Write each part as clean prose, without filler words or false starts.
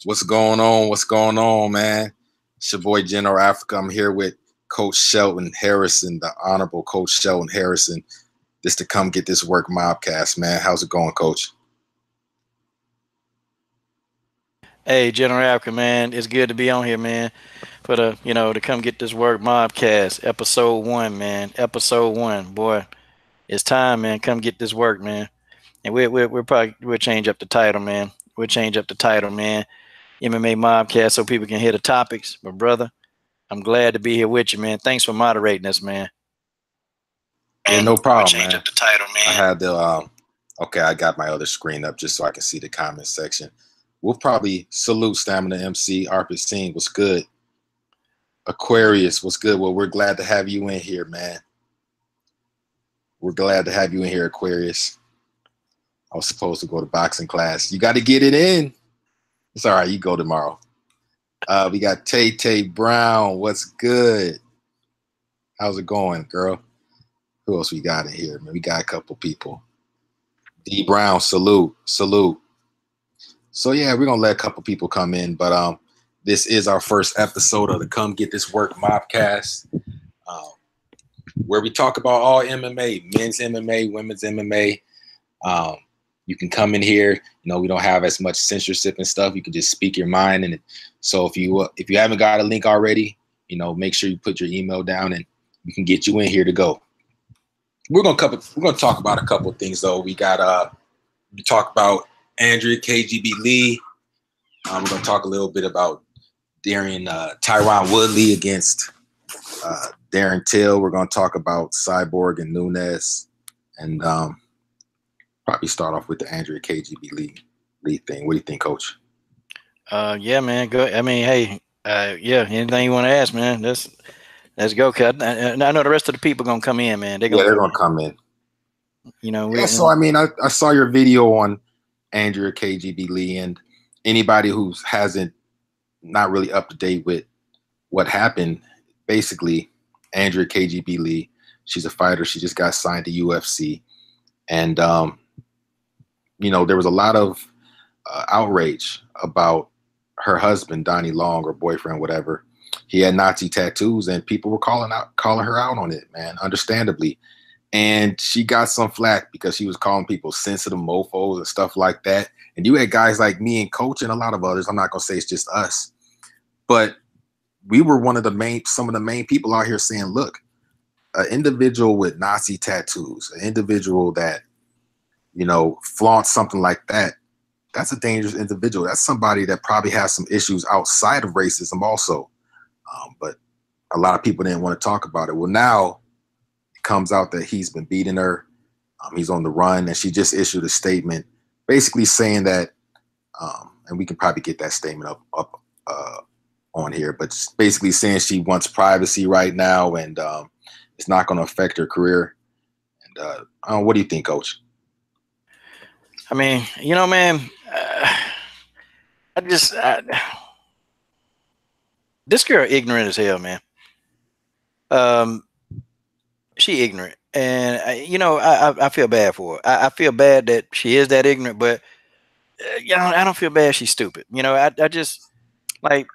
What's going on? What's going on, man? It's your boy General Africa. I'm here with Coach Shelton Harrison, the Honorable Coach Shelton Harrison. This to come get this work Mobcast, man. How's it going, Coach? Hey, General Africa, man, it's good to be on here, man. For to come get this work, Mobcast, episode one, man, episode one, boy, it's time, man. Come get this work, man. And we're probably we'll change up the title, man. We'll change up the title, man. MMA Mobcast, so people can hear the topics. But brother, I'm glad to be here with you, man. Thanks for moderating us, man. Yeah, no We'll problem, change man. up the title, I man. had the okay, I got my other screen up just so I can see the comment section. We'll probably salute Stamina MC, Arpit Singh. What's good? Aquarius, what's good? Well, we're glad to have you in here, man. We're glad to have you in here, Aquarius. I was supposed to go to boxing class. You got to get it in. It's all right. You go tomorrow. We got Tay Tay Brown. What's good? How's it going, girl? Who else we got in here, man? We got a couple people. D Brown, salute. So yeah, we're gonna let a couple people come in, but this is our first episode of the Come Get This Work Mobcast, where we talk about all MMA, men's MMA, women's MMA. You can come in here. You know, we don't have as much censorship and stuff. You can just speak your mind. And so if you haven't got a link already, you know, make sure you put your email down, and we can get you in here to go. We're gonna talk about a couple of things though. We talk about Andrea KGB Lee. We're gonna talk a little bit about Tyron Woodley against Darren Till. We're gonna talk about Cyborg and Nunes, and probably start off with the Andrea KGB Lee thing. What do you think, Coach? Yeah, man. Go. I mean, hey, yeah. Anything you want to ask, man? Let's go. Cause I know the rest of the people gonna come in, man. They're gonna come in. You know. So I mean, I saw your video on Andrea KGB Lee, and anybody who hasn't not really up to date with what happened, basically, Andrea KGB Lee, she's a fighter. She just got signed to UFC, and you know, there was a lot of outrage about her husband, Donnie Long, or boyfriend, whatever. He had Nazi tattoos, and people were calling her out on it, man, understandably. And she got some flack because she was calling people sensitive mofos and stuff like that. And you had guys like me and Coach and a lot of others. I'm not gonna say it's just us, but we were some of the main people out here saying, look, an individual with Nazi tattoos, an individual that, you know, flaunts something like that, that's a dangerous individual. That's somebody that probably has some issues outside of racism also. But a lot of people didn't want to talk about it. Well, now it comes out that he's been beating her. He's on the run, and she just issued a statement basically saying that, and we can probably get that statement up on here, but basically saying she wants privacy right now, and it's not going to affect her career. And what do you think, Coach? I mean, you know, man, this girl ignorant as hell, man. She ignorant, and I feel bad for her. I feel bad that she is that ignorant, but I don't feel bad she's stupid. You know, I just like,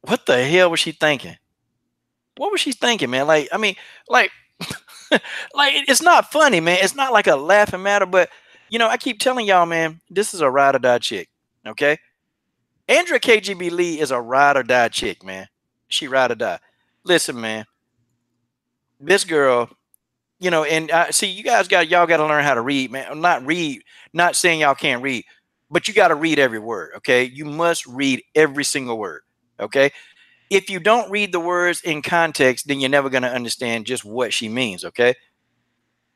what the hell was she thinking? What was she thinking, man? Like, I mean, like, like it's not funny, man. It's not like a laughing matter, but you know, I keep telling y'all, man, this is a ride or die chick. Okay, Andrea KGB Lee is a ride or die chick, man. She ride or die. Listen, man, this girl, you know, and see, y'all got to learn how to read, man. Not saying y'all can't read, but you got to read every word. Okay, you must read every single word. Okay, if you don't read the words in context, then you're never going to understand just what she means. Okay,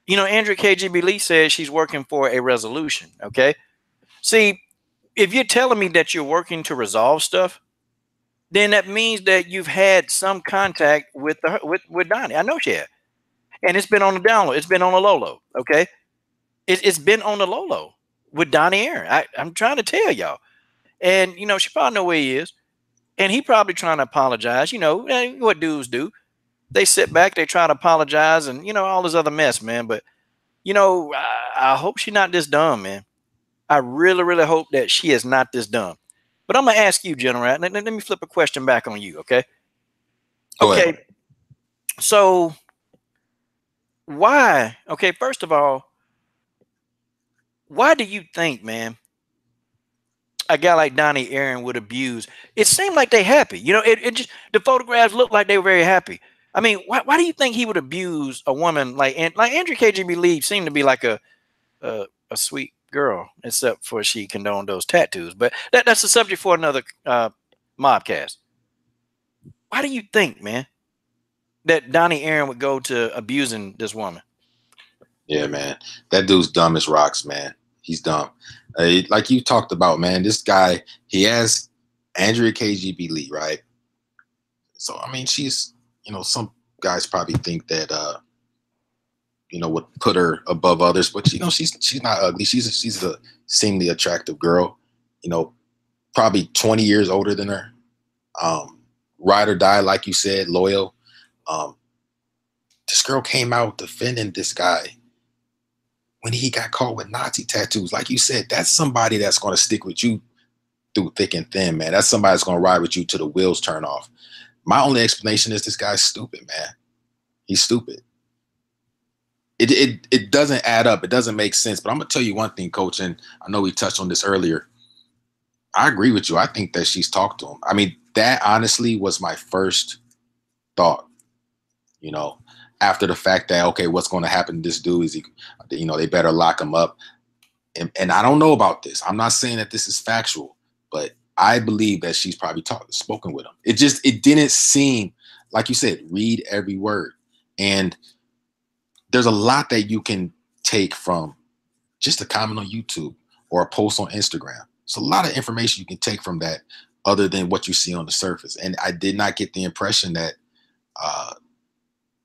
you know, Andrea KGB Lee says she's working for a resolution. Okay, see, if you're telling me that you're working to resolve stuff, then that means that you've had some contact with Donnie. I know she had, and it's been on the down low. It's been on the low low. Okay, it's been on the low low with Donnie Aaron. I'm trying to tell y'all, and you know, she probably know where he is, and he probably trying to apologize. You know what dudes do? They sit back, they try to apologize, and you know all this other mess, man. But you know, I hope she's not this dumb, man. I really, really hope that she is not this dumb. But I'm gonna ask you, General. Let me flip a question back on you, okay? Go ahead. Okay, so why? Okay, first of all, why do you think, man, a guy like Donnie Aaron would abuse? It seemed like they happy. You know, it just the photographs looked like they were very happy. I mean, why do you think he would abuse a woman like Andrew KGB Lee seemed to be like a sweet girl, except for she condoned those tattoos. But that's a subject for another mobcast. Why do you think, man, that Donnie Aaron would go to abusing this woman? Yeah, man. That dude's dumb as rocks, man. He's dumb. Like you talked about, man, this guy, he has Andrea KGB Lee, right? So, I mean, she's, some guys probably think that, would put her above others, but, she's not ugly. She's a seemingly attractive girl, probably 20 years older than her. Ride or die, like you said, loyal. This girl came out defending this guy when he got caught with Nazi tattoos. Like you said, that's somebody that's going to stick with you through thick and thin, man. That's somebody that's going to ride with you till the wheels turn off. My only explanation is this guy's stupid, man. He's stupid. It doesn't add up. It doesn't make sense. But I'm going to tell you one thing, Coach, and I know we touched on this earlier. I agree with you. I think that she's talked to him. I mean, that honestly was my first thought, after the fact that, okay, what's going to happen to this dude is, they better lock him up. And I don't know about this. I'm not saying that this is factual, but I believe that she's probably spoken with him. It didn't seem, like you said, read every word. And there's a lot that you can take from just a comment on YouTube or a post on Instagram. It's a lot of information you can take from that other than what you see on the surface. And I did not get the impression that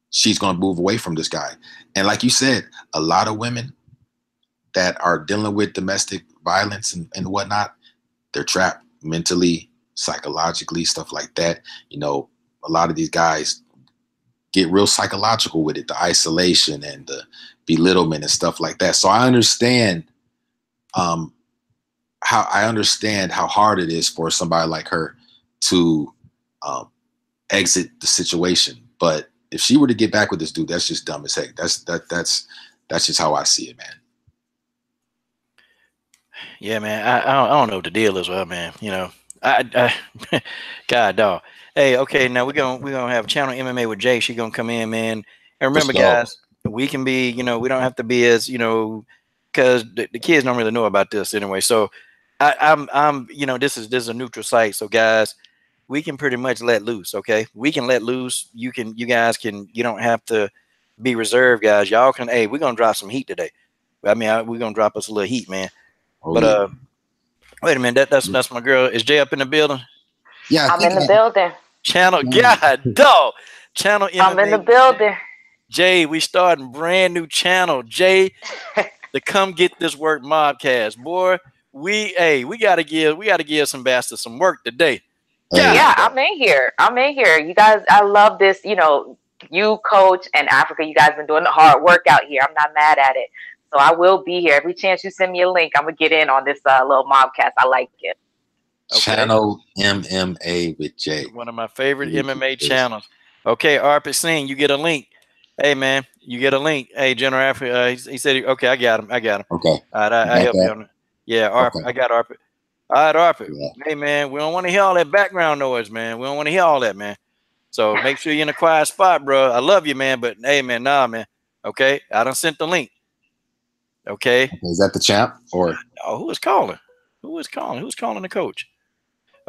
she's going to move away from this guy. And like you said, a lot of women that are dealing with domestic violence and whatnot, they're trapped mentally, psychologically, stuff like that. A lot of these guys get real psychological with it, the isolation and the belittlement and stuff like that. So I understand how hard it is for somebody like her to exit the situation. But if she were to get back with this dude, that's just dumb as heck. That's just how I see it, man. Yeah, man. I don't know what the deal is with her, man. God dog. Hey, okay, now we're gonna have Channel MMA with Jay. She gonna come in, man. And remember, guys, we can be, we don't have to be as, because the kids don't really know about this anyway. So I'm this is a neutral site. So guys, we can pretty much let loose. Okay, we can let loose. You guys can. You don't have to be reserved, guys. Y'all can. Hey, we're gonna drop some heat today. I mean, we're gonna drop us a little heat, man. Oh, but yeah. Wait a minute. That's my girl. Is Jay up in the building? Yeah, I'm in the building. Channel, God, dog. Channel MMA. I'm in the building. Jay, we starting brand new channel. Jay, to come get this work Mobcast, boy. We gotta give some bastards some work today. Yeah, I'm in here. You guys, I love this. You, Coach, and Africa, you guys been doing the hard work out here. I'm not mad at it. So I will be here. Every chance you send me a link, I'm gonna get in on this little Mobcast. I like it. Okay. Channel MMA with Jay. One of my favorite MMA channels. Okay, Arpit Singh, you get a link. Hey, man, you get a link. Hey, General Africa, he said, okay, I got him. Okay. All right, I help you on it. Yeah, Arpit, okay. I got Arpit. All right, Arpit. Yeah. Hey, man, we don't want to hear all that background noise, man. We don't want to hear all that, man. So make sure you're in a quiet spot, bro. I love you, man, but hey, man, nah, man. Okay, I done sent the link. Okay. Is that the champ or? Oh, who is calling? Who's calling the coach?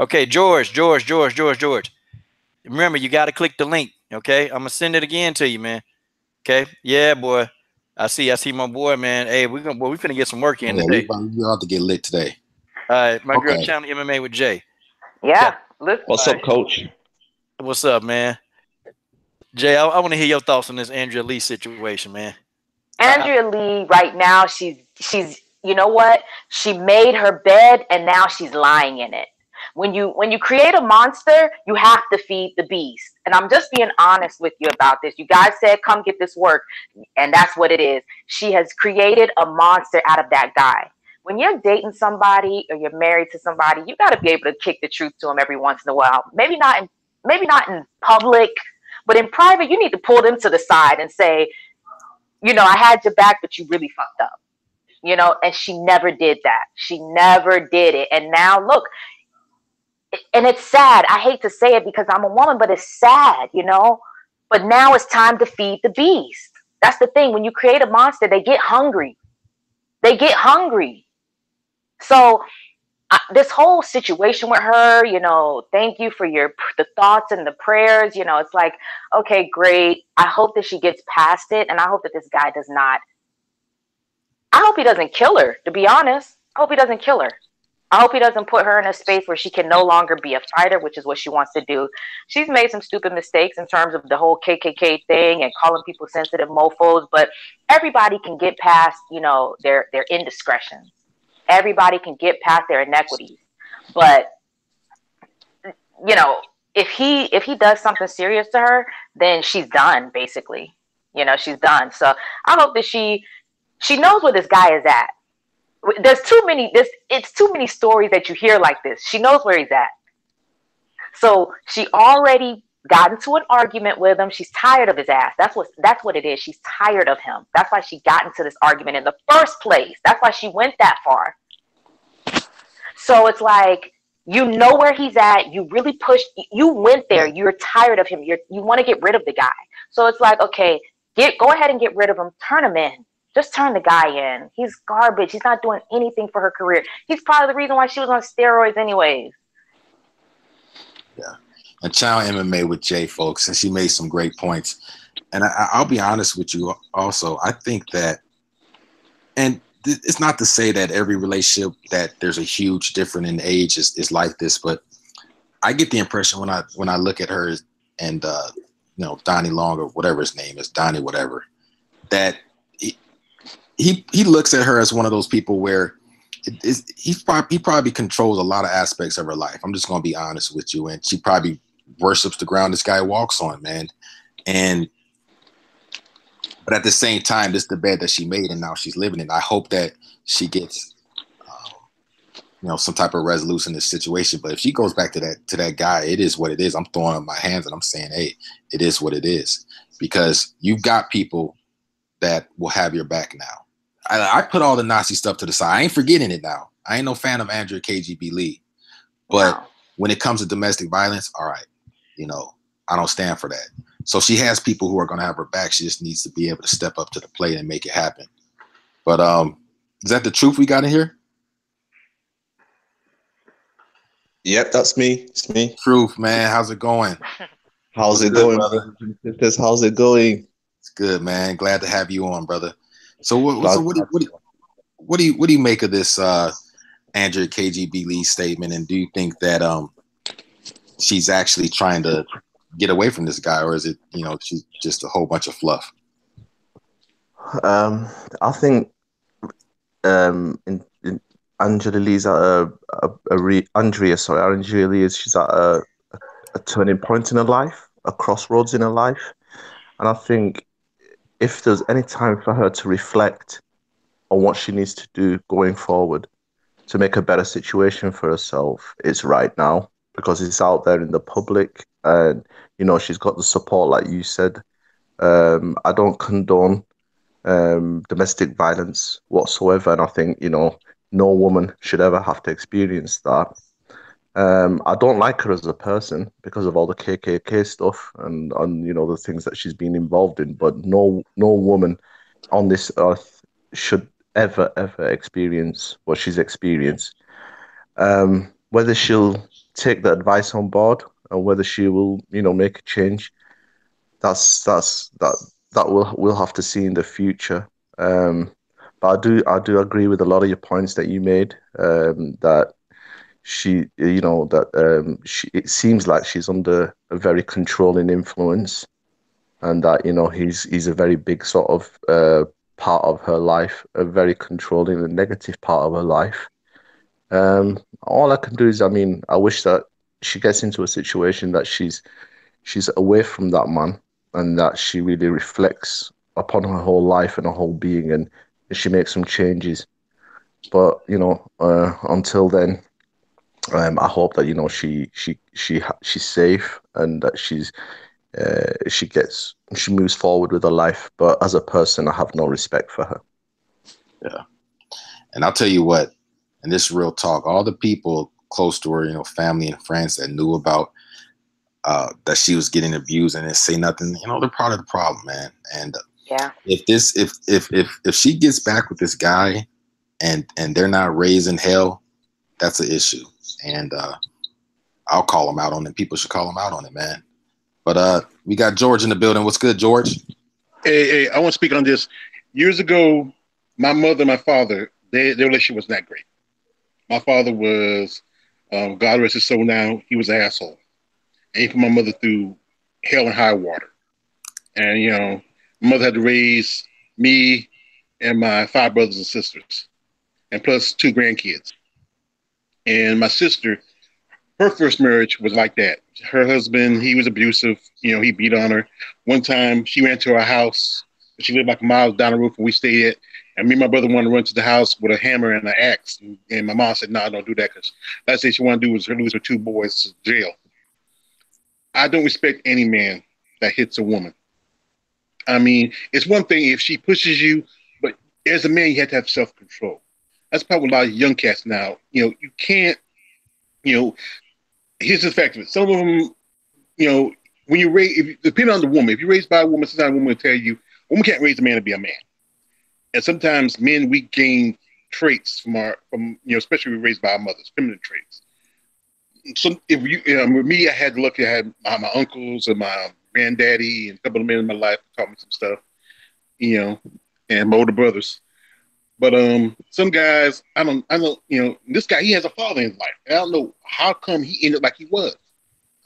Okay, George. Remember, you got to click the link. Okay, I'm gonna send it again to you, man. Okay, yeah, boy. I see my boy, man. Hey, we finna get some work in today. We're about to get lit today. All right, my girl, Channel MMA with Jay. Yeah. What's up, Coach? What's up, man? Jay, I want to hear your thoughts on this Andrea Lee situation, man. Andrea Lee, right now, she's you know what? She made her bed and now she's lying in it. When you create a monster, you have to feed the beast. And I'm just being honest with you about this. You guys said, come get this work. And that's what it is. She has created a monster out of that guy. when you're dating somebody or you're married to somebody, you got to be able to kick the truth to them every once in a while. Maybe not in public, but in private, you need to pull them to the side and say, I had your back, but you really fucked up. And she never did that. She never did it. And now look, and it's sad. I hate to say it because I'm a woman, but it's sad. But now it's time to feed the beast. That's the thing. When you create a monster, they get hungry. They get hungry. So this whole situation with her, thank you for the thoughts and the prayers. It's like, okay, great. I hope that she gets past it, and I hope that this guy does not. I hope he doesn't kill her. To be honest, I hope he doesn't kill her. I hope he doesn't put her in a space where she can no longer be a fighter, which is what she wants to do. She's made some stupid mistakes in terms of the whole KKK thing and calling people sensitive mofos, but everybody can get past, their indiscretions. Everybody can get past their inequities. But, if he does something serious to her, then she's done, basically. She's done. So I hope that she knows where this guy is at. It's too many stories that you hear like this. She knows where he's at. So she already got into an argument with him. She's tired of his ass. That's what it is. She's tired of him. That's why she got into this argument in the first place. That's why she went that far. So it's like, you know where he's at. You really pushed. You went there. You're tired of him. You want to get rid of the guy. So it's like, okay, go ahead and get rid of him. Turn him in. Just turn the guy in. He's garbage. He's not doing anything for her career. He's probably the reason why she was on steroids anyways. Yeah. And Chow MMA with Jay, folks, and she made some great points. And I'll be honest with you also. I think that, and it's not to say that every relationship that there's a huge difference in age is like this, but I get the impression when I look at her and Donnie Long or whatever his name is, Donnie whatever, that he looks at her as one of those people where he probably controls a lot of aspects of her life. I'm just going to be honest with you. And she probably worships the ground this guy walks on, man. But at the same time, this is the bed that she made and now she's living in. I hope that she gets, some type of resolution in this situation. But if she goes back to that guy, it is what it is. I'm throwing up my hands and I'm saying, hey, it is what it is. Because you've got people that will have your back now. I put all the Nazi stuff to the side. I ain't forgetting it now. I ain't no fan of Andrea KGB Lee. But when it comes to domestic violence, all right, I don't stand for that. So she has people who are going to have her back. She just needs to be able to step up to the plate and make it happen. But is that the truth we got in here? Yep, that's me. It's me. Truth, man. How's it going? How's it going, brother? How's it going? It's good, man. Glad to have you on, brother. So what do you make of this Andrea KGB Lee statement? And do you think that she's actually trying to get away from this guy, or is it she's just a whole bunch of fluff? I think in Angela Lee's at Andrea Lee she's at a turning point in her life, a crossroads in her life, and I think if there's any time for her to reflect on what she needs to do going forward to make a better situation for herself, it's right now, because it's out there in the public and, she's got the support, like you said. I don't condone domestic violence whatsoever. And I think, no woman should ever have to experience that. I don't like her as a person because of all the KKK stuff and the things that she's been involved in. But no woman on this earth should ever experience what she's experienced. Whether she'll take the advice on board or whether she will, make a change, that we'll have to see in the future. But I do agree with a lot of your points that you made. That she, it seems like she's under a very controlling influence, and that he's a very big sort of part of her life, a very controlling and negative part of her life. All I can do is, I wish that she gets into a situation that she's away from that man, and that she really reflects upon her whole life and her whole being, and she makes some changes. But until then, I hope that she's safe and that she moves forward with her life. But as a person, I have no respect for her. Yeah. And I'll tell you what, and this is real talk, all the people close to her, family and friends that knew about that she was getting abused and didn't say nothing, they're part of the problem, man. And Yeah. if she gets back with this guy and they're not raising hell, that's an issue. And I'll call them out on it. People should call them out on it, man. But we got George in the building. What's good, George? Hey, I want to speak on this. Years ago, my mother and my father, their relationship was not great. My father was, God rest his soul now, he was an asshole. And he put my mother through hell and high water. And, my mother had to raise me and my 5 brothers and sisters, and plus 2 grandkids. And my sister, her first marriage was like that. Her husband, he was abusive. He beat on her. One time, she ran to our house. She lived like miles down the road from where we stayed at. And me and my brother wanted to run to the house with a hammer and an axe. And my mom said, no, don't do that. Because last thing she wanted to do was lose her 2 boys to jail. I don't respect any man that hits a woman. I mean, it's one thing if she pushes you, but as a man, you have to have self-control. That's probably a lot of young cats now. You can't, here's the fact of it. Some of them, when you raise, depending on the woman, if you're raised by a woman, sometimes a woman will tell you, a woman can't raise a man to be a man. And sometimes men, we gain traits from especially we raised by our mothers, feminine traits. So if with me, I had lucky. I had my uncles and my granddaddy and a couple of men in my life taught me some stuff, and my older brothers. But some guys, I don't, this guy, he has a father in his life. I don't know how come he ended up like he was.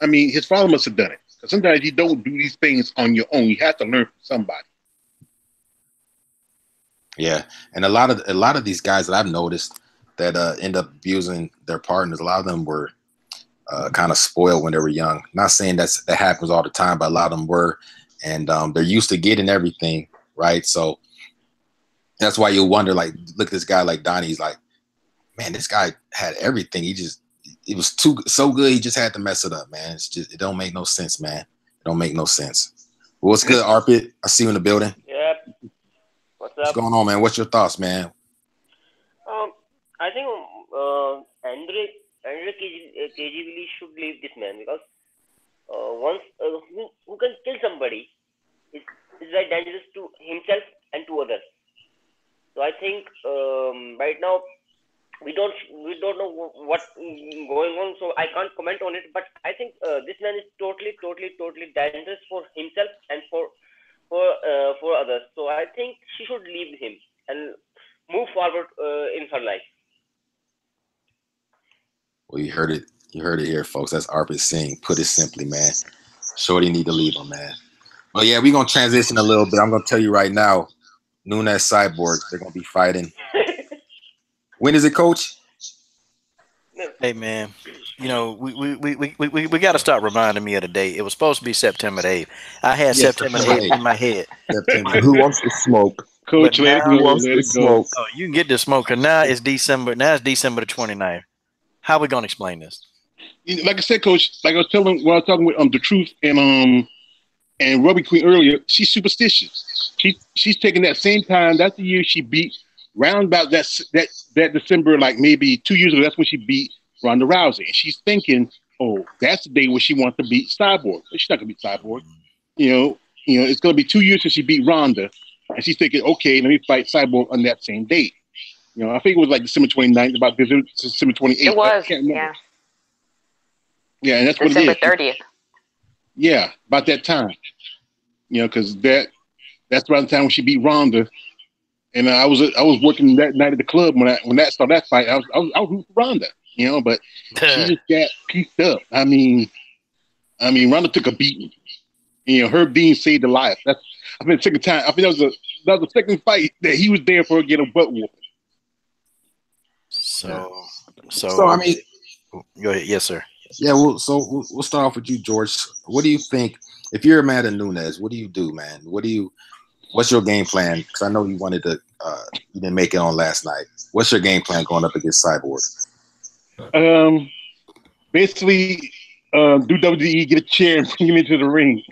I mean, his father must have done it. Because sometimes you don't do these things on your own. You have to learn from somebody. Yeah, and a lot of these guys that I've noticed that end up abusing their partners, a lot of them were kind of spoiled when they were young. Not saying that happens all the time, but a lot of them were, and they're used to getting everything, right? So that's why you wonder, like, look at this guy like Donnie. He's like, man, this guy had everything. It was so good. He just had to mess it up, man. It don't make no sense, man. It don't make no sense. Well, what's good, Arpit? I see you in the building. Yep. What's going on, man? What's your thoughts, man? I think Andre KGB should leave this man because once who can kill somebody is very dangerous to himself and to others. So I think right now we don't know what's going on, so I can't comment on it. But I think this man is totally dangerous for himself and for others. So I think she should leave him and move forward in her life. Well, you heard it here, folks. That's Arpit Singh. Put it simply, man. Shorty need to leave him, man. Well, yeah, we're gonna transition a little bit. I'm gonna tell you right now, Nunes Cyborg, they're gonna be fighting. When is it, Coach? Hey, man, we got to start reminding me of the date. It was supposed to be September the 8th. I had September the 8th in my head. Who wants to smoke? Coach, let it go. Let it go. Oh, you can get the smoker. Now it's December. Now it's December the 29th. How are we going to explain this? Like I said, Coach, like I was telling when I was talking with the Truth and Ruby Queen earlier, she's superstitious. She's taking that same time. That's the year she beat round about that December, like maybe 2 years ago. That's when she beat Ronda Rousey, and she's thinking, oh, that's the day where she wants to beat Cyborg. She's not gonna beat Cyborg. It's gonna be 2 years since she beat Ronda, and she's thinking, okay, let me fight Cyborg on that same date. I think it was like December 29th, about December 28th. It was, yeah. Yeah, and that's December what it is. 30th. Yeah, about that time. Because that's about the time when she beat Ronda. And I was working that night at the club when that started that fight. I was rooting for Ronda, but she just got pieced up. I mean, Ronda took a beating. Her being saved her life. I've been sick of time. I think that was the second fight that he was there for, get a butt whooping. So I mean, go ahead. Yes, sir. Yeah, we'll start off with you, George. What do you think if you're Amanda Nunes? What do you do, man? What's your game plan? Because I know you wanted to you didn't make it on last night. What's your game plan going up against Cyborg? Basically, do WWE, get a chair and bring him into the ring.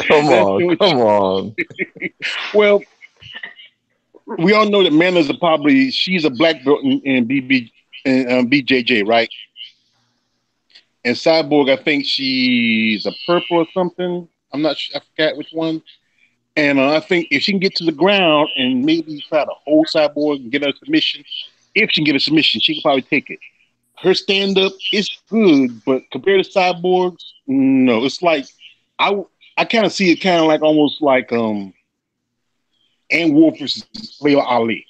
Come on. Well, we all know that Manners she's a black belt in BJJ, right? And Cyborg, I think she's a purple or something. I'm not sure. I forgot which one. And I think if she can get to the ground and maybe try to hold Cyborg and get her a submission, if she can get a submission, she can probably take it. Her stand-up is good, but compared to Cyborg's, no. It's like I kind of see it kind of like almost like Ann Wolf versus Layla Ali.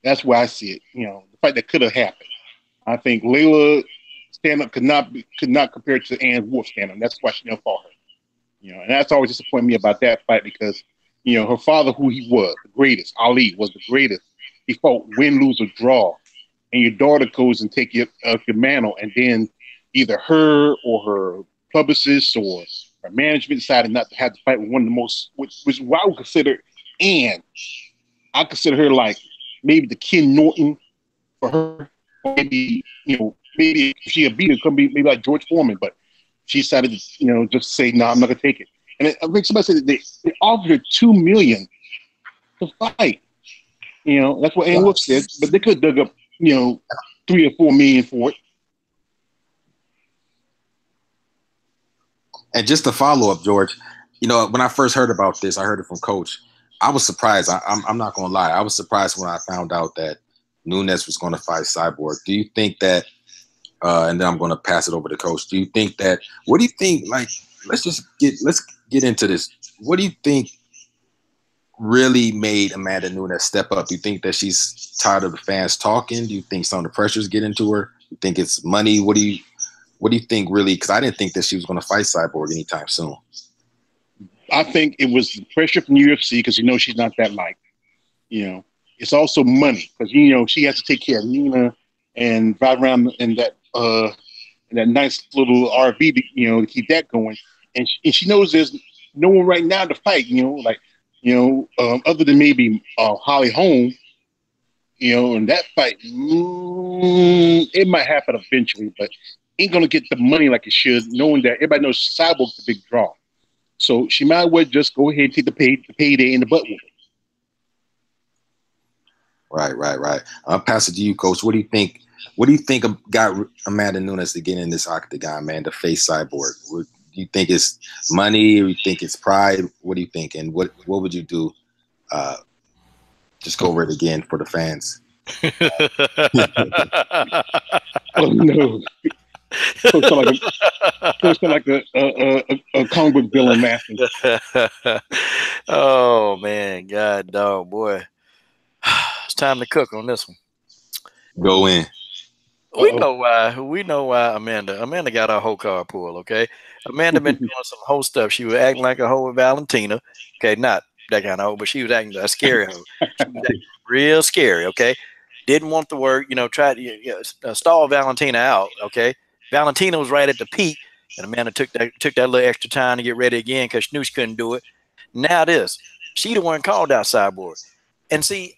That's where I see it. The fight that could have happened. I think Layla stand-up could not compare to Ann Wolf stand-up. That's why she never fought her. And that's always disappointed me about that fight because, her father, who he was, the greatest, Ali was the greatest. He fought win, lose, or draw. And your daughter goes and take your mantle, and then either her or her publicist or her management decided not to have to fight with one of the most, which I would consider Ann. I consider her like maybe the Ken Norton for her. Or maybe, maybe if she had beat her, could be maybe like George Foreman, but she decided to, just say, no, I'm not going to take it. And I think somebody said that they offered her $2 million to fight. That's what Ann Wolf said, but they could have dug up, $3 or $4 million for it. And just to follow up, George, when I first heard about this, I heard it from Coach. I was surprised. I'm not going to lie. I was surprised when I found out that Nunes was going to fight Cyborg. Do you think that, and then I'm going to pass it over to Coach. Do you think that, what do you think, like, let's get into this. What do you think really made Amanda Nunes step up? Do you think that she's tired of the fans talking? Do you think some of the pressures get into her? Do you think it's money? What do you think really? Because I didn't think that she was going to fight Cyborg anytime soon. I think it was the pressure from UFC because she's not that liked. It's also money because she has to take care of Nina and drive around in that nice little RV to keep that going. And she knows there's no one right now to fight. Other than maybe Holly Holm. And that fight, it might happen eventually, but ain't gonna get the money like it should, knowing that everybody knows Cyborg's the big draw. So she might well just go ahead and take the payday in the butt with it. Right. I'll pass it to you, Coach. What do you think? What do you think got Amanda Nunes to get in this octagon, man, to face Cyborg? Do you think it's money, or you think it's pride? What do you think? And what would you do? Just go over it again for the fans. Oh no! Sounds like a comic book villain laughing. Oh man, God dog, boy. It's time to cook on this one. Go in. We know why Amanda got her whole car pulled, okay? Amanda been doing some whole stuff. She was acting like a hoe with Valentina. Okay, not that kind of hoe, but she was acting a scary hoe. She was acting real scary, okay? Didn't want the work, tried to stall Valentina out, okay? Valentina was right at the peak, and Amanda took that little extra time to get ready again because she knew she couldn't do it. Now she the one called out Cyborg. And see,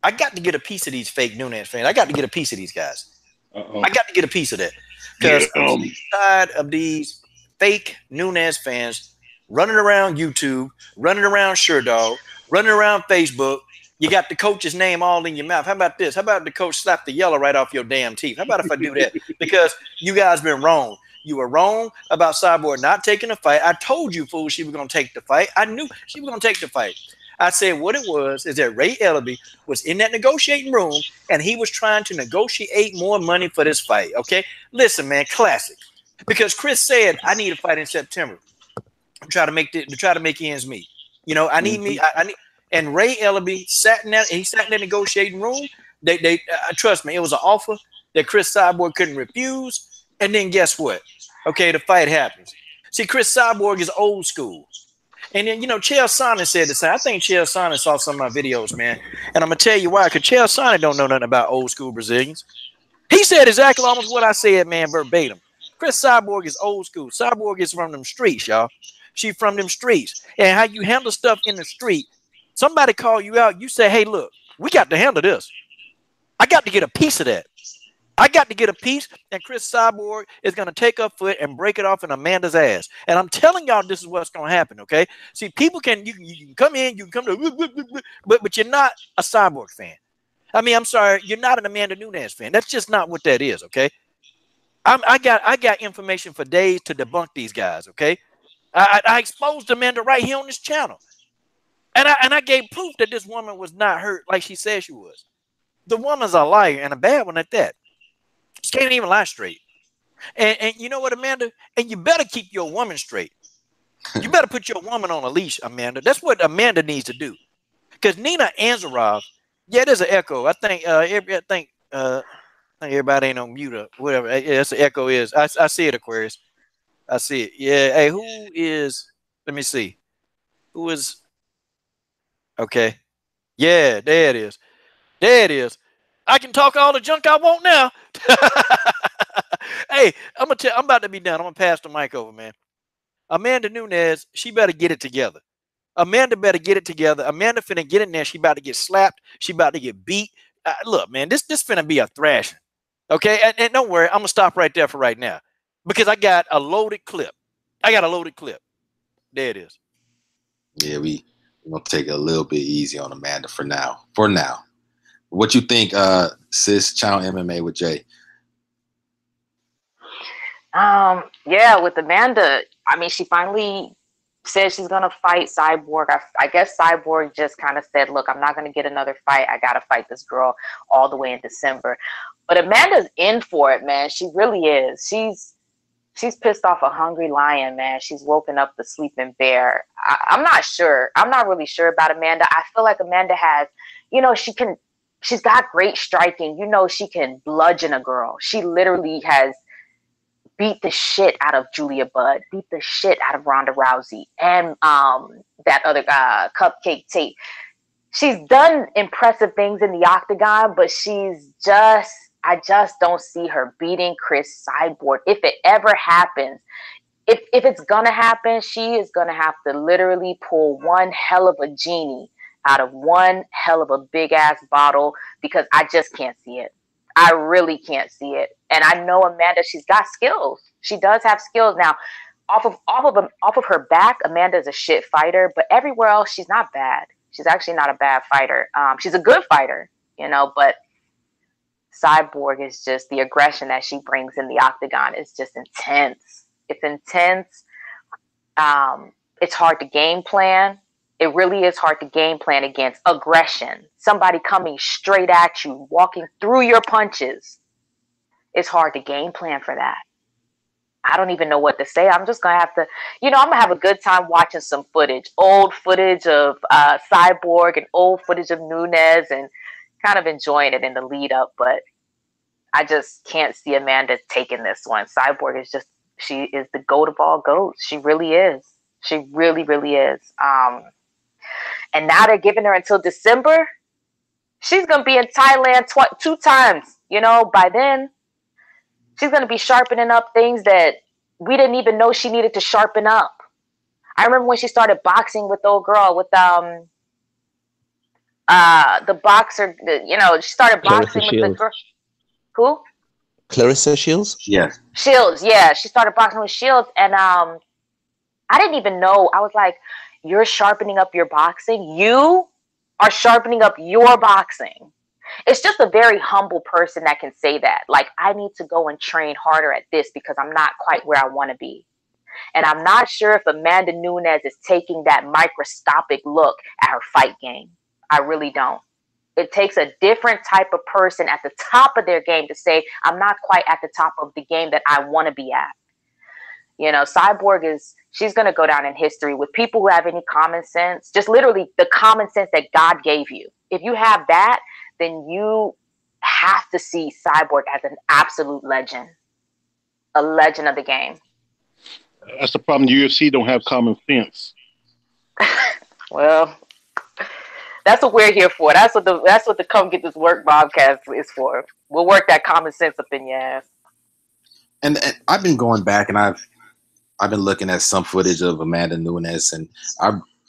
I got to get a piece of these fake Nunes fans. I got to get a piece of these guys. I got to get a piece of that. Because I'm tired of these fake Nunes fans running around YouTube, running around SureDog, running around Facebook. You got the coach's name all in your mouth. How about this? How about the coach slap the yellow right off your damn teeth? How about if I do that? Because you guys been wrong. You were wrong about Cyborg not taking the fight. I told you, fool, she was going to take the fight. I knew she was going to take the fight. I said what it was is that Ray Ellaby was in that negotiating room and he was trying to negotiate more money for this fight. Okay, listen, man, classic. Because Chris said I need a fight in September. I'm trying to make ends meet. I need me. I need. And Ray Ellaby sat in that negotiating room. They trust me, it was an offer that Chris Cyborg couldn't refuse. And then guess what? Okay, the fight happens. See, Chris Cyborg is old school. And then, Chael Sonnen said the same. I think Chael Sonnen saw some of my videos, man. And I'm going to tell you why, because Chael Sonnen don't know nothing about old school Brazilians. He said exactly almost what I said, man, verbatim. Chris Cyborg is old school. Cyborg is from them streets, y'all. She from them streets. And how you handle stuff in the street, somebody call you out, you say, hey, look, we got to handle this. I got to get a piece of that. I got to get a piece, and Chris Cyborg is going to take her foot and break it off in Amanda's ass. And I'm telling y'all, this is what's going to happen, okay? See, people you can come in, you can come to, but you're not a Cyborg fan. I mean, I'm sorry, you're not an Amanda Nunes fan. That's just not what that is, okay? I got information for days to debunk these guys, okay? I exposed Amanda right here on this channel. And I gave proof that this woman was not hurt like she said she was. The woman's a liar and a bad one at that. She can't even lie straight. And you know what, Amanda? And you better keep your woman straight. You better put your woman on a leash, Amanda. That's what Amanda needs to do. Because Nina Anzarov, yeah, there's an echo. I think everybody ain't on mute or whatever. Yeah, that's the echo is. I see it, Aquarius. I see it. Yeah. Hey, who is? Let me see. Who is? Okay. Yeah, there it is. There it is. I can talk all the junk I want now. Hey, I'm about to be done. I'm gonna pass the mic over, man. Amanda Nunes, she better get it together. Amanda better get it together. Amanda finna get in there. She about to get slapped. She about to get beat. Look, man, this finna be a thrashing. Okay, and don't worry, I'm gonna stop right there for right now because I got a loaded clip. There it is. Yeah, we're gonna take it a little bit easy on Amanda for now. What you think, sis? Chow MMA with Jay. Yeah, with Amanda, I mean, she finally said she's gonna fight Cyborg. I guess Cyborg just kind of said, "Look, I'm not gonna get another fight. I gotta fight this girl all the way in December." But Amanda's in for it, man. She really is. She's pissed off a hungry lion, man. She's woken up the sleeping bear. I'm not sure. I'm not really sure about Amanda. I feel like Amanda has, she's got great striking. She can bludgeon a girl. She literally has beat the shit out of Julia Budd, beat the shit out of Ronda Rousey, and that other Cupcake Tate. She's done impressive things in the octagon, but I just don't see her beating Chris Cyborg. If it ever happens, if it's gonna happen, she is gonna have to literally pull one hell of a genie out of one hell of a big ass bottle because I just can't see it. I really can't see it. And I know Amanda, she's got skills. She does have skills. Now, off of her back, Amanda's a shit fighter, but everywhere else, she's not bad. She's actually not a bad fighter. She's a good fighter, but Cyborg is just the aggression that she brings in the octagon is just intense. It's intense. It's hard to game plan. It really is hard to game plan against aggression. Somebody coming straight at you, walking through your punches. It's hard to game plan for that. I don't even know what to say. I'm just going to have to, I'm going to have a good time watching some footage. Old footage of Cyborg and old footage of Nunes and kind of enjoying it in the lead up. But I just can't see Amanda taking this one. Cyborg she is the goat of all goats. She really is. She really, really is. And now they're giving her until December. She's going to be in Thailand 2 times. By then, she's going to be sharpening up things that we didn't even know she needed to sharpen up. I remember when she started boxing with the old girl, with the boxer, she started boxing with the girl. Who? Clarissa Shields? Yeah. Shields, yeah. She started boxing with Shields. And I didn't even know. I was like, you're sharpening up your boxing? You are sharpening up your boxing. It's just a very humble person that can say that. Like, I need to go and train harder at this because I'm not quite where I want to be. And I'm not sure if Amanda Nunes is taking that microscopic look at her fight game. I really don't. It takes a different type of person at the top of their game to say, I'm not quite at the top of the game that I want to be at. Cyborg she's going to go down in history with people who have any common sense, just literally the common sense that God gave you. If you have that, then you have to see Cyborg as an absolute legend, a legend of the game. That's the problem. The UFC don't have common sense. Well, that's what we're here for. That's what the Come Get This Work Mobcast is for. We'll work that common sense up in your ass. And I've been going back and I've I've been looking at some footage of Amanda Nunes, and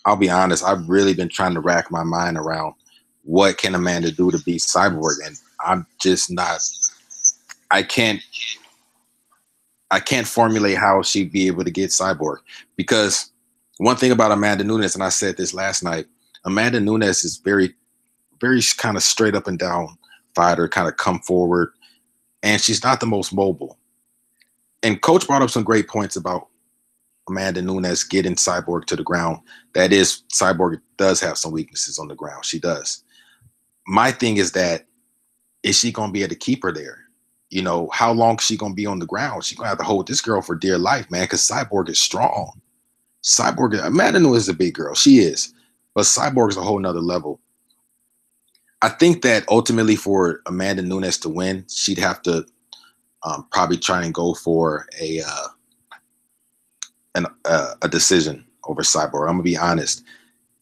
I'll be honest, I've really been trying to rack my mind around what can Amanda do to beat Cyborg, and I'm just not. I can't formulate how she'd be able to get Cyborg, because one thing about Amanda Nunes, and I said this last night, Amanda Nunes is very, very kind of straight up and down fighter, kind of come forward, and she's not the most mobile. And Coach brought up some great points about Amanda Nunes getting Cyborg to the ground. That is, Cyborg does have some weaknesses on the ground. She does. My thing is that, is she going to be able to keep her there? You know, how long is she going to be on the ground? She's going to have to hold this girl for dear life, man, because Cyborg is strong. Amanda Nunes is a big girl. She is. But Cyborg is a whole nother level. I think that ultimately for Amanda Nunes to win, she'd have to probably try and go for a decision over Cyborg. I'm going to be honest.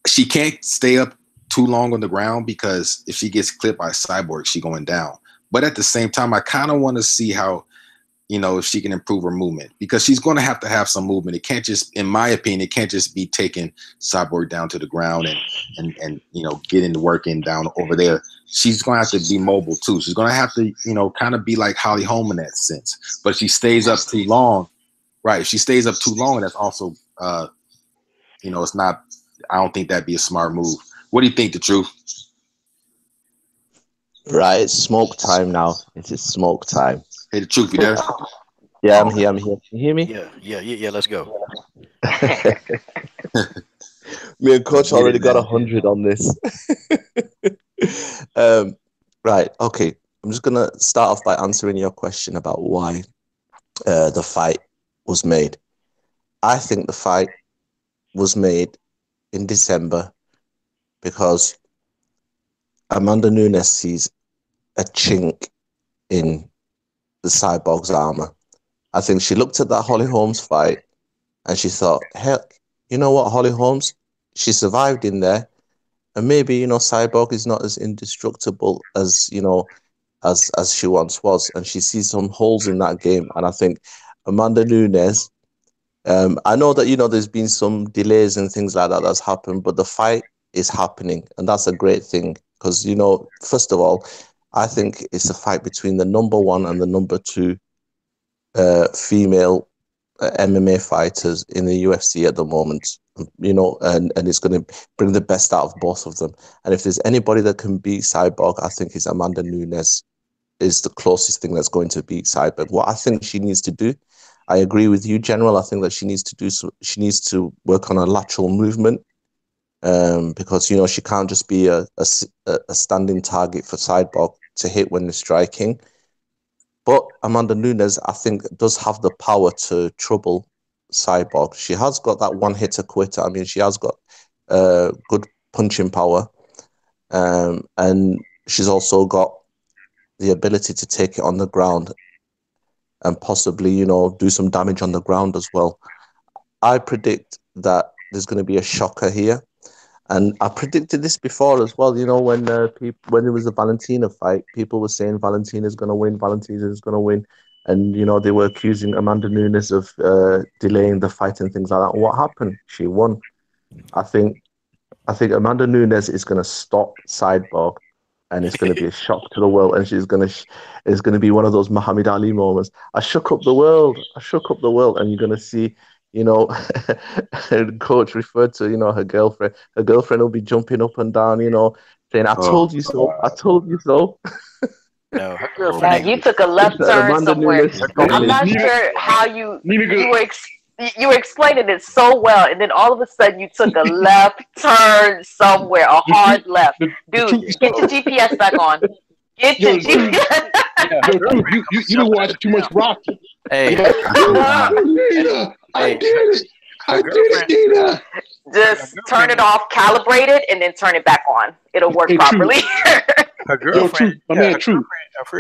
She can't stay up too long on the ground, because if she gets clipped by Cyborg, she's going down. But at the same time, I kind of want to see how, you know, if she can improve her movement, because she's going to have some movement. It can't just, in my opinion, it can't just be taking Cyborg down to the ground and you know, getting the work in down over there. She's going to have to be mobile too. She's going to have to, you know, kind of be like Holly Holm in that sense. But if she stays up too long, right? If she stays up too long, that's also, you know, it's not. I don't think that'd be a smart move. What do you think, The Truth? Right, it's smoke time now. It is smoke time. Hey, The Truth, you there? Yeah, I'm here. Can you hear me? Yeah. Let's go. Me and Coach already got 100 on this. Right, okay. I'm just gonna start off by answering your question about why the fight was made. I think the fight was made in December because Amanda Nunes sees a chink in the Cyborg's armor. I think she looked at that Holly Holmes fight and she thought, heck, you know what, Holly Holmes, she survived in there, and maybe, you know, Cyborg is not as indestructible as, you know, as she once was, and she sees some holes in that game. And I think Amanda Nunes, I know that, you know, there's been some delays and things like that that's happened, but the fight is happening, and that's a great thing, because, you know, first of all, I think it's a fight between the number 1 and the number 2 female MMA fighters in the UFC at the moment, you know, and it's going to bring the best out of both of them. And if there's anybody that can beat Cyborg, I think it's Amanda Nunes is the closest thing that's going to beat Cyborg. What I think she needs to do, I agree with you, General. I think that she needs to work on a lateral movement, because, you know, she can't just be a standing target for Cyborg to hit when they're striking. But Amanda Nunes, I think, does have the power to trouble Cyborg. She has got that one-hitter quitter. I mean, she has got good punching power, and she's also got the ability to take it on the ground and possibly, you know, do some damage on the ground as well. I predict that there's going to be a shocker here. And I predicted this before as well. You know, when there was the Valentina fight, people were saying Valentina's going to win. And, you know, they were accusing Amanda Nunes of delaying the fight and things like that. And what happened? She won. I think Amanda Nunes is going to stop Cyborg, and it's going to be a shock to the world. And it's going to be one of those Muhammad Ali moments. I shook up the world. And you're going to see, you know, the coach referred to, you know, her girlfriend. Her girlfriend will be jumping up and down, you know, saying, I told you so. I told you so. No, her girlfriend. You took a left turn somewhere. I'm not sure how you were explaining it so well, and then all of a sudden you took a left turn somewhere, a hard left. Dude, get your GPS back on. Get your GPS. You been watching too much Rocky. Hey, I did it, Dina. Just turn it off, calibrate it, and then turn it back on. It'll work properly. Her girlfriend, her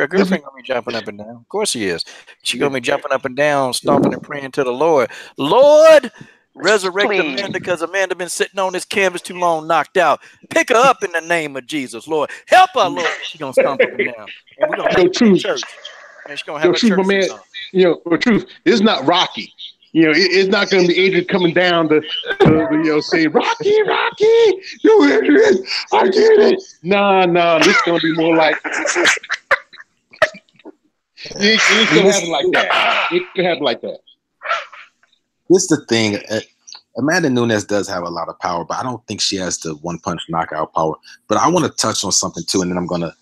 girlfriend gonna be jumping up and down. Of course she is. She gonna be jumping up and down, stomping and praying to the Lord. Lord, resurrect Amanda, because Amanda been sitting on this canvas too long, knocked out. Pick her up in the name of Jesus, Lord. Help her, Lord. She gonna stomp up and down, and we're gonna have a church. And she's gonna have a church. Man, you know, for truth, it's not Rocky. It's not going to be Adrian coming down to say, Rocky, you Adrian, I did it. Nah, this is going to be more like, it ain't going to happen like that. It could happen like that. This is the thing. Amanda Nunes does have a lot of power, but I don't think she has the one-punch knockout power. But I want to touch on something, too, and then I'm going to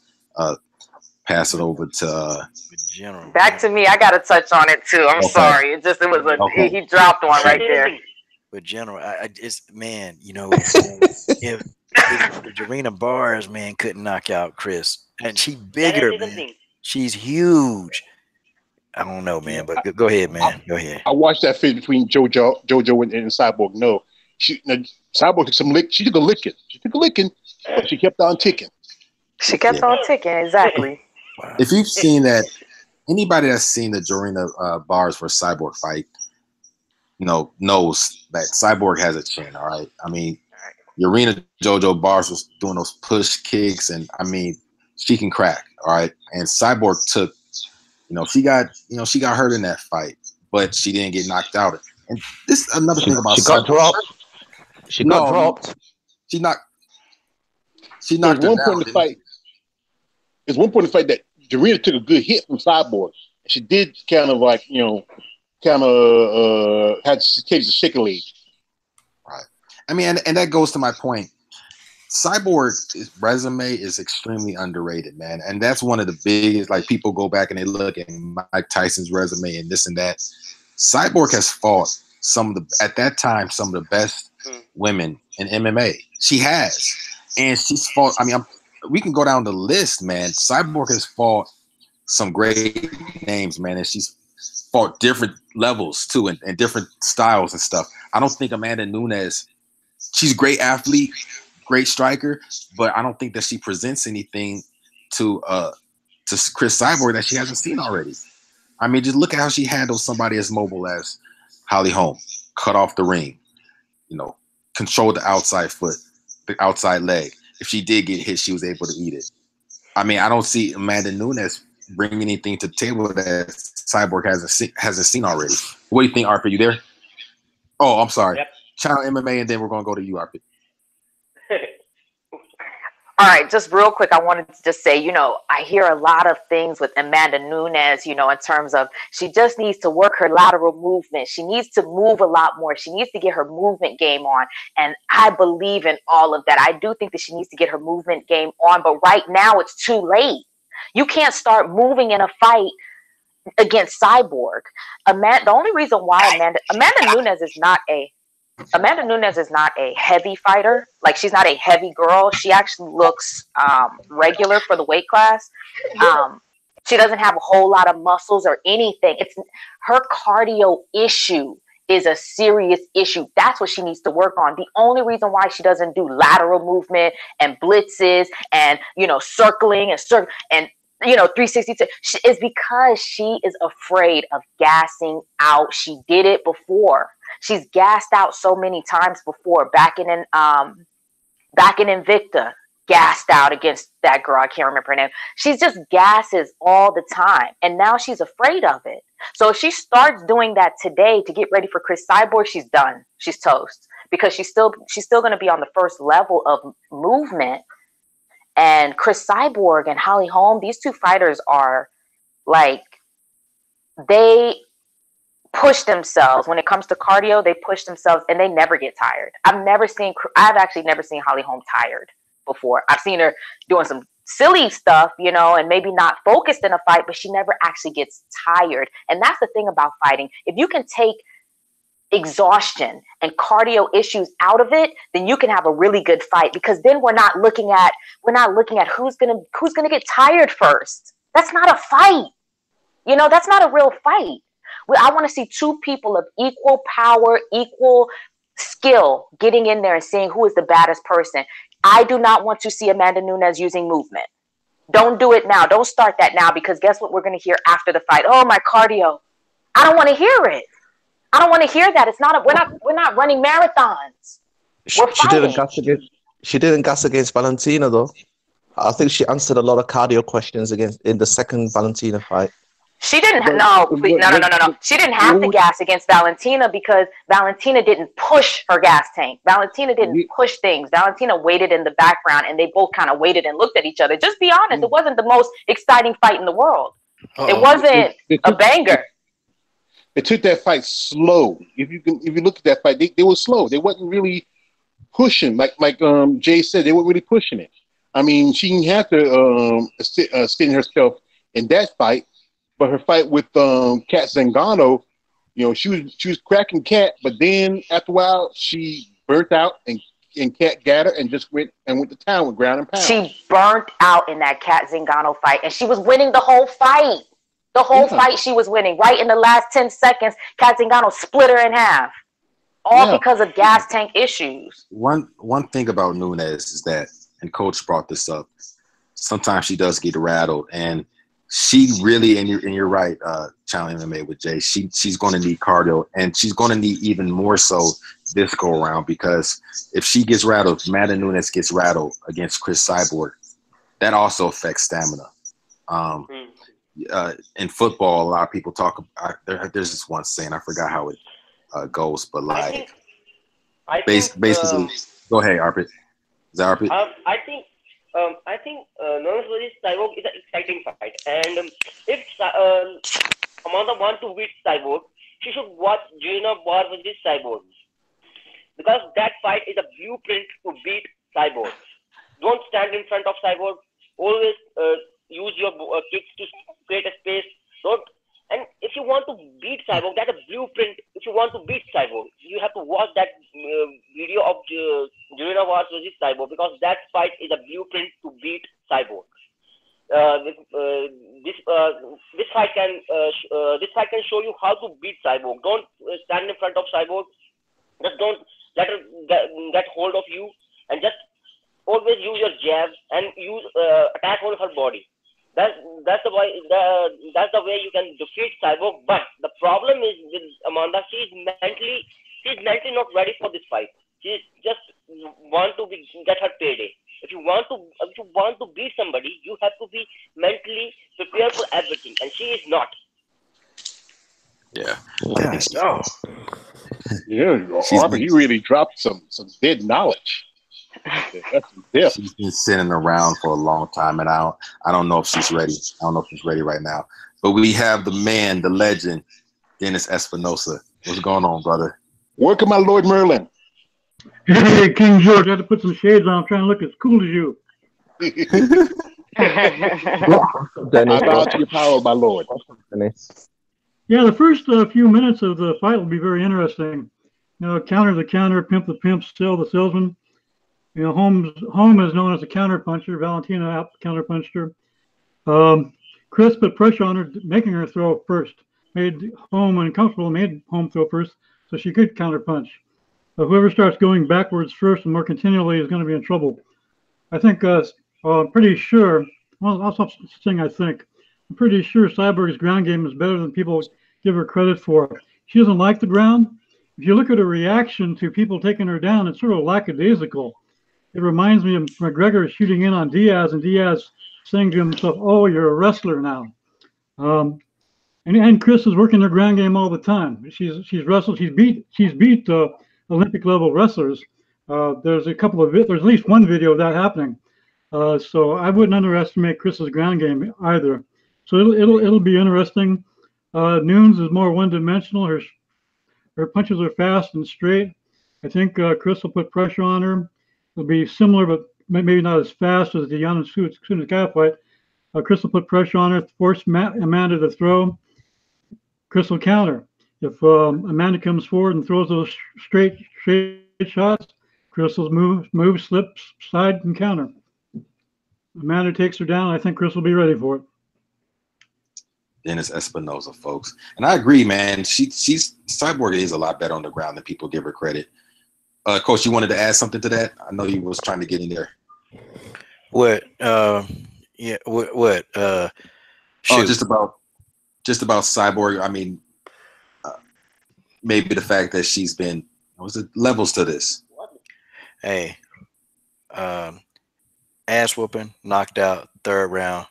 pass it over to General. Back to me. I got to touch on it, too. I'm sorry. He dropped one right there. But General, if Jarena Bars, man, couldn't knock out Chris, and she bigger, man. She's huge. I don't know, man, but go ahead, man. Go ahead. I watched that fight between JoJo and Cyborg. No, Cyborg took some lick. She took a licking. But she kept on ticking. She kept on ticking, exactly. Wow. If you've seen that, anybody that's seen the Jarena Bars versus Cyborg fight, knows that Cyborg has a chin. All right, I mean, Jarena JoJo Bars was doing those push kicks, and I mean, she can crack. All right, and Cyborg took. She got hurt in that fight, but she didn't get knocked out. And this is another thing about she got dropped. She got dropped. She knocked her down. There's one point in the fight that Jarena took a good hit from Cyborg. She did kind of like, had to take a shake a leg. Right. I mean, and that goes to my point. Cyborg's resume is extremely underrated, man. And that's one of the biggest, like, people go back and they look at Mike Tyson's resume and this and that. Cyborg has fought at that time, some of the best women in MMA. She has. And she's fought, we can go down the list, man. Cyborg has fought some great names, man. And she's fought different levels, too, and different styles and stuff. I don't think Amanda Nunes, she's a great athlete, great striker, but I don't think that she presents anything to Chris Cyborg that she hasn't seen already. I mean, just look at how she handles somebody as mobile as Holly Holm, cut off the ring, control the outside foot, the outside leg. If she did get hit, she was able to eat it. I mean, I don't see Amanda Nunes bringing anything to the table that Cyborg hasn't seen already. What do you think, Arthur? You there? Oh, I'm sorry. Yep. Channel MMA, and then we're going to go to you, Arthur. All right, just real quick, I wanted to just say, I hear a lot of things with Amanda Nunes, in terms of she just needs to work her lateral movement. She needs to move a lot more. She needs to get her movement game on. And I believe in all of that. I do think that she needs to get her movement game on. But right now, it's too late. You can't start moving in a fight against Cyborg. The only reason why Amanda Nunes is not a heavy fighter. Like, she's not a heavy girl. She actually looks regular for the weight class. She doesn't have a whole lot of muscles or anything. It's her cardio issue is a serious issue. That's what she needs to work on. The only reason why she doesn't do lateral movement and blitzes and circling and 360 is because she is afraid of gassing out. She did it before. She's gassed out so many times before. Back in Invicta, gassed out against that girl. I can't remember her name. She just gasses all the time, and now she's afraid of it. So if she starts doing that today to get ready for Chris Cyborg, she's done. She's toast, because she's still going to be on the first level of movement. And Chris Cyborg and Holly Holm, these two fighters are like, they push themselves when it comes to cardio. They push themselves and they never get tired. I've actually never seen Holly Holm tired before. I've seen her doing some silly stuff, and maybe not focused in a fight, but she never actually gets tired. And that's the thing about fighting. If you can take exhaustion and cardio issues out of it, then you can have a really good fight, because then we're not looking at who's gonna get tired first. That's not a fight. That's not a real fight. I want to see two people of equal power, equal skill getting in there and seeing who is the baddest person. I do not want to see Amanda Nunes using movement. Don't do it now. Don't start that now, because guess what we're going to hear after the fight? Oh, my cardio. I don't want to hear it. I don't want to hear that. We're not running marathons. She didn't gas against Valentina, though. I think she answered a lot of cardio questions in the second Valentina fight. She didn't. But No, please, no. She didn't have to gas against Valentina because Valentina didn't push her gas tank. Valentina didn't push things. Valentina waited in the background, and they both kind of waited and looked at each other. Just be honest, it wasn't the most exciting fight in the world. It wasn't a banger. They took that fight slow. If you look at that fight, they were slow. They wasn't really pushing like Jay said. They weren't really pushing it. I mean, she didn't have to extend herself in that fight. But her fight with Kat Zingano, you know, she was cracking Kat, but then after a while she burnt out and Kat got her and just went to town with ground and pound. She burnt out in that Kat Zingano fight, and she was winning the whole fight. The whole fight she was winning. Right in the last 10 seconds, Kat Zingano split her in half. All because of gas tank issues. One thing about Nunes is that, and Coach brought this up, sometimes she does get rattled, and she really, and you're right, Challenge MMA with Jay, she's going to need cardio, and she's going to need even more so this go around, because if she gets rattled, if Amanda Nunes gets rattled against Chris Cyborg, that also affects stamina. In football, a lot of people talk about, there's this one saying, I forgot how it goes, but like, basically, go ahead, Arpit. Is that Arpit? I think Nunes versus Cyborg is an exciting fight, and if Amanda wants to beat Cyborg, she should watch Joanna Bar versus Cyborg, because that fight is a blueprint to beat Cyborg. Don't stand in front of Cyborg. Always use your kicks to create a space. And if you want to beat Cyborg, that's a blueprint. If you want to beat Cyborg, you have to watch that video of Joanna Bar versus Cyborg, because that fight is a blueprint to beat Cyborg. This fight can show you how to beat Cyborg. Don't stand in front of Cyborg. Just don't let her get hold of you, and just always use your jab and use attack on her body. That's the way you can defeat Cyborg. But the problem is with Amanda, she's mentally not ready for this fight. She just want to get her payday. If you want to beat somebody, you have to be mentally prepared for everything, and she is not. Yeah. Yeah, he really dropped some dead knowledge. She's been sitting around for a long time, and I don't know if she's ready. I don't know if she's ready right now. But we have the man, the legend, Dennis Espinosa. What's going on, brother? Working my Lord Merlin. Hey, King George, I had to put some shades on. I'm trying to look as cool as you. I bow to your power, my Lord. Yeah, the first few minutes of the fight will be very interesting. You know, counter the counter, pimp the pimp, sell the salesman. You know, Home is known as a counter puncher. Valentina counter punched her. Chris put pressure on her, making her throw first. Made Home uncomfortable, made Home throw first, so she could counter punch. But whoever starts going backwards first and more continually is going to be in trouble. I think, I'm pretty sure, well, I'll stop saying I think. I'm pretty sure Cyborg's ground game is better than people give her credit for. She doesn't like the ground. If you look at her reaction to people taking her down, it's sort of lackadaisical. It reminds me of McGregor shooting in on Diaz, and Diaz saying to himself, "Oh, you're a wrestler now." And Chris is working her ground game all the time. She's wrestled. She's beat Olympic level wrestlers. There's a couple of there's at least one video of that happening. So I wouldn't underestimate Chris's ground game either. So it'll be interesting. Nunes is more one-dimensional. Her punches are fast and straight. I think Chris will put pressure on her. It'll be similar, but maybe not as fast as the Yana Tsunokai fight. Chris will put pressure on her, force Amanda to throw. Chris will counter. If Amanda comes forward and throws those straight shots, Chris will move, slip, side, and counter. Amanda takes her down. I think Chris will be ready for it. Dennis Espinosa, folks. And I agree, man. Cyborg is a lot better on the ground than people give her credit. Coach, you wanted to add something to that? I know you was trying to get in there. What? Yeah. What? Just about Cyborg. I mean, maybe the fact that she's been. Was it levels to this? Hey, ass whooping, knocked out, third round.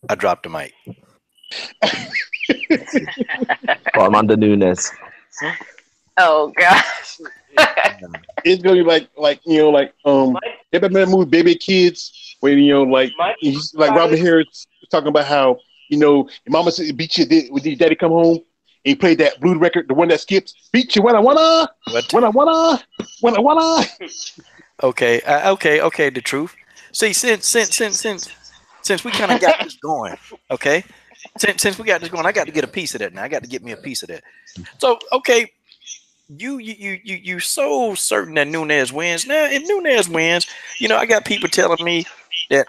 I dropped the mic. But Amanda Nunes. Oh gosh. It's gonna be like you ever remember that movie Baby Kids when like Robin Harris talking about how your mama said beat you when your daddy come home and he played that blue record, the one that skips beat you when I wanna What? when I wanna when I wanna. Okay, okay. The truth. See, since we kind of got this going, okay. Since we got this going, I got to get a piece of that now. I got to get me a piece of that. So, okay, you so certain that Nunes wins. Now, if Nunes wins, I got people telling me that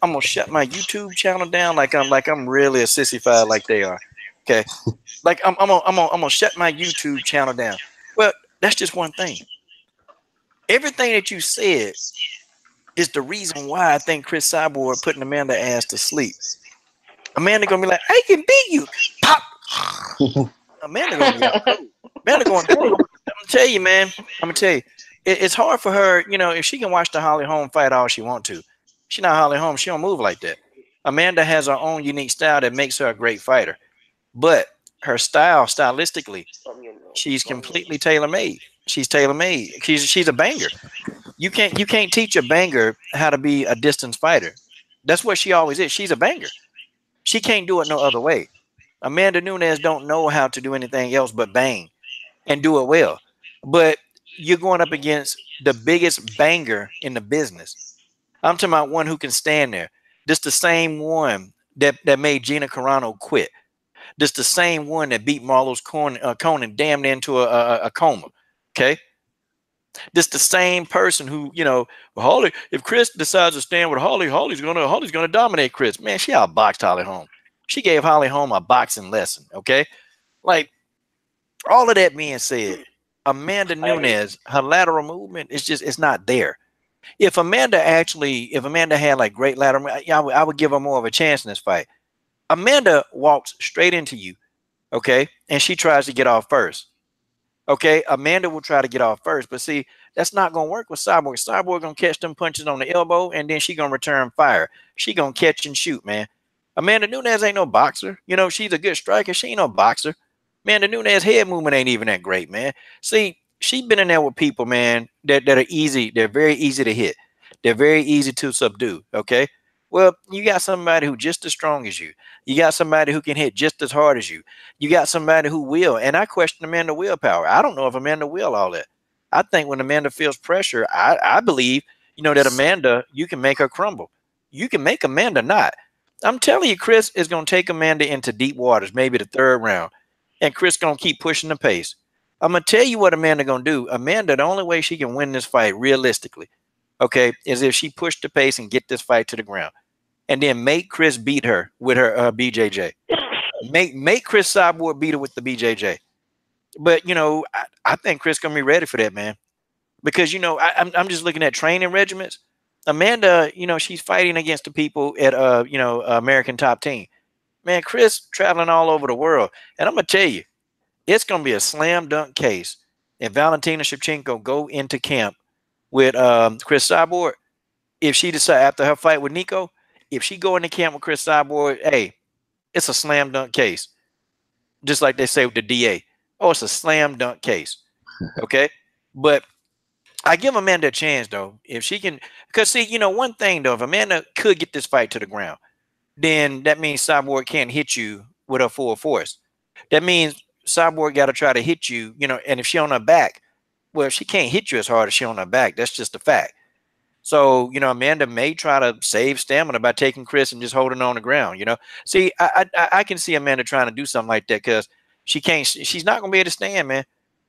I'm gonna shut my YouTube channel down like I'm really a sissified like they are. Okay, like I'm gonna shut my YouTube channel down. Well, that's just one thing. Everything that you said is the reason why I think Chris Cyborg putting Amanda ass to sleep. Amanda gonna be like, I can beat you. Pop. Amanda gonna be out cold. Amanda going, hey, I'm gonna tell you, man. I'm gonna tell you, it's hard for her. If she can watch the Holly Holm fight all she want to, she not Holly Holm. She don't move like that. Amanda has her own unique style that makes her a great fighter, but her stylistically, she's completely tailor made. She's tailor made. She's a banger. You can't teach a banger how to be a distance fighter. That's what she always is. She's a banger. She can't do it no other way. Amanda Nunes don't know how to do anything else but bang and do it well. But you're going up against the biggest banger in the business. I'm talking about one who can stand there. This the same one that made Gina Carano quit. This the same one that beat Marlos Conan damn near into a coma. Okay. This the same person who, well, Holly, if Chris decides to stand with Holly, Holly's gonna dominate Chris. Man, she outboxed Holly Holm. She gave Holly Holm a boxing lesson. Okay. Like, all of that being said, Amanda Nunes, her lateral movement is it's not there. If Amanda had like great lateral, I would give her more of a chance in this fight. Amanda walks straight into you, okay, and she tries to get off first. Okay, Amanda will try to get off first, but see, that's not gonna work with Cyborg. Cyborg gonna catch them punches on the elbow, and then she gonna return fire. She gonna catch and shoot, man. Amanda Nunes ain't no boxer. She's a good striker. She ain't no boxer. Amanda Nunes' head movement ain't even that great, man. See, she been in there with people, man, that are easy. They're very easy to hit. They're very easy to subdue. Okay. Well, you got somebody who just as strong as you. You got somebody who can hit just as hard as you. You got somebody who will. And I question Amanda willpower. I don't know if Amanda will all that. I think when Amanda feels pressure, I believe, that Amanda, you can make her crumble. You can make Amanda not. I'm telling you, Chris is going to take Amanda into deep waters, maybe the third round. And Chris going to keep pushing the pace. I'm going to tell you what Amanda going to do. Amanda, the only way she can win this fight realistically, okay, is if she pushed the pace and get this fight to the ground. And then make Chris beat her with her BJJ. Make Chris Cyborg beat her with the BJJ. But, I think Chris going to be ready for that, man. Because, I'm just looking at training regimens. Amanda, she's fighting against the people at, American Top Team. Man, Chris traveling all over the world. And I'm going to tell you, it's going to be a slam dunk case. If Valentina Shevchenko go into camp with Chris Cyborg, if she decide after her fight with Nico, if she go into camp with Chris Cyborg, hey, it's a slam dunk case. Just like they say with the DA. Oh, it's a slam dunk case. Okay? But I give Amanda a chance, though. If she can, because see, one thing, though, if Amanda could get this fight to the ground, then that means Cyborg can't hit you with her full force. That means Cyborg got to try to hit you, and if she on her back, well, she can't hit you as hard as she on her back. That's just a fact. So, Amanda may try to save stamina by taking Chris and just holding on the ground, See, I can see Amanda trying to do something like that because she's not going to be able to stand, man.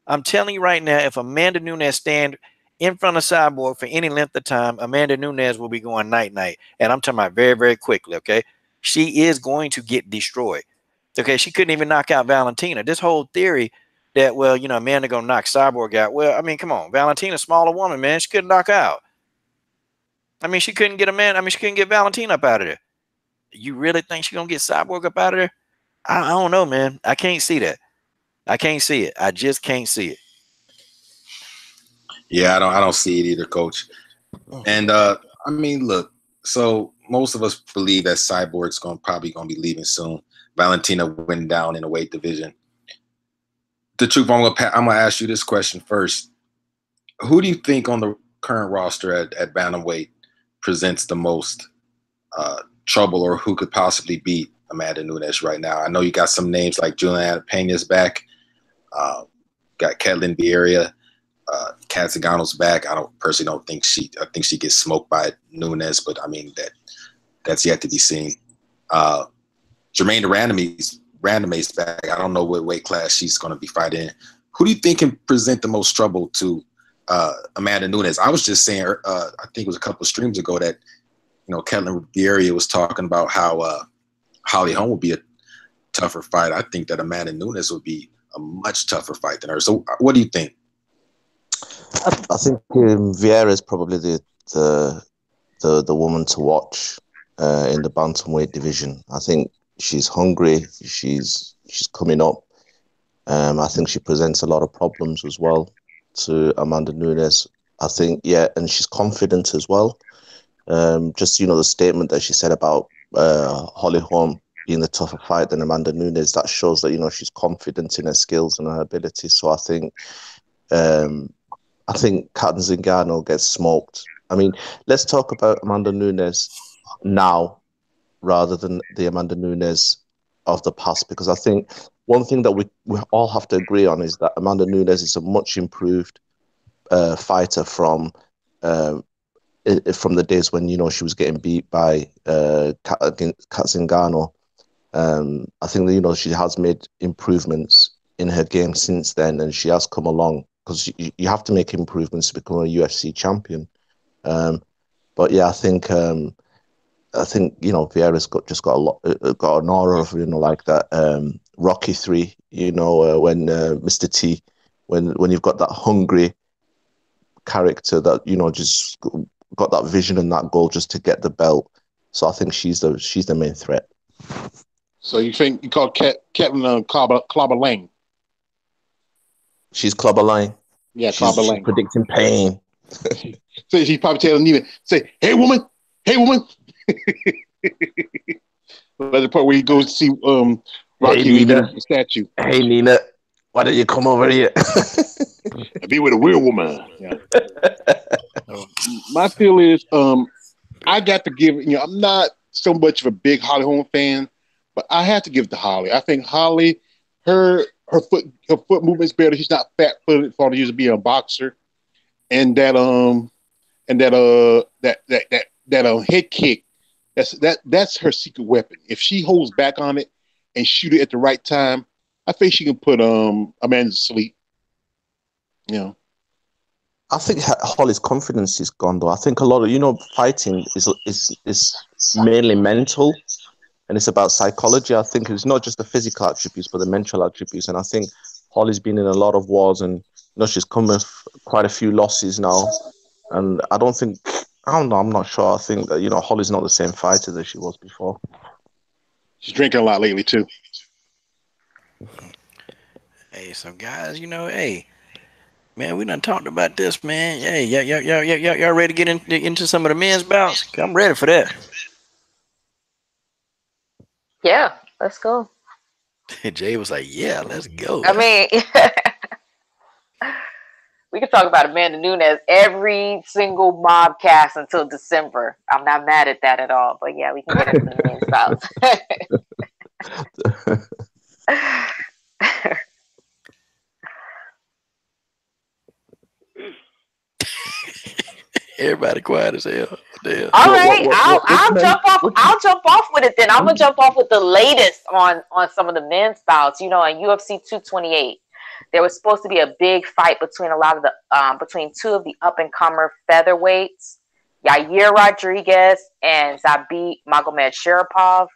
I'm telling you right now, if Amanda Nunes stand in front of Cyborg for any length of time, Amanda Nunes will be going night-night. And I'm talking about very, very quickly, okay? She is going to get destroyed. Okay, she couldn't even knock out Valentina. This whole theory that, well, Amanda going to knock Cyborg out. Well, I mean, come on. Valentina's a smaller woman, man. She couldn't knock out. I mean, she couldn't get she couldn't get Valentina up out of there. You really think she's going to get Cyborg up out of there? I don't know, man. I can't see that. I can't see it. I just can't see it. Yeah, I don't see it either, Coach. And I mean, look, so most of us believe that Cyborg's probably gonna be leaving soon. Valentina went down in the weight division. The truth, I'm gonna ask you this question first. Who do you think on the current roster at bantamweight presents the most trouble, or who could possibly beat Amanda Nunes right now? I know you got some names like Juliana Pena's back, got Ketlin Vieira, Kat Zingano's back. I don't think she gets smoked by Nunes, but I mean that's yet to be seen. Jermaine Randomay's back. I don't know what weight class she's going to be fighting in. Who do you think can present the most trouble to Amanda Nunes? I was just saying, I think it was a couple of streams ago that, Ketlin Vieira was talking about how Holly Holm would be a tougher fight. I think that Amanda Nunes would be a much tougher fight than her. So what do you think? I think Vieira is probably the woman to watch in the bantamweight division. I think she's hungry. She's coming up. I think she presents a lot of problems as well to Amanda Nunes. I think, and she's confident as well. Just the statement that she said about Holly Holm being the tougher fight than Amanda Nunes, that shows that she's confident in her skills and her abilities. So I think Kat Zingano gets smoked. I mean, let's talk about Amanda Nunes now rather than the Amanda Nunes of the past, because I think one thing that we all have to agree on is that Amanda Nunes is a much improved fighter from the days when she was getting beat by Kat Zingano. I think that she has made improvements in her game since then, and she has come along, because you have to make improvements to become a UFC champion. But yeah, I think Vieira's got an aura of like that Rocky 3. When Mr. T, when you've got that hungry character that just got that vision and that goal just to get the belt. So I think she's the main threat. So you think you call Ketlin Clobber Lang? She's Clobber Lang. Yeah, Clobber Lang. Predicting pain. So she's probably telling Nina, say, "Hey woman." But the part where he goes to see Rocky leaving the statue. Hey Nina, why don't you come over here? Be with a real woman. Yeah. My feel is, I got to give. I'm not so much of a big Holly Holm fan, but I have to give it to Holly. I think Holly, her foot movement's better. She's not fat footed for her to use to be a boxer, and that head kick. That's her secret weapon. If she holds back on it and shoot it at the right time, I think she can put Amanda to sleep. I think Holly's confidence is gone though. I think a lot of fighting is mainly mental, and it's about psychology. I think it's not just the physical attributes, but the mental attributes. And I think Holly's been in a lot of wars, and she's come with quite a few losses now. And I don't know. I'm not sure. I think that Holly's not the same fighter that she was before. She's drinking a lot lately too. Hey, so guys, hey, man, we done talked about this, man. Hey, y'all ready to get into some of the men's bouts? I'm ready for that. Yeah, let's go. Jay was like, "Yeah, let's go." I mean, we can talk about Amanda Nunes every single Mobcast until December. I'm not mad at that at all. But yeah, we can get into the men's bouts. Everybody quiet as hell. Damn. All right, I'll jump off. I'll jump off with it then. I'm gonna jump off with the latest on some of the men's bouts. In UFC 228, there was supposed to be a big fight between between two of the up and comer featherweights, Yair Rodriguez and Zabit Magomedsharipov,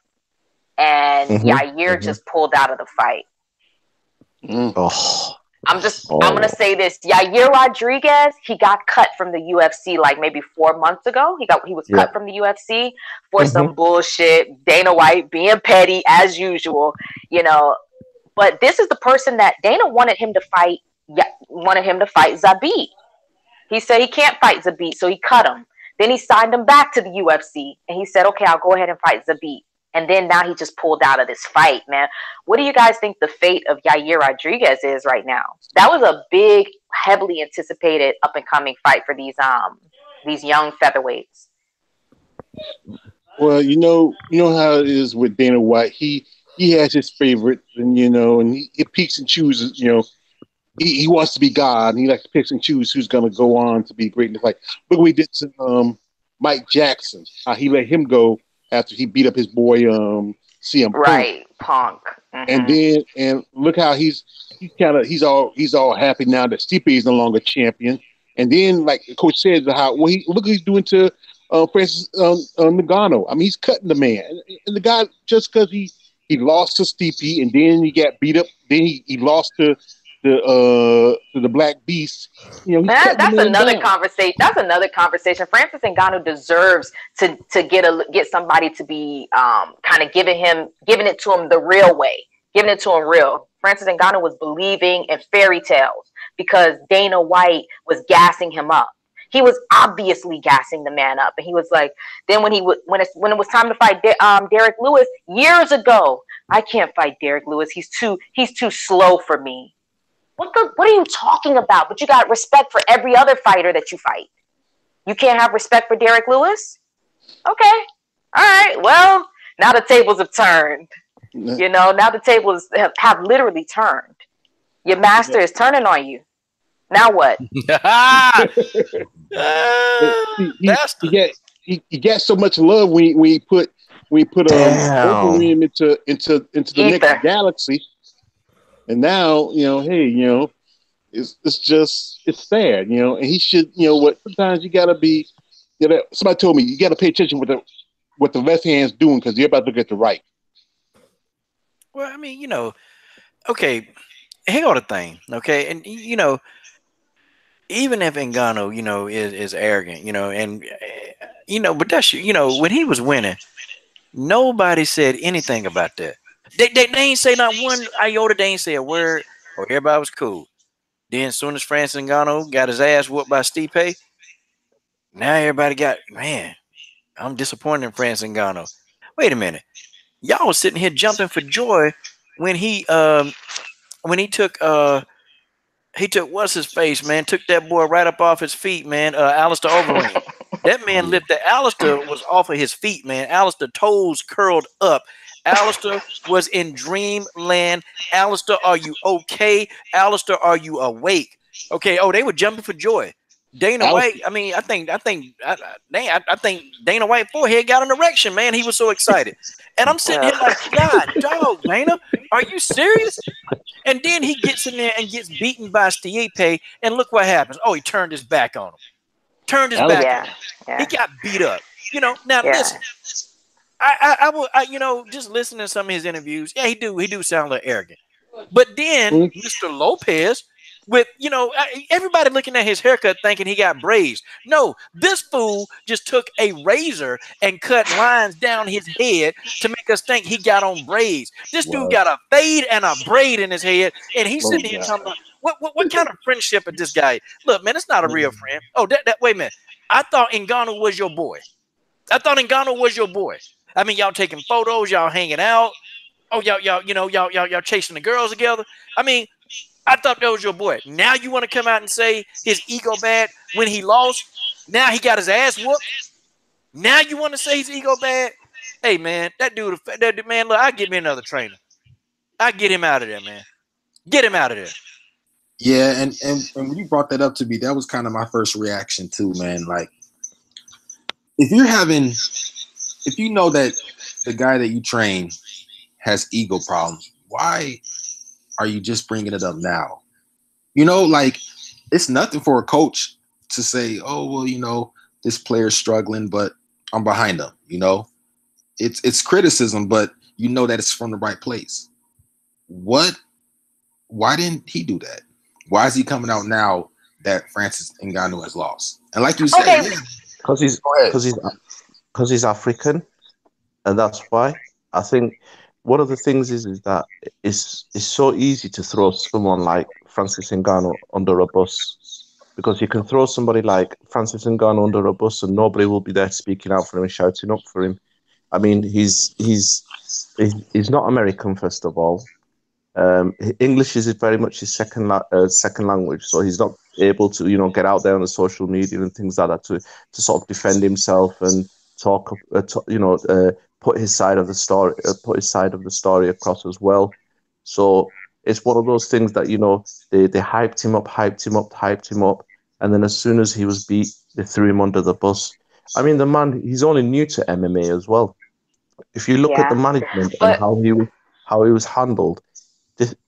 and Yair just pulled out of the fight. Oh. I'm gonna say this. Yair Rodriguez, he got cut from the UFC like maybe 4 months ago. He was cut from the UFC for some bullshit. Dana White being petty as usual, But this is the person that Dana wanted him to fight. Wanted him to fight Zabit. He said he can't fight Zabit, so he cut him. Then he signed him back to the UFC, and he said, "Okay, I'll go ahead and fight Zabit." And then now he just pulled out of this fight, man. What do you guys think the fate of Yair Rodriguez is right now? That was a big, heavily anticipated up and coming fight for these young featherweights. Well, you know how it is with Dana White. He has his favorites, and and he picks and chooses. He wants to be God, and he likes to pick and choose who's going to go on to be great in the fight. Look what he did to Mike Jackson. How he let him go after he beat up his boy CM Punk. Right, Punk. Mm-hmm. And look how he's all happy now that Stipe is no longer champion. And then, like the coach said, look what he's doing to Francis Ngannou. I mean, he's cutting the man, and the guy, just because he lost to Stipe and then he got beat up, then he lost to the Black Beast. That's another conversation. That's another conversation. Francis Ngannou deserves to get somebody to be kind of giving it to him the real way, giving it to him real. Francis Ngannou was believing in fairy tales because Dana White was gassing him up. He was obviously gassing the man up, and he was like, then when it was time to fight Derek Lewis years ago, I can't fight Derek Lewis. He's too slow for me. What are you talking about? But you got respect for every other fighter that you fight. You can't have respect for Derek Lewis? Okay. All right. Well, now the tables have turned. Now the tables have literally turned. Your master is turning on you. Now what? He got so much love when we put Wolverine into the next galaxy. And now, it's sad, and he should, sometimes you gotta be, somebody told me, you gotta pay attention what the left hand's doing because you're about to get the right. Well, I mean, okay, hang on a thing, okay? And, even if Ngannou, is arrogant, and, but that's, when he was winning, nobody said anything about that. They ain't say not one iota. They ain't say a word. Or everybody was cool. Then as soon as Francis Ngannou got his ass whooped by Stipe, now everybody man, I'm disappointed in Francis Ngannou. Wait a minute. Y'all was sitting here jumping for joy when he took what's his face, man, took that boy right up off his feet, man, Alistair Overeem. That man lifted Alistair was off of his feet, man. Alistair toes curled up. Alistair was in dreamland. Alistair, are you okay? Alistair, are you awake? Okay. Oh, they were jumping for joy. Dana White. I mean, I think Dana White forehead got an erection, man. He was so excited, and I'm sitting here like, God, dog, Dana, are you serious? And then he gets in there and gets beaten by Stipe, and look what happens. Oh, he turned his back on him. Turned his back on him. Yeah. He got beat up. Now listen. I just listening to some of his interviews, he do sound a little arrogant. But then Mr. Lopez, with everybody looking at his haircut thinking he got braids. No, this fool just took a razor and cut lines down his head to make us think he got on braids. This dude got a fade and a braid in his head, and he's sitting here talking about what kind of friendship is this guy? Look, man, it's not a real friend. Oh, wait a minute. I thought Ngannou was your boy. I mean, y'all taking photos, y'all hanging out. Oh, y'all chasing the girls together. I mean, I thought that was your boy. Now you want to come out and say his ego bad when he lost? Now he got his ass whooped? Now you want to say his ego bad? Hey, man, that dude, man, look, I get me another trainer. I get him out of there, man. Get him out of there. Yeah, and when you brought that up to me, that was kind of my first reaction too, man. Like, if you know that the guy that you train has ego problems, why are you just bringing it up now? Like, it's nothing for a coach to say, oh, well, this player's struggling, but I'm behind him. It's criticism, but that it's from the right place. Why didn't he do that? Why is he coming out now that Francis Ngannou has lost? And like you said, because he's African, and that's why. I think one of the things is that it's so easy to throw someone like Francis Ngannou under a bus, because you can throw somebody like Francis Ngannou under a bus and nobody will be there speaking out for him and shouting up for him. I mean, he's not American, first of all. English is very much his second language, so he's not able to, get out there on the social media and things like that to sort of defend himself and talk, put his side of the story across as well. So it's one of those things that they hyped him up, and then as soon as he was beat, they threw him under the bus. I mean, the man, he's only new to MMA as well. If you look at the management and how he was handled,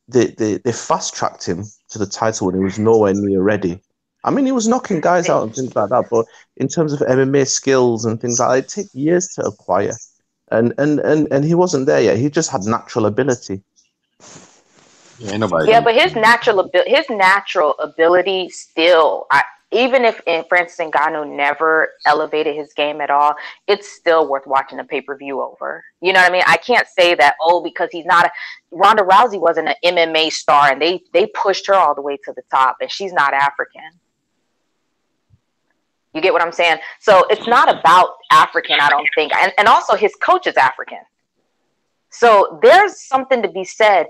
they fast tracked him to the title when he was nowhere near ready. I mean, he was knocking guys out and things like that, but in terms of MMA skills and things like that, it takes years to acquire. And he wasn't there yet. He just had natural ability. Yeah, nobody. Yeah, but his natural ability still, even if Francis Ngannou never elevated his game at all, it's still worth watching a pay-per-view over. You know what I mean? I can't say that, because he's not Ronda Rousey wasn't an MMA star and they pushed her all the way to the top, and she's not African. You get what I'm saying? So it's not about African, I don't think. And also his coach is African. So there's something to be said.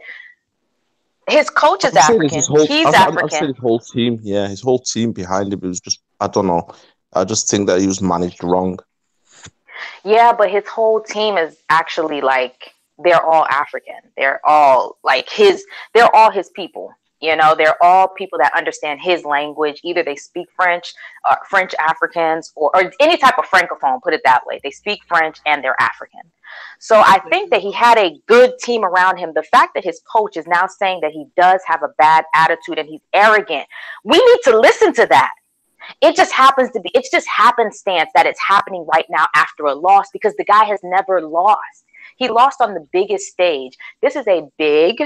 His coach is African. He's African. I'd say his whole team, his whole team behind him. It was just, I don't know. I just think that he was managed wrong. Yeah, but his whole team is actually they're all African. They're all they're all his people. They're all people that understand his language. Either they speak French, French Africans, or any type of Francophone, put it that way. They speak French and they're African. So I think that he had a good team around him. The fact that his coach is now saying that he does have a bad attitude and he's arrogant, we need to listen to that. It just happens to be, it's just happenstance that it's happening right now after a loss, because the guy has never lost. He lost on the biggest stage. This is a big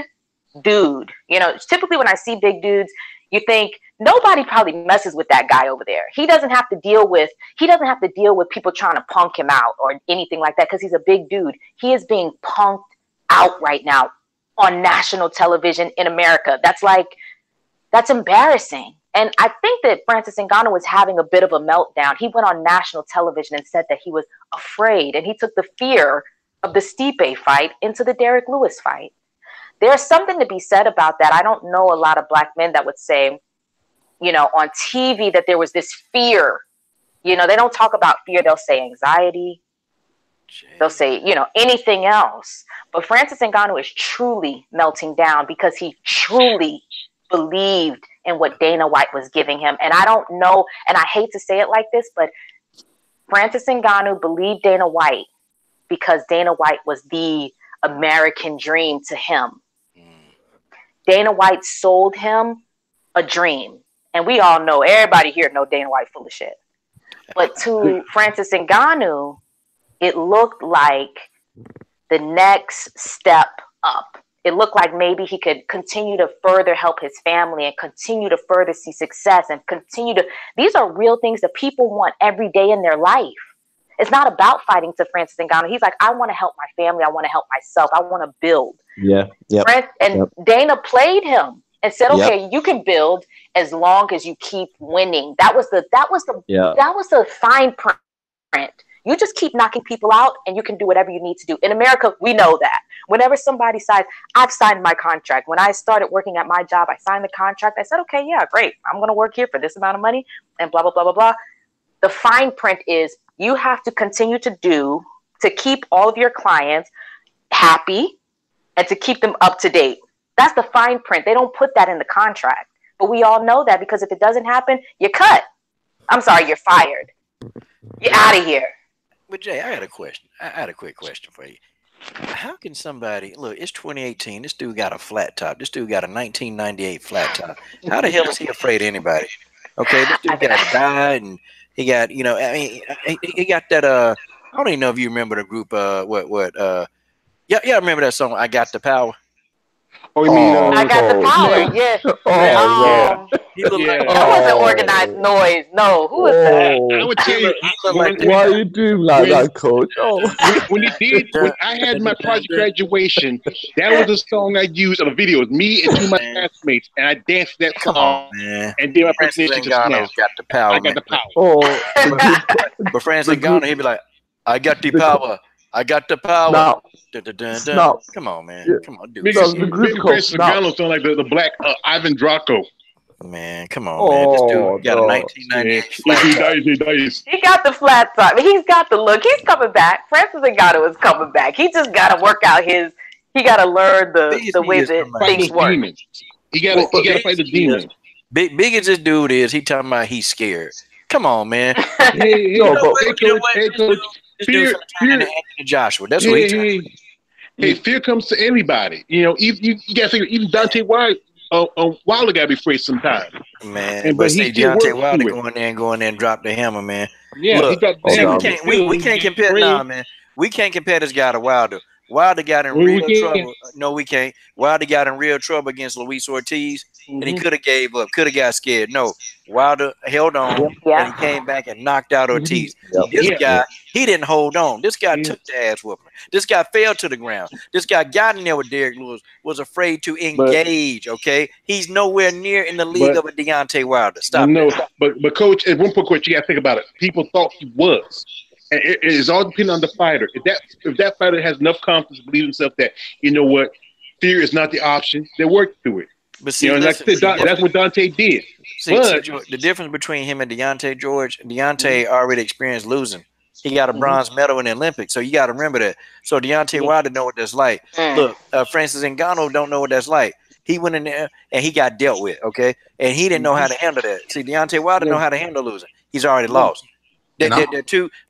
dude. Typically when I see big dudes, you think nobody probably messes with that guy over there. He doesn't have to deal with people trying to punk him out or anything like that, because he's a big dude. He is being punked out right now on national television in America. That's embarrassing. And I think that Francis Ngannou was having a bit of a meltdown. He went on national television and said that he was afraid, and he took the fear of the Stipe fight into the Derek Lewis fight. There's something to be said about that. I don't know a lot of black men that would say, on TV that there was this fear. They don't talk about fear. They'll say anxiety. They'll say, anything else. But Francis Ngannou is truly melting down because he truly believed in what Dana White was giving him. And I don't know, and I hate to say it like this, but Francis Ngannou believed Dana White because Dana White was the American dream to him. Dana White sold him a dream. And we all know, everybody here know Dana White full of shit. But to Francis Ngannou, it looked like the next step up. It looked like maybe he could continue to further help his family and continue to further see success and these are real things that people want every day in their life. It's not about fighting to Francis Ngannou. He's like, I want to help my family. I want to help myself. I want to build. Yeah. Dana played him and said, okay, you can build as long as you keep winning. That was the fine print. You just keep knocking people out and you can do whatever you need to do. In America, we know that. Whenever somebody signs, I've signed my contract. When I started working at my job, I signed the contract. I said, okay, yeah, great. I'm going to work here for this amount of money and blah, blah, blah, blah, blah. The fine print is you have to continue to keep all of your clients happy and to keep them up to date. That's the fine print. They don't put that in the contract. But we all know that, because if it doesn't happen, you're cut. I'm sorry, you're fired. You're out of here. But Jay, I got a question. I had a quick question for you. How can somebody look? It's 2018. This dude got a flat top. This dude got a 1998 flat top. How the hell is he afraid of anybody? Okay, this dude got died, and he got he got that. I don't even know if you remember the group. Yeah, remember that song? I Got the Power. Oh, you mean? I Got the Power. Yeah. That wasn't organized noise. No, who was that? I would tell you. Why you do like that, Coach? When I had my project graduation, that was the song I used on the video. It was me and two of my classmates, and I danced that song. Man. And did my presentation to Snap. Got the power. I got the power. But Francis Ngannou, he'd be like, I got the power. I got the power. Now, Dun, dun, dun, dun. now, Come on, man. yeah, Come on, dude. Big, no, the group big coach. Francis Now, Ngannou sound like the black Ivan Draco. Man, come on, man. This dude got a no. 1998 Yes, flat he top. dies. He dies. He got the flat top. He's got the look. He's coming back. Francis Ngannou is coming back. He just got to work out his. He got to learn the He way is that coming Fight back. things those work. demons. He got Well, he got to Big fight the as he is, demons. big as this dude is, he talking about he's scared. Come on, man. Hey, no, You know but what? hey, You know coach. what? Hey, coach. This dude Fear, finna turn into fear. Anthony Joshua. That's what he turned. Hey, hey, fear comes to anybody. You know, you got to figure. Even Dante White, Wilder got to be afraid sometimes. Man, But but he see, still Deontay works Wilder through it. go in there and drop the hammer, man. Yeah, he Look, got the see, hammer. we down. But can't still, we he's can't compare. afraid. Nah, man, we can't compare this guy to Wilder. Wilder got in We real can't. trouble. No, we can't. Wilder got in real trouble against Luis Ortiz, and he Mhm. could have gave up, could have got scared. No, Wilder held on, and Yeah. he came back and knocked out Ortiz. Yep. This Yeah. guy, he didn't hold on. This guy Yeah. took the ass whooping. This guy fell to the ground. This guy got in there with Derrick Lewis, was afraid to But engage. Okay, he's nowhere near in the league but of a Deontay Wilder. I Stop know. that. But coach, at one point, coach, you got to think about it. People thought he was. And it is all depending on the fighter. If that fighter has enough confidence to believe himself that you know what, fear is not the option, they work through it. But You see, know, and like listen, I said, that's what Dante did. But George, the difference between him and Deontay already experienced losing. He got a Mhm. bronze medal in the Olympics, so you got to remember that. So Deontay Yeah. Wilder know what that's like. Mm. Look, Francis Ngannou don't know what that's like. He went in there and he got dealt with, okay, and he didn't know how to handle that. See, Deontay Wilder Yeah. know how to handle losing. He's already Yeah. lost. And I'm,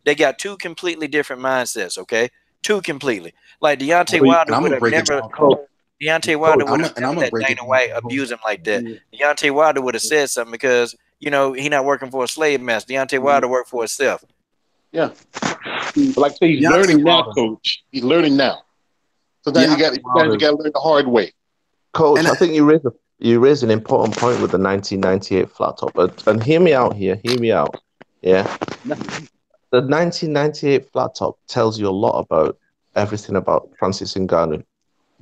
They got two completely different mindsets, okay, two completely. Like Deontay and Wilder I'm would gonna have break it never. down, Coach. Deontay Wilder Coach, would have And never I'm gonna let break it Dana down, White Coach. abuse him like that. Yeah. Deontay Wilder would have said something because he not working for a slave master. Deontay Wilder worked for himself. Yeah. But like I say, he's Deontay learning now, Wilder. coach. He's learning now. Sometimes Deontay you Wilder. got to learn the hard way. Coach, And I think you raised an important point with the 1998 flat top. And hear me out here. Hear me out. Yeah. The 1998 flat top tells you a lot about everything about Francis Ngannou.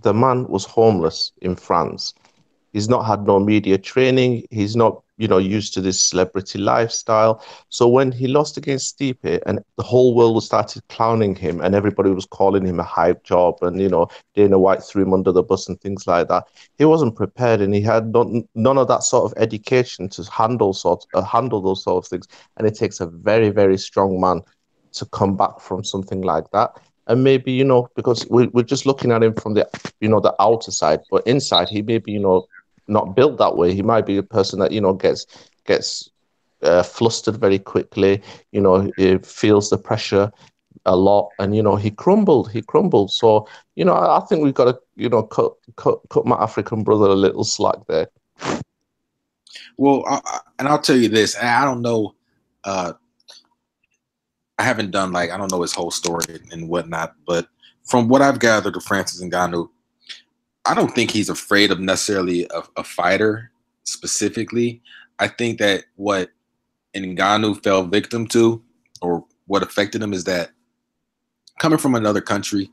The man was homeless in France. He's not had no media training. He's not, used to this celebrity lifestyle. So when he lost against Stipe and the whole world started clowning him and everybody was calling him a hype job and, Dana White threw him under the bus and things like that, he wasn't prepared and he had none of that sort of education to handle those sort of things. And it takes a very, very strong man to come back from something like that. And maybe, because we're just looking at him from the outer side, but inside he may be, not built that way. He might be a person that gets flustered very quickly. He feels the pressure a lot, and he crumbled. So I think we've got to cut my African brother a little slack there. Well, I'll tell you this. I don't know. I haven't done I don't know his whole story and whatnot, but from what I've gathered of Francis Ngannou, I don't think he's afraid of necessarily a fighter specifically. I think that what Ngannou fell victim to, or what affected him, is that coming from another country,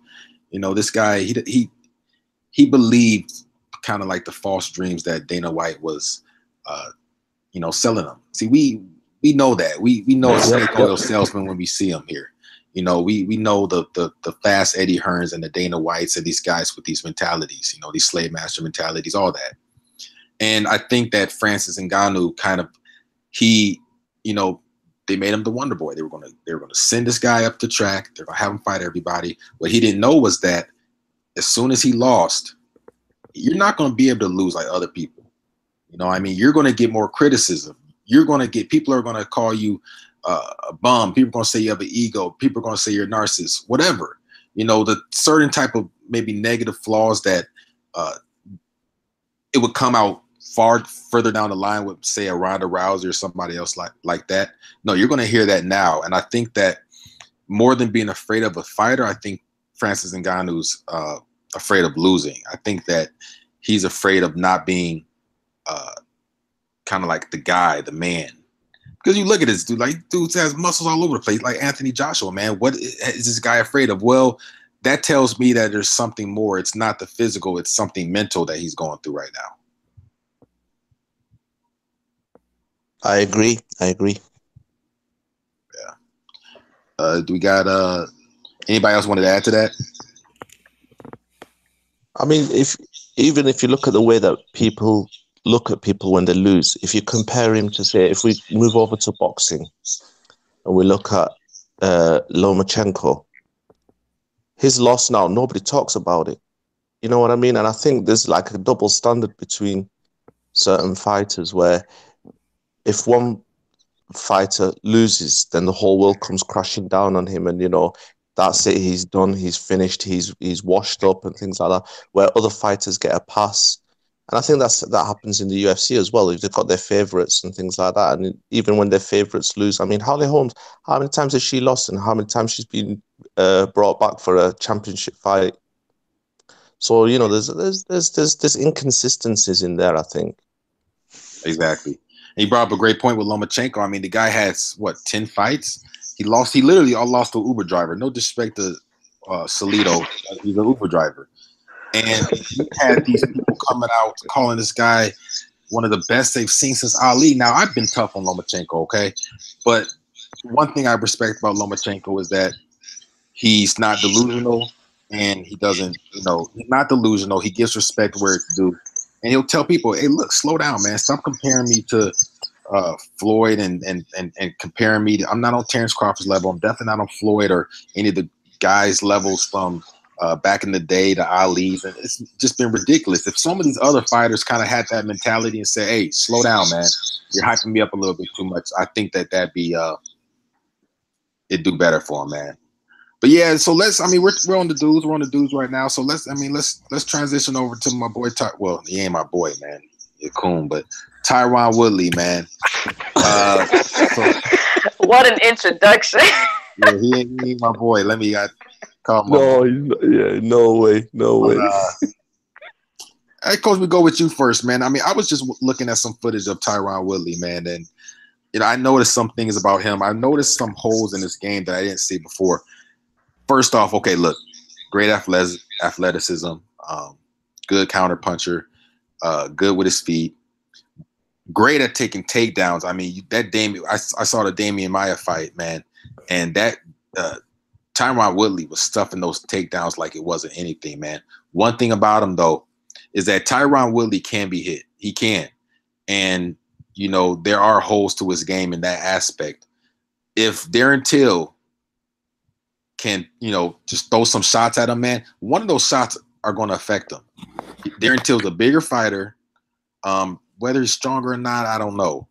this guy he believed kind of like the false dreams that Dana White was, selling him. See, we know that we know a snake oil salesman when we see him here. We know the fast Eddie Hearns and the Dana Whites and these guys with these mentalities, these slave master mentalities, all that. And I think that Francis Ngannou kind of, they made him the Wonder Boy. They were gonna send this guy up the track. They're gonna have him fight everybody. What he didn't know was that as soon as he lost, you're not gonna be able to lose like other people. You're gonna get more criticism. People are gonna call you a bum. People are going to say you have an ego. People are going to say you're a narcissist, whatever. The certain type of maybe negative flaws that it would come out far further down the line with, say, a Ronda Rousey or somebody else like that. No, you're going to hear that now. And I think that more than being afraid of a fighter, I think Francis Ngannou's afraid of losing. I think that he's afraid of not being kind of like the guy, the man. Because you look at this dude, dude has muscles all over the place, like Anthony Joshua, man. What is this guy afraid of? Well, that tells me that there's something more. It's not the physical, it's something mental that he's going through right now. I agree. Yeah. Do we got Anybody else wanted to add to that? I mean, even if you look at the way that people look at people when they lose, if you compare him to, say, if we move over to boxing and we look at Lomachenko, his loss now, nobody talks about it. You know what I mean? And I think there's like a double standard between certain fighters where if one fighter loses, then the whole world comes crashing down on him, and that's it. He's done. He's finished. He's washed up and things like that. Where other fighters get a pass, and I think that happens in the UFC as well. If they've got their favorites and things like that, and even when their favorites lose, I mean, Holly Holmes, how many times has she lost, and how many times she's been brought back for a championship fight? So there's inconsistencies in there, I think. Exactly. He brought up a great point with Lomachenko. I mean, the guy has 10 fights. He literally lost to an Uber driver. No disrespect to Salido. He's an Uber driver. And you had these people coming out calling this guy one of the best they've seen since Ali. Now, I've been tough on Lomachenko, okay? But one thing I respect about Lomachenko is that he's not delusional, and he doesn't, he's not delusional. He gives respect where it's due. And he'll tell people, hey, look, slow down, man. Stop comparing me to Floyd and comparing me to, I'm not on Terrence Crawford's level. I'm definitely not on Floyd or any of the guys' levels from back in the day to Ali's. And it's just been ridiculous. If some of these other fighters kind of had that mentality and say, hey, slow down, man. You're hyping me up a little bit too much. I think that'd be it'd do better for him, man. But yeah, so we're on the dudes. We're on the dudes right now. So let's transition over to my boy. Well, he ain't my boy, man. You're cool, but Tyron Woodley, man. What an introduction. Yeah, he ain't my boy. Let me call him. No way. Hey, Coach, we go with you first, man. I mean, I was just looking at some footage of Tyron Woodley, man, and I noticed some things about him. I noticed some holes in this game that I didn't see before. First off, okay, look, great athleticism, good counter puncher, good with his feet, great at taking takedowns. I mean, I saw the Damian Maia fight, man, and that Tyron Woodley was stuffing those takedowns like it wasn't anything, man. One thing about him, though, is that Tyron Woodley can be hit. He can. And, there are holes to his game in that aspect. If Darren Till can, just throw some shots at him, man, one of those shots are going to affect him. Darren Till's a bigger fighter. Whether he's stronger or not, I don't know.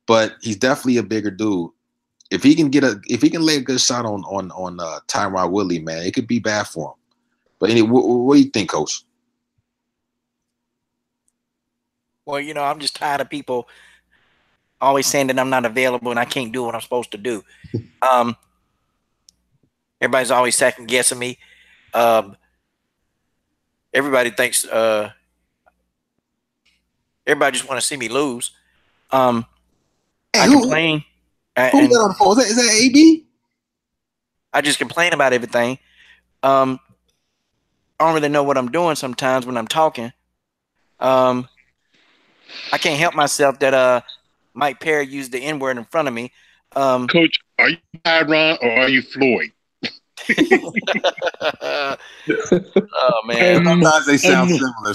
But he's definitely a bigger dude. If he can lay a good shot on Tyron Woodley, man, it could be bad for him. But anyway, what do you think, Coach? Well, I'm just tired of people always saying that I'm not available and I can't do what I'm supposed to do. Everybody's always second guessing me. Everybody thinks everybody just want to see me lose. I complain. Who's that on the phone? Is that AB? I just complain about everything. I don't really know what I'm doing sometimes when I'm talking. I can't help myself that Mike Perry used the N-word in front of me. Coach, are you Tyron or are you Floyd? Oh man! Sometimes they sound similar.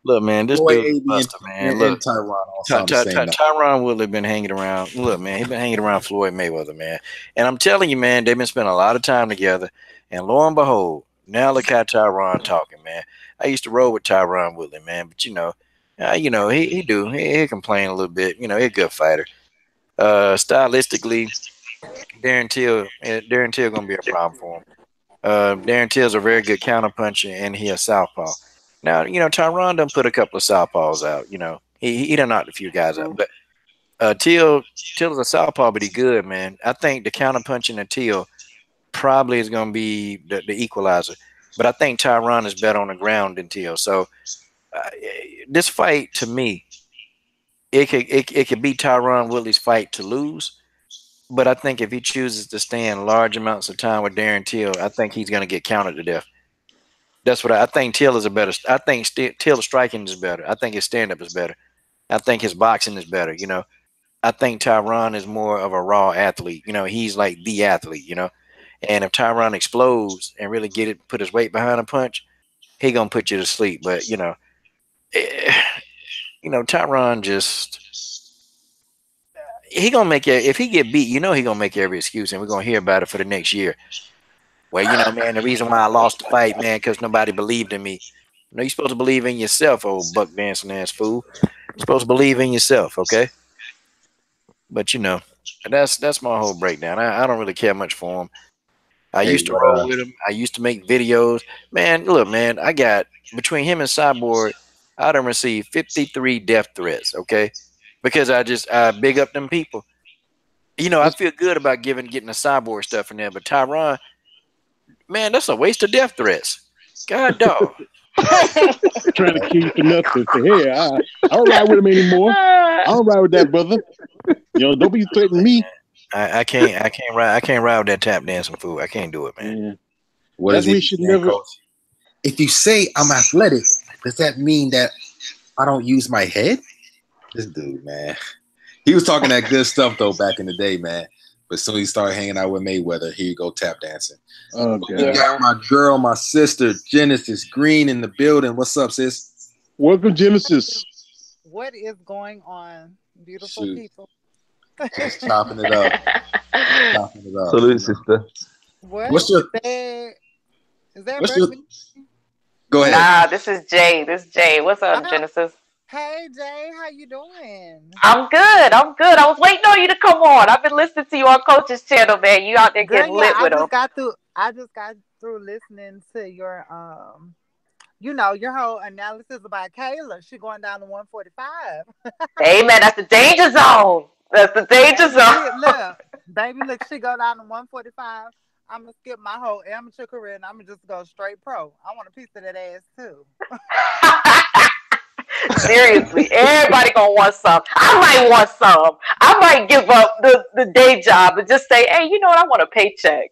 Look, man, this dude buster, man. Look, Tyron Woodley been hanging around. Look, man, he been hanging around Floyd Mayweather, man. And I'm telling you, man, they've been spending a lot of time together. And lo and behold, now look how Tyron talking, man. I used to roll with Tyron Woodley, man, but he complain a little bit. He's a good fighter. Stylistically, Darren Till gonna be a problem for him. Darren Till's a very good counterpuncher, and he a southpaw. Now, Tyron done put a couple of southpaws out. He done knocked a few guys out, but Till is a southpaw, but he good, man. I think the counterpunching of Till probably is gonna be the equalizer, but I think Tyron is better on the ground than Till. So this fight, to me, it could be Tyron Woodley's fight to lose. But I think if he chooses to stand large amounts of time with Darren Till, I think he's going to get counted to death. That's what I think. Till is I think Till's striking is better. I think his stand-up is better. I think his boxing is better. I think Tyron is more of a raw athlete. He's like the athlete, And if Tyron explodes and really put his weight behind a punch, he gonna put you to sleep. But Tyron he gonna make it. If he get beat, he gonna make every excuse, and we're gonna hear about it for the next year. Well, man, the reason why I lost the fight, man, because nobody believed in me. You're supposed to believe in yourself, old buck dancing ass fool. You're supposed to believe in yourself, okay? But that's my whole breakdown. I don't really care much for him. I used to roll with him. I used to make videos. Man, look, man, I got between him and Cyborg, I done received 53 death threats, okay? Because I big up them people. I feel good about getting the Cyborg stuff in there, but Tyron, man, that's a waste of death threats. God dog. Trying to kill you for nothing. Say, hey, I don't ride with him anymore. I don't ride with that brother. Don't be threatening me. I can't ride with that tap dancing fool. I can't do it, man. Yeah. What That's is we it? should never. If you say I'm athletic, does that mean that I don't use my head? This dude, man. He was talking that good stuff though back in the day, man. But as soon as he started hanging out with Mayweather, here you go tap dancing. Oh, God. We got my girl, my sister, Genesis Green in the building. What's up, sis? Welcome, Genesis. What is going on, beautiful people? Just chopping it up. Salute, sister. What's your? Is there Go ahead. Nah, this is Jay. What's up, Genesis? Hey, Jay, how you doing? I'm good. I was waiting on you to come on. I've been listening to you on Coach's channel, man. You out there getting lit with them. I just got through listening to your your whole analysis about Kayla. She going down to 145. Hey, man, that's the danger zone. Look, she go down to 145. I'm gonna skip my whole amateur career and I'm gonna just go straight pro. I want a piece of that ass too. Seriously, everybody gonna want some. I might want some. I might give up the day job and just say, hey, you know what? I want a paycheck.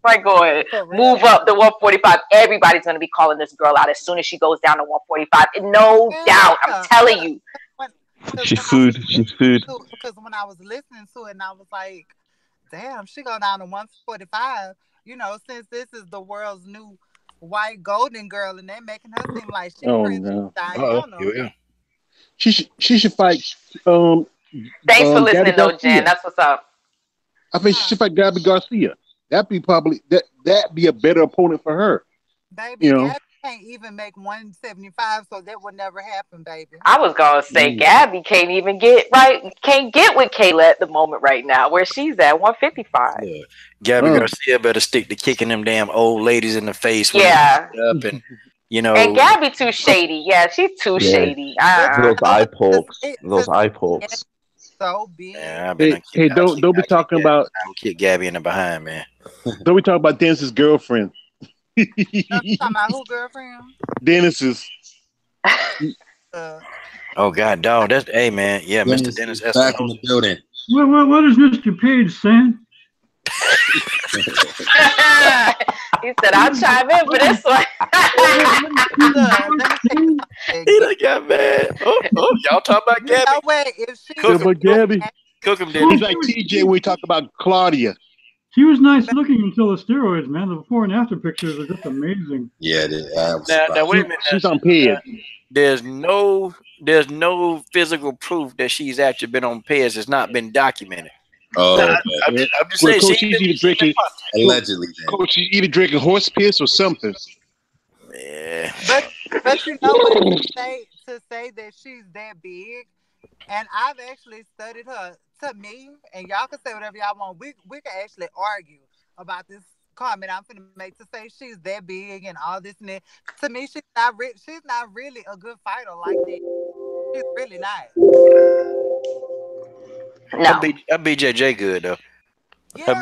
Might go ahead, move up to 145. Everybody's gonna be calling this girl out as soon as she goes down to 145. No doubt. I'm telling you. She's food. Because when I was listening to it, and I was like, damn, she go down to 145. Since this is the world's new white golden girl, and they're making her seem like she's Yeah. She should fight. Thanks for listening, though, Jen. That's what's up. I think she should fight Gabby Garcia. That'd be a better opponent for her. Baby, Gabby can't even make 175, so that would never happen, baby. I was gonna say Gabby can't get with Kayla at the moment right now, where she's at 155. Yeah. Gabby Garcia better stick to kicking them damn old ladies in the face. Yeah. Up and and Gabby too shady. Yeah, she's too shady. Those eye pokes. So big. Yeah, hey, don't be talking about. I would kick Gabby in the behind, man. Don't be talking about Dennis's girlfriend. Talking about who girlfriend? Dennis's. Oh God, dog. That's man. Yeah, Dennis Mr. Dennis. Back in the building. What is Mr. Page saying? He said, "I'll chime in for this one." He done got mad. Oh, y'all talking about Gabby? No way. If she Gabby. Cook him, Dennis. He's like TJ when we talk about Claudia. She was nice looking until the steroids, man. The before and after pictures are just amazing. Yeah, now wait a minute. She's on PEDS. There's no physical proof that she's actually been on PEDS. It's not been documented. Oh, I'm just saying. Coach, she's either drinking allegedly. Coach, she's either drinking horse piss or something. Yeah. But you know what to say that she's that big, and I've actually studied her. To me, and y'all can say whatever y'all want. We can actually argue about this comment I'm finna make to say she's that big and all this and that. To me, she's not really a good fighter like that. She's really not. No. I BJJ good though. Yeah,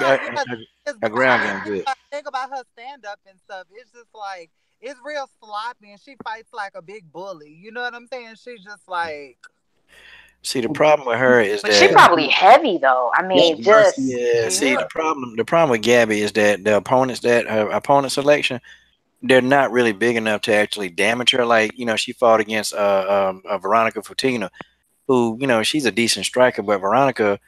her ground game good. Think about her stand up and stuff. It's just like it's real sloppy, and she fights like a big bully. You know what I'm saying? She's just like. See, the problem with her is that she's probably heavy though. I mean, See, the problem with Gabby is that her opponent selection, they're not really big enough to actually damage her. Like she fought against Veronica Fortina, who she's a decent striker, but Veronica,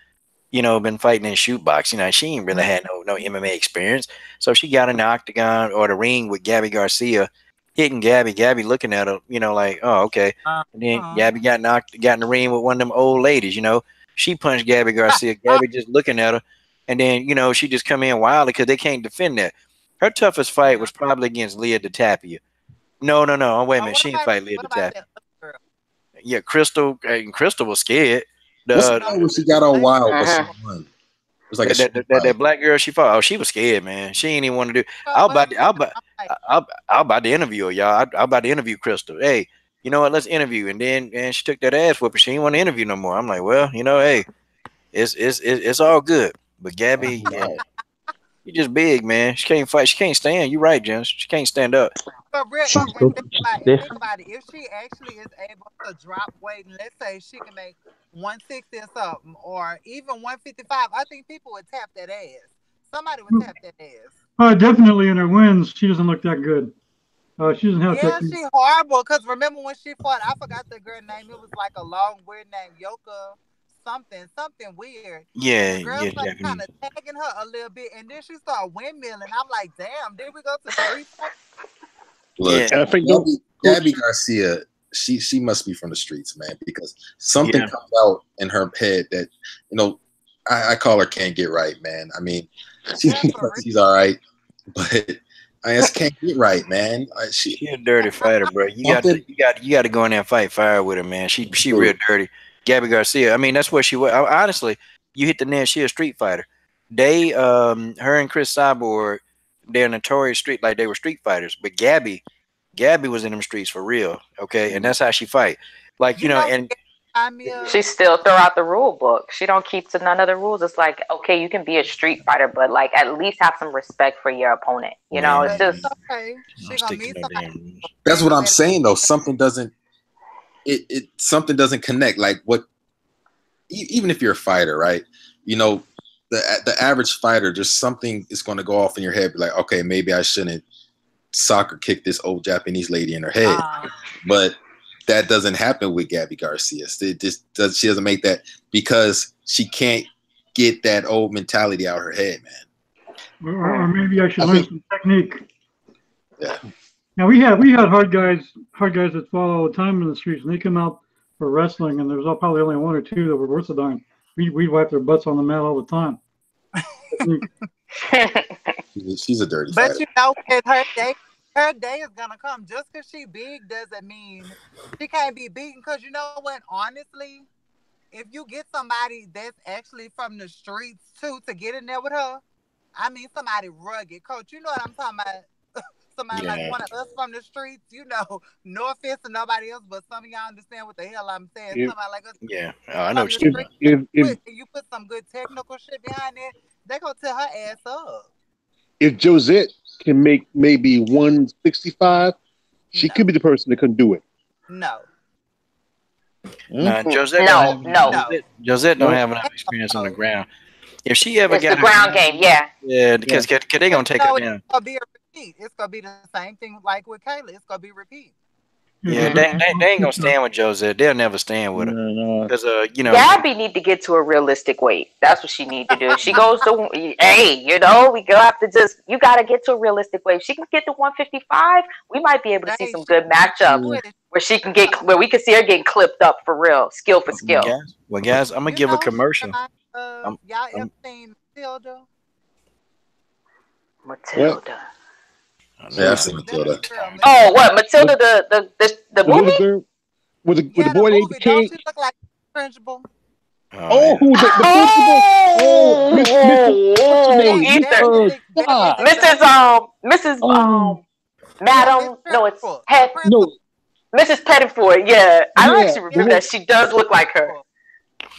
been fighting in shoot box. She ain't really had no MMA experience. So she got in the octagon or the ring with Gabby Garcia, hitting Gabby. Gabby looking at her, like, oh, okay. And then Gabby got in the ring with one of them old ladies. She punched Gabby Garcia. Gabby just looking at her, and then she just come in wildly because they can't defend that. Her toughest fight was probably against Leah DeTapia. No. Oh, wait a minute. She didn't fight Leah DeTapia. Yeah, Crystal. Crystal was scared. What's the one where she got all wild but she won? It was like that black girl she fought. Oh, she was scared, man. She ain't even want to do. I was about to interview her, y'all. I about to interview Crystal. Hey, you know what? Let's interview. And she took that ass whooping. She didn't want to interview no more. I'm like, well, hey, it's all good. But Gabby, yeah, she just big, man. She can't fight. She can't stand. You right, Jens. She can't stand up. But Rick, think about it. If she actually is able to drop weight, and let's say she can make 160 or something, or even 155, I think people would tap that ass. Somebody would tap that ass. Definitely in her wins, she doesn't look that good. She doesn't have technique. She's horrible. Because remember when she fought, I forgot the girl name. It was like a long weird name, Yoka something weird. Yeah, the girl started kind of tagging her a little bit, and then she started windmilling. I'm like, damn, did we go to street fight? Look, Gabby Garcia, she must be from the streets, man, because something comes out in her head that, I call her can't get right, man. I mean, she's all right, but I just can't get right, man. She's a dirty fighter, bro. You got to go in there and fight fire with her, man. She real dirty. Gabby Garcia. I mean, that's what she was. Honestly, you hit the nail. She a street fighter. They, her and Chris Cyborg, they're notorious street, like they were street fighters. But Gabby was in them streets for real. Okay, and that's how she fight. Like and she still throw out the rule book. She don't keep to none of the rules. It's like, okay, you can be a street fighter, but like at least have some respect for your opponent. It's just okay. She gonna meet somebody. That's what I'm saying, though. Something doesn't. Something doesn't connect. Like what? Even if you're a fighter, right? The average fighter, just something is going to go off in your head. Be like, okay, maybe I shouldn't soccer kick this old Japanese lady in her head. But that doesn't happen with Gabby Garcia. She doesn't make that because she can't get that old mentality out of her head, man. Or maybe I should learn some technique. Yeah. Now we had hard guys that fall all the time in the streets, and they come out for wrestling, and there's probably only one or two that were worth a darn. We'd wipe their butts on the mat all the time. She's a dirty fighter. But her day is gonna come. Just because she big doesn't mean she can't be beaten. Because you know what? Honestly, if you get somebody that's actually from the streets too to get in there with her, I mean somebody rugged, Coach. You know what I'm talking about? Somebody like one of us from the streets, no offense to nobody else, but some of y'all understand what the hell I'm saying. Somebody like us. Yeah, I know what you mean. If you put some good technical shit behind it, they gonna tear her ass up. If Josette can make maybe 165, she could be the person that can do it. No. Josette don't have enough experience on the ground. If she ever got the ground game, because they gonna take her down. It's gonna be the same thing like with Kayla. It's gonna be repeat. Yeah, they ain't gonna stand with Josette. They'll never stand with her. Because Gabby need to get to a realistic weight. That's what she need to do. She goes to we go have to you gotta get to a realistic weight. If she can get to 155, we might be able to see some good matchups where we can see her getting clipped up for real, skill for skill. Guys, I'm gonna give a commercial. Y'all ever seen Matilda? Yeah, I've seen Matilda. Oh, what Matilda? The movie? With the boy named the king. Don't she look like the principal? The Mrs. Madam. No, it's head. No, Mrs. Pettiford. Yeah, I actually remember that. She does look like her.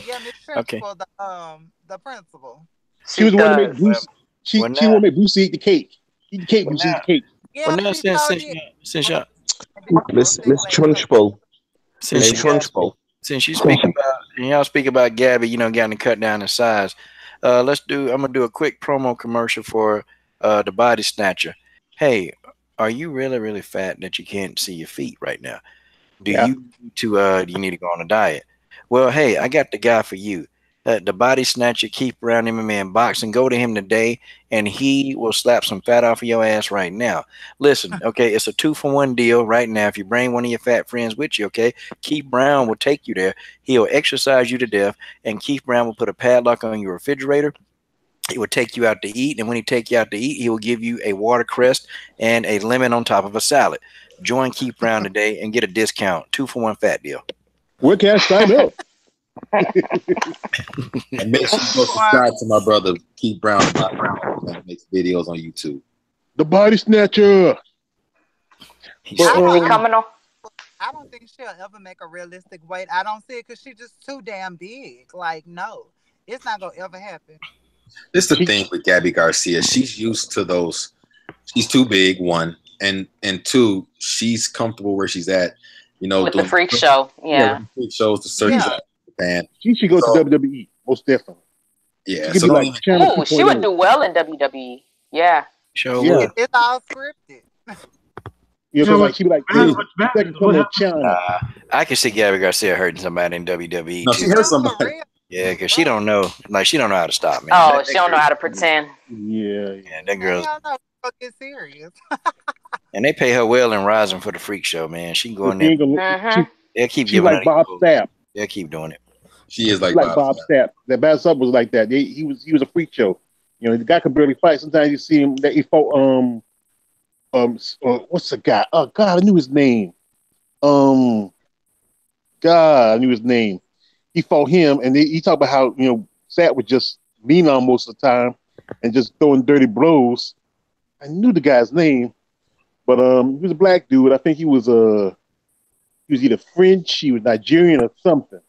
Yeah, Miss Principal, the principal. She was the one to make Bruce. She wanted to make Bruce eat the cake. Eat the cake, Bruce eat the cake. Yeah, well, now since Miss Trunchbull. Since you speak about and y'all speak about Gabby, getting to cut down in size. I'm gonna do a quick promo commercial for the Body Snatcher. Hey, are you really, really fat that you can't see your feet right now? Do you need to go on a diet? Well, hey, I got the guy for you. The body snatcher Keith Brown MMA in boxing. Go to him today, and he will slap some fat off of your ass right now. Listen, okay, it's a 2-for-1 deal right now. If you bring one of your fat friends with you, okay, Keith Brown will take you there. He'll exercise you to death, and Keith Brown will put a padlock on your refrigerator. He will take you out to eat, and when he take you out to eat, he will give you a watercress and a lemon on top of a salad. Join Keith Brown today and get a discount. 2-for-1 fat deal. Where can I sign up? And make sure you go subscribe to my brother Keith Brown. That makes videos on YouTube. The Body Snatcher. I don't be coming on. I don't think she'll ever make a realistic weight. I don't see it because she's just too damn big. Like, no, it's not gonna ever happen. This is the thing with Gabby Garcia. She's used to those. She's too big, one, and two, she's comfortable where she's at. You know, With the freak show, yeah. The freak shows, the circus, Japan. She should go to WWE, most definitely. Yeah, she, so like she would do well in WWE. Yeah. Sure. It's all scripted. Yeah, so like she'd be like, second coming of China. I can see Gabby Garcia hurting somebody in WWE. No, she hurt somebody. Yeah, because she don't know, she don't know how to stop, man. Oh, she don't know how to pretend. Yeah, that girl's. Get serious. And they pay her well in Rising for the freak show, man. She can go in there. They'll keep giving like Bob Sapp. They'll keep doing it. She is like Bob Sapp. That Bob Sapp was like that. He was a freak show. You know, the guy could barely fight. Sometimes you see him that he fought what's the guy? Oh God, I knew his name. God, I knew his name. He fought him, and he talked about how Sapp was just mean on most of the time and just throwing dirty blows. I knew the guy's name, but he was a black dude. I think he was either French, he was Nigerian or something.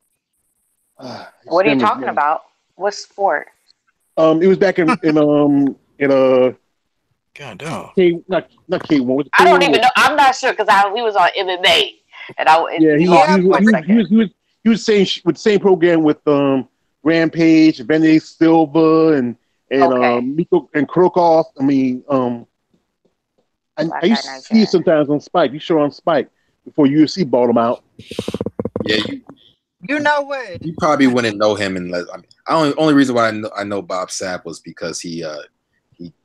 What are you talking about? What sport? It was back in God damn. Not K1. I don't even know. I'm not sure because he was on MMA, and he was saying with the same program with Rampage, Vanity Silva, and Miko and Krokoff. I mean, I used to see it sometimes on Spike. You show on Spike before UFC bought him out. Yeah, you know what? You probably wouldn't know him unless only reason why I know Bob Sapp was because he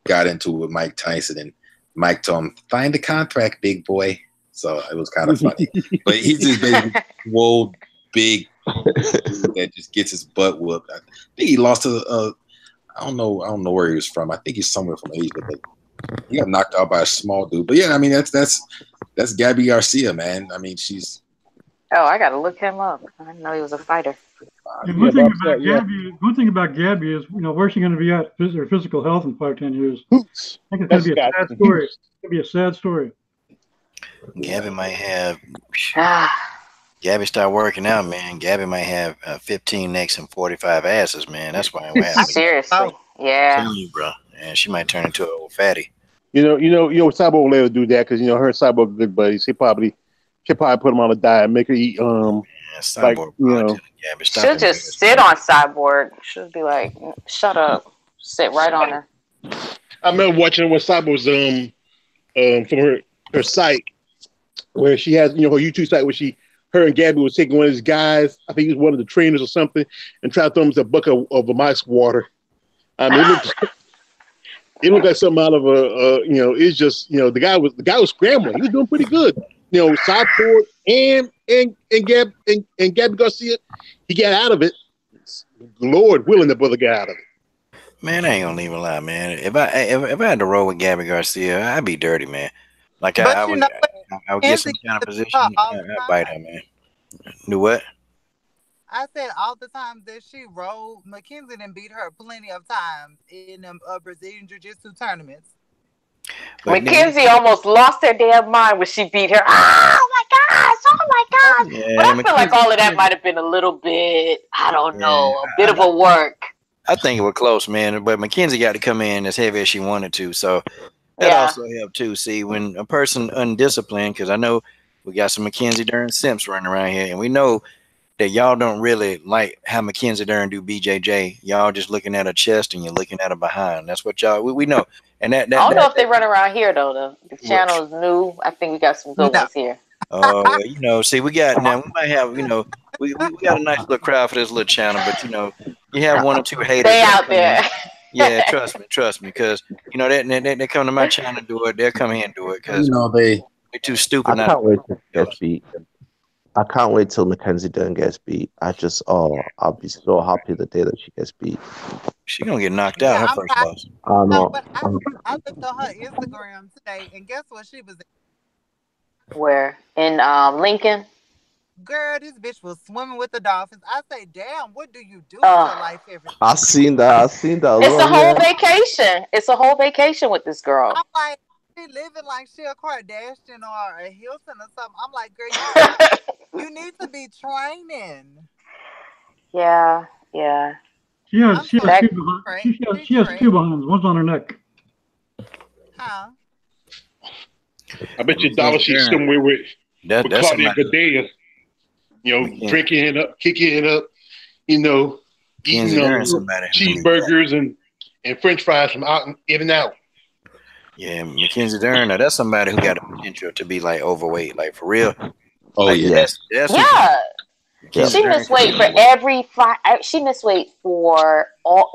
got into it with Mike Tyson, and Mike told him, "Find a contract, big boy." So it was kind of funny. But he's just basically old, big that just gets his butt whooped. I think he lost to I don't know where he was from. I think he's somewhere from Asia, but he got knocked out by a small dude. But yeah, I mean that's Gabby Garcia, man. I mean she's. Oh, I gotta look him up. I didn't know he was a fighter. One thing about Gabby is, where's she going to be at her physical health in 5-10 years? I think it's going to be a sad story. It's going to be a sad story. Gabby might have. Gabby start working out, man. Gabby might have 15 necks and 45 asses, man. That's why I'm happy. Seriously, yeah. I'm telling you, bro. And she might turn into an old fatty. Cyborg will let her do that because her and Cyborg are good buddies. She'll probably put him on a diet, make her eat Cyborg, she'll just sit on Cyborg. She'll be like, "Shut up, sit right on her." I remember watching when Cyborg's from her site where she has her YouTube site where her and Gabby was taking one of these guys. I think he was one of the trainers or something, and tried to throw him a bucket of mice water. I mean, it looked like something out of it's just the guy was scrambling. He was doing pretty good. Cyborg and Gabby Garcia, he got out of it. Lord willing, the brother got out of it. Man, I ain't gonna even lie, man. If I had to roll with Gabby Garcia, I'd be dirty, man. Like I would get some kind of position. I'd bite her, man. Do what? I said all the time that she rolled, Mackenzie done beat her plenty of times in them Brazilian Jiu-Jitsu tournaments. But Mackenzie almost lost her damn mind when she beat her. Oh my gosh! Yeah, but I feel like all of that might have been a little bit, I don't know, a bit of a work. I think it was close, man. But Mackenzie got to come in as heavy as she wanted to, so that also helped too. See, when a person undisciplined, because I know we got some Mackenzie Dern simps running around here, and we know that y'all don't really like how Mackenzie Dern do BJJ. Y'all just looking at her chest and you're looking at her behind. That's what y'all we know. And that I don't know if they run around here though. The channel is new. I think we got some good ones here. See, we might have, we got a nice little crowd for this little channel, but you have one or two haters. They out there. Yeah, trust me, because they come to my channel and do it. They'll come here and do it because they they're too stupid. I can't wait till he gets beat. I can't wait till Mackenzie Dern gets beat. I'll be so happy the day that she gets beat. She gonna get knocked out her first loss. I know. But I looked on her Instagram today, and guess what she was at? Where? In Lincoln? Girl, this bitch was swimming with the dolphins. I say, damn, what do you do with your life every day? I seen that. It's a whole vacation. It's a whole vacation with this girl. I'm like, she living like she a Kardashian or a Hilton or something. I'm like, girl, you need to be training. Yeah. She has two behinds. One's on her neck. Huh? I bet you dollar she's somewhere with Claudia Gadea. Drinking it up, kicking it up, eating cheeseburgers and French fries from out and in and out. Yeah, Mackenzie Dern. Now that's somebody who got the potential to be like overweight, like for real. Oh yeah. She missed weight for every fight. She missed weight for all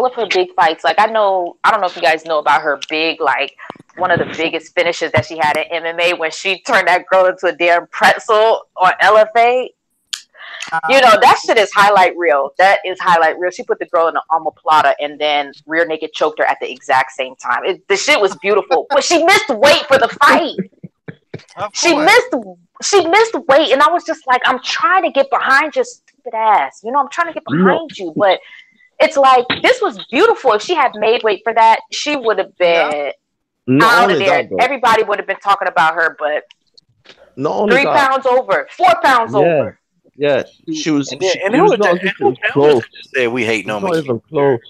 of her big fights. Like I don't know if you guys know about her big, like one of the biggest finishes that she had in MMA when she turned that girl into a damn pretzel on LFA. That shit is highlight reel. That is highlight reel. She put the girl in an omoplata and then rear naked choked her at the exact same time. The shit was beautiful, but she missed weight for the fight. She missed weight, and I was just like, I'm trying to get behind your stupid ass. I'm trying to get behind you, but it's like this was beautiful. If she had made weight for that, she would have been out of there. Everybody would have been talking about her, but 3 pounds over, 4 pounds over. Yeah, she was. And who was that? Said we hating on Mackenzie. Not even close.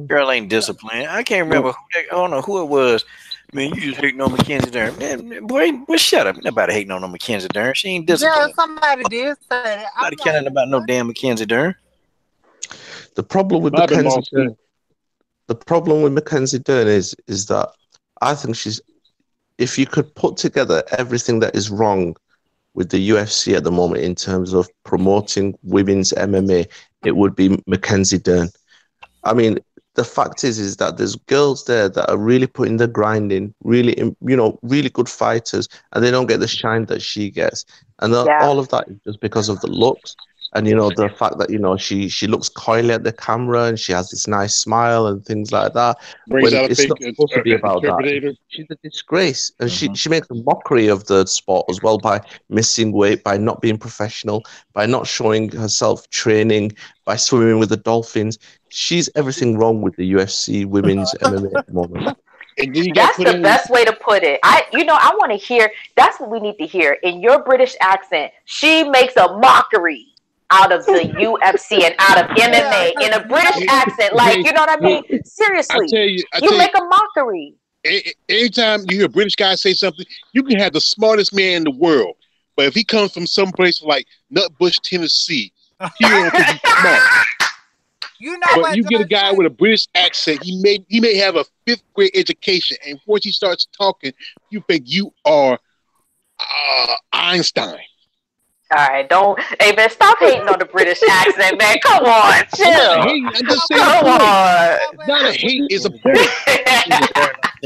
Girl ain't disciplined. I can't remember. I don't know who it was. Man, you just hating on Mackenzie Dern. Man, boy, shut up. Nobody hating on Mackenzie Dern. She ain't disciplined. Yeah, somebody did say that. Nobody caring about no damn Mackenzie Dern. The problem with Mackenzie Dern is that I think if you could put together everything that is wrong with the UFC at the moment in terms of promoting women's MMA, it would be Mackenzie Dern. I mean, the fact is that there's girls there that are really putting the grind in, really, really good fighters, and they don't get the shine that she gets. And all of that is just because of the looks. And, the fact that, she looks coyly at the camera and she has this nice smile and things like that. It's not supposed to be about that. She's a disgrace. And she makes a mockery of the sport as well by missing weight, by not being professional, by not showing herself training, by swimming with the dolphins. She's everything wrong with the UFC women's MMA at the moment. That's the best way to put it. I want to hear, that's what we need to hear. In your British accent, she makes a mockery out of the UFC and out of MMA in a British accent. Like, you know what I mean? Seriously. You make a mockery. Anytime you hear a British guy say something, you can have the smartest man in the world. But if he comes from some place like Nutbush, Tennessee, he don't think he's smart. But you get a guy with a British accent, he may have a 5th grade education, and once he starts talking, you think you are Einstein. All right, hey man, stop hating on the British accent, man. Come on, chill. I'm just saying. Come on. It's not a hate, it's a point.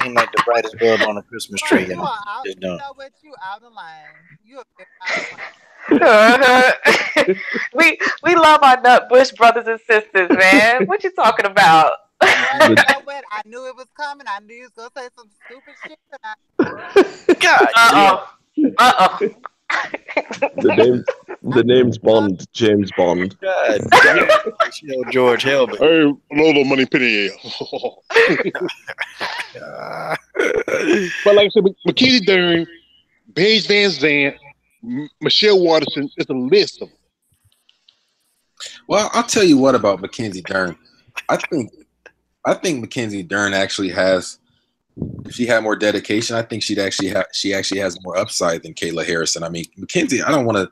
Seem like the brightest bulb on a Christmas tree. You know what? You out of line. You a bit out of line. We love our Nutbush brothers and sisters, man. What you talking about? You know what? I knew it was coming. I knew you was gonna say some stupid shit. God. The name's Bond, James Bond. God damn. George Helbert. Hey, little money penny. But like I said, Mackenzie Dern, Paige Van Zandt, Michelle Waterson, it's a list of them. Well, I'll tell you what about Mackenzie Dern. I think Mackenzie Dern actually has, if she had more dedication, I think she actually has more upside than Kayla Harrison. I mean, Mackenzie, I don't want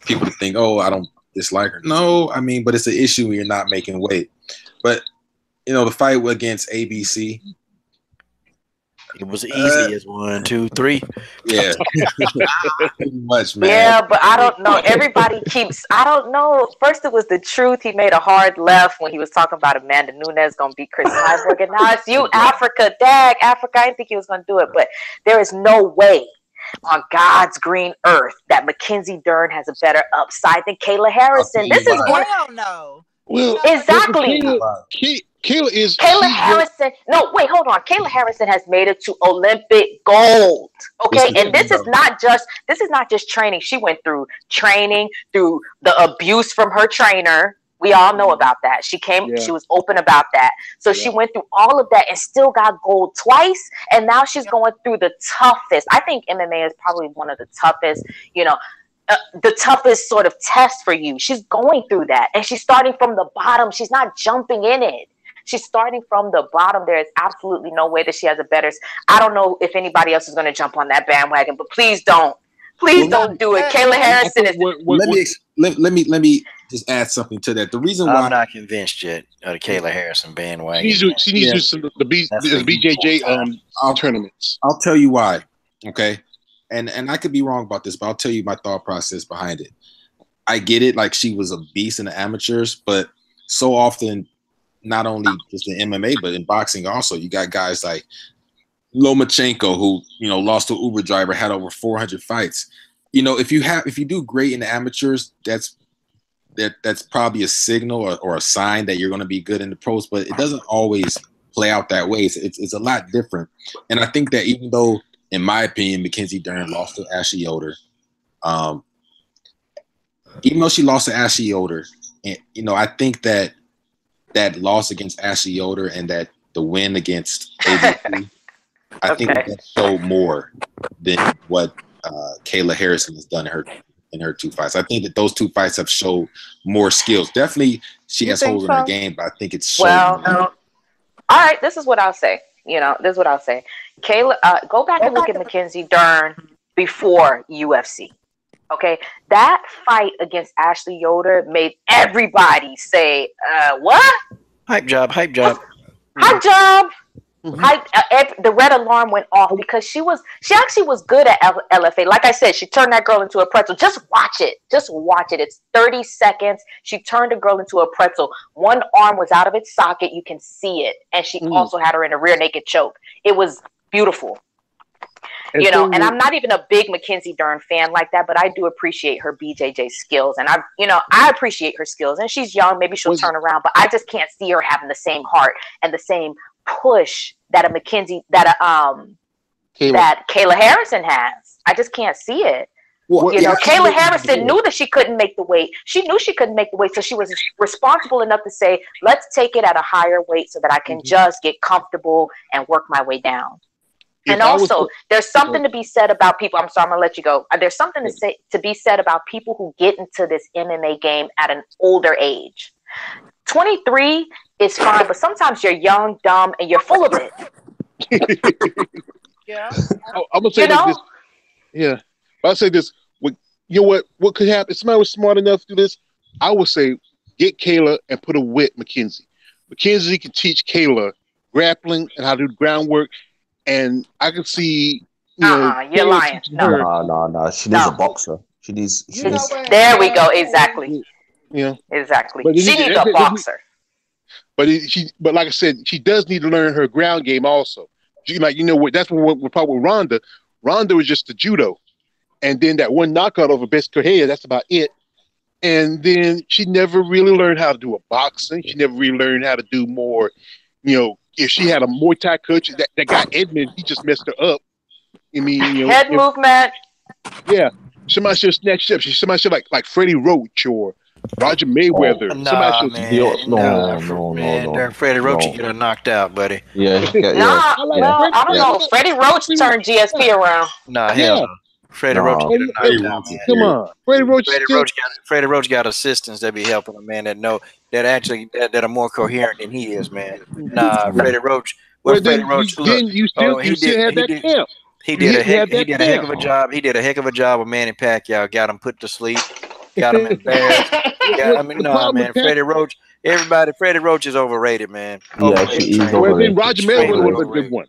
people to think, oh, I don't dislike her. No, I mean, but it's an issue when you're not making weight. But the fight against ABC, It was easy as 1, 2, 3. Yeah, pretty much, man. Yeah, but I don't know. Everybody keeps. I don't know. First, it was the truth. He made a hard left when he was talking about Amanda Nunes gonna beat Chris Cyborg, and now it's you, Africa. Dag, Africa. I didn't think he was gonna do it, but there is no way on God's green earth that Mackenzie Dern has a better upside than Kayla Harrison. This is one. Hell no. Well, Exactly. Kayla is Kayla Harrison. No, wait, hold on. Kayla Harrison has made it to Olympic gold. Okay, and this is not just training. She went through training, through the abuse from her trainer. We all know about that. She was open about that. So she went through all of that and still got gold twice. And now she's going through the toughest. I think MMA is probably one of the toughest, the toughest sort of test for you. She's going through that. And she's starting from the bottom. She's not jumping in it. She's starting from the bottom. There is absolutely no way that she has a better. I don't know if anybody else is going to jump on that bandwagon, but please don't. Please don't do it. Kayla Harrison is. Let me just add something to that. The reason why I'm not convinced yet of the Kayla Harrison bandwagon. She needs to do some the BJJ tournaments. I'll tell you why. Okay, and I could be wrong about this, but I'll tell you my thought process behind it. I get it, like she was a beast in the amateurs, but so often, not only just in MMA, but in boxing also, you got guys like Lomachenko, who lost to an Uber driver, had over 400 fights. If you do great in the amateurs, that's probably a signal or a sign that you're going to be good in the pros. But it doesn't always play out that way. It's a lot different. And I think that even though, in my opinion, Mackenzie Dern lost to Ashley Yoder, even though she lost to Ashley Yoder, and I think that loss against Ashley Yoder and that the win against ABC, I think that showed more than what Kayla Harrison has done in her 2 fights. I think that those 2 fights have showed more skills. Definitely, she has holes in her game, but I think it's so. All right. This is what I'll say. This is what I'll say. Kayla, go back and look at Mackenzie Dern before UFC. Okay, that fight against Ashley Yoder made everybody say, "What? Hype job." Hype job. The red alarm went off because she actually was good at LFA. Like I said, she turned that girl into a pretzel. Just watch it. It's 30 seconds. She turned a girl into a pretzel. One arm was out of its socket. You can see it. And she also had her in a rear naked choke. It was beautiful. And I'm not even a big Mackenzie Dern fan like that, but I do appreciate her BJJ skills. And I appreciate her skills. And she's young. Maybe she'll turn around, but I just can't see her having the same heart and the same push that Kayla Harrison has. I just can't see it. Kayla Harrison knew that she couldn't make the weight. She knew she couldn't make the weight, so she was responsible enough to say, let's take it at a higher weight so that I can just get comfortable and work my way down. And also, there's something to be said about people. I'm sorry, I'm going to let you go. There's something to be said about people who get into this MMA game at an older age. 23 is fine, but sometimes you're young, dumb, and you're full of it. Yeah. I'm going to say this. Yeah. I'll say this. What could happen? If somebody was smart enough to do this, I would say get Kayla and put her with Mackenzie. Mackenzie can teach Kayla grappling and how to do groundwork. And I can see, you're lying. No. She needs a boxer. She needs. There we go. Exactly. Exactly. She needs a boxer. But like I said, she does need to learn her ground game also. That's what we're probably with Ronda. Ronda was just the judo, and then that one knockout over Bess Correia. That's about it. And then she never really learned how to do a boxing. She never really learned how to do more. If she had a Muay Thai coach, that guy Edmund, he just messed her up. Head movement. Yeah, somebody should snatch up. Somebody should like Freddie Roach or Roger Mayweather. No. Freddie Roach get her knocked out, buddy. I don't know. Freddie Roach turned GSP around. Hell no. Freddie Roach get her knocked out, man. Come on, Freddie Roach got assistants that be helping him, man. That are more coherent than he is, man. Freddie Roach. Freddie Roach. You still had that camp. He did a heck of a job. He did a heck of a job with Manny Pacquiao. Got him put to sleep. Got him embarrassed. Man. Freddie Roach. Freddie Roach is overrated, man. Roger Mayweather was a good one.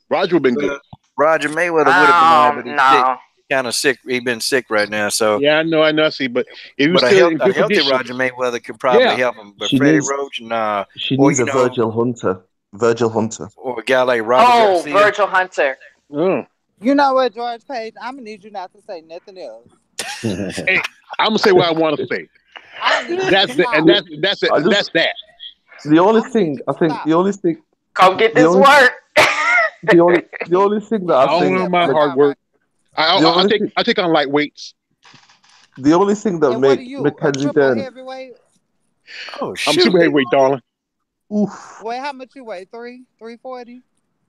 Roger would have been good. Roger Mayweather would have been, but he's No. kind of sick. He's been sick right now, so. Yeah, I know. I see. But if he was But still in a good healthy condition, Roger Mayweather could probably help him. But She Freddie needs- Roach, nah. She Or, needs you a know- Virgil Hunter. Virgil Hunter. Or a guy like Robert Oh, Garcia. Virgil Hunter. oh. You know what, George Page? I'm gonna need you not to say nothing else. Hey, I'm gonna say what I want to say. I need you That's to it, and that's it. I just- That's that. The only thing I think, Stop. the only thing, Come get The this only- work. the only thing that I I don't think, know my hard work. I take on lightweights. the only thing that And what are makes you? A Mackenzie triple Dern, heavyweight? Oh, I'm shoot. super heavyweight, darling. oof, Wait, how much you weigh? 340?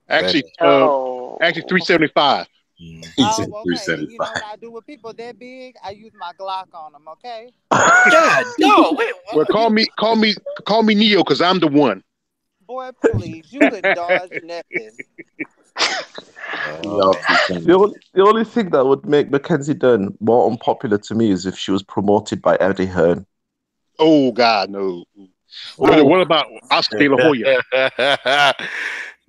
Actually, Oh. 375. He said Oh, okay. And you know 375. what I do with people that big? I use my Glock on them. Okay. God, no, wait. Well, call me Neo, because I'm the one. Boy, please, you couldn't dodge nothing. Y'all the only thing that would make Mackenzie Dern more unpopular to me is if she was promoted by Eddie Hearn. Oh God, no. What about Oscar De La Hoya?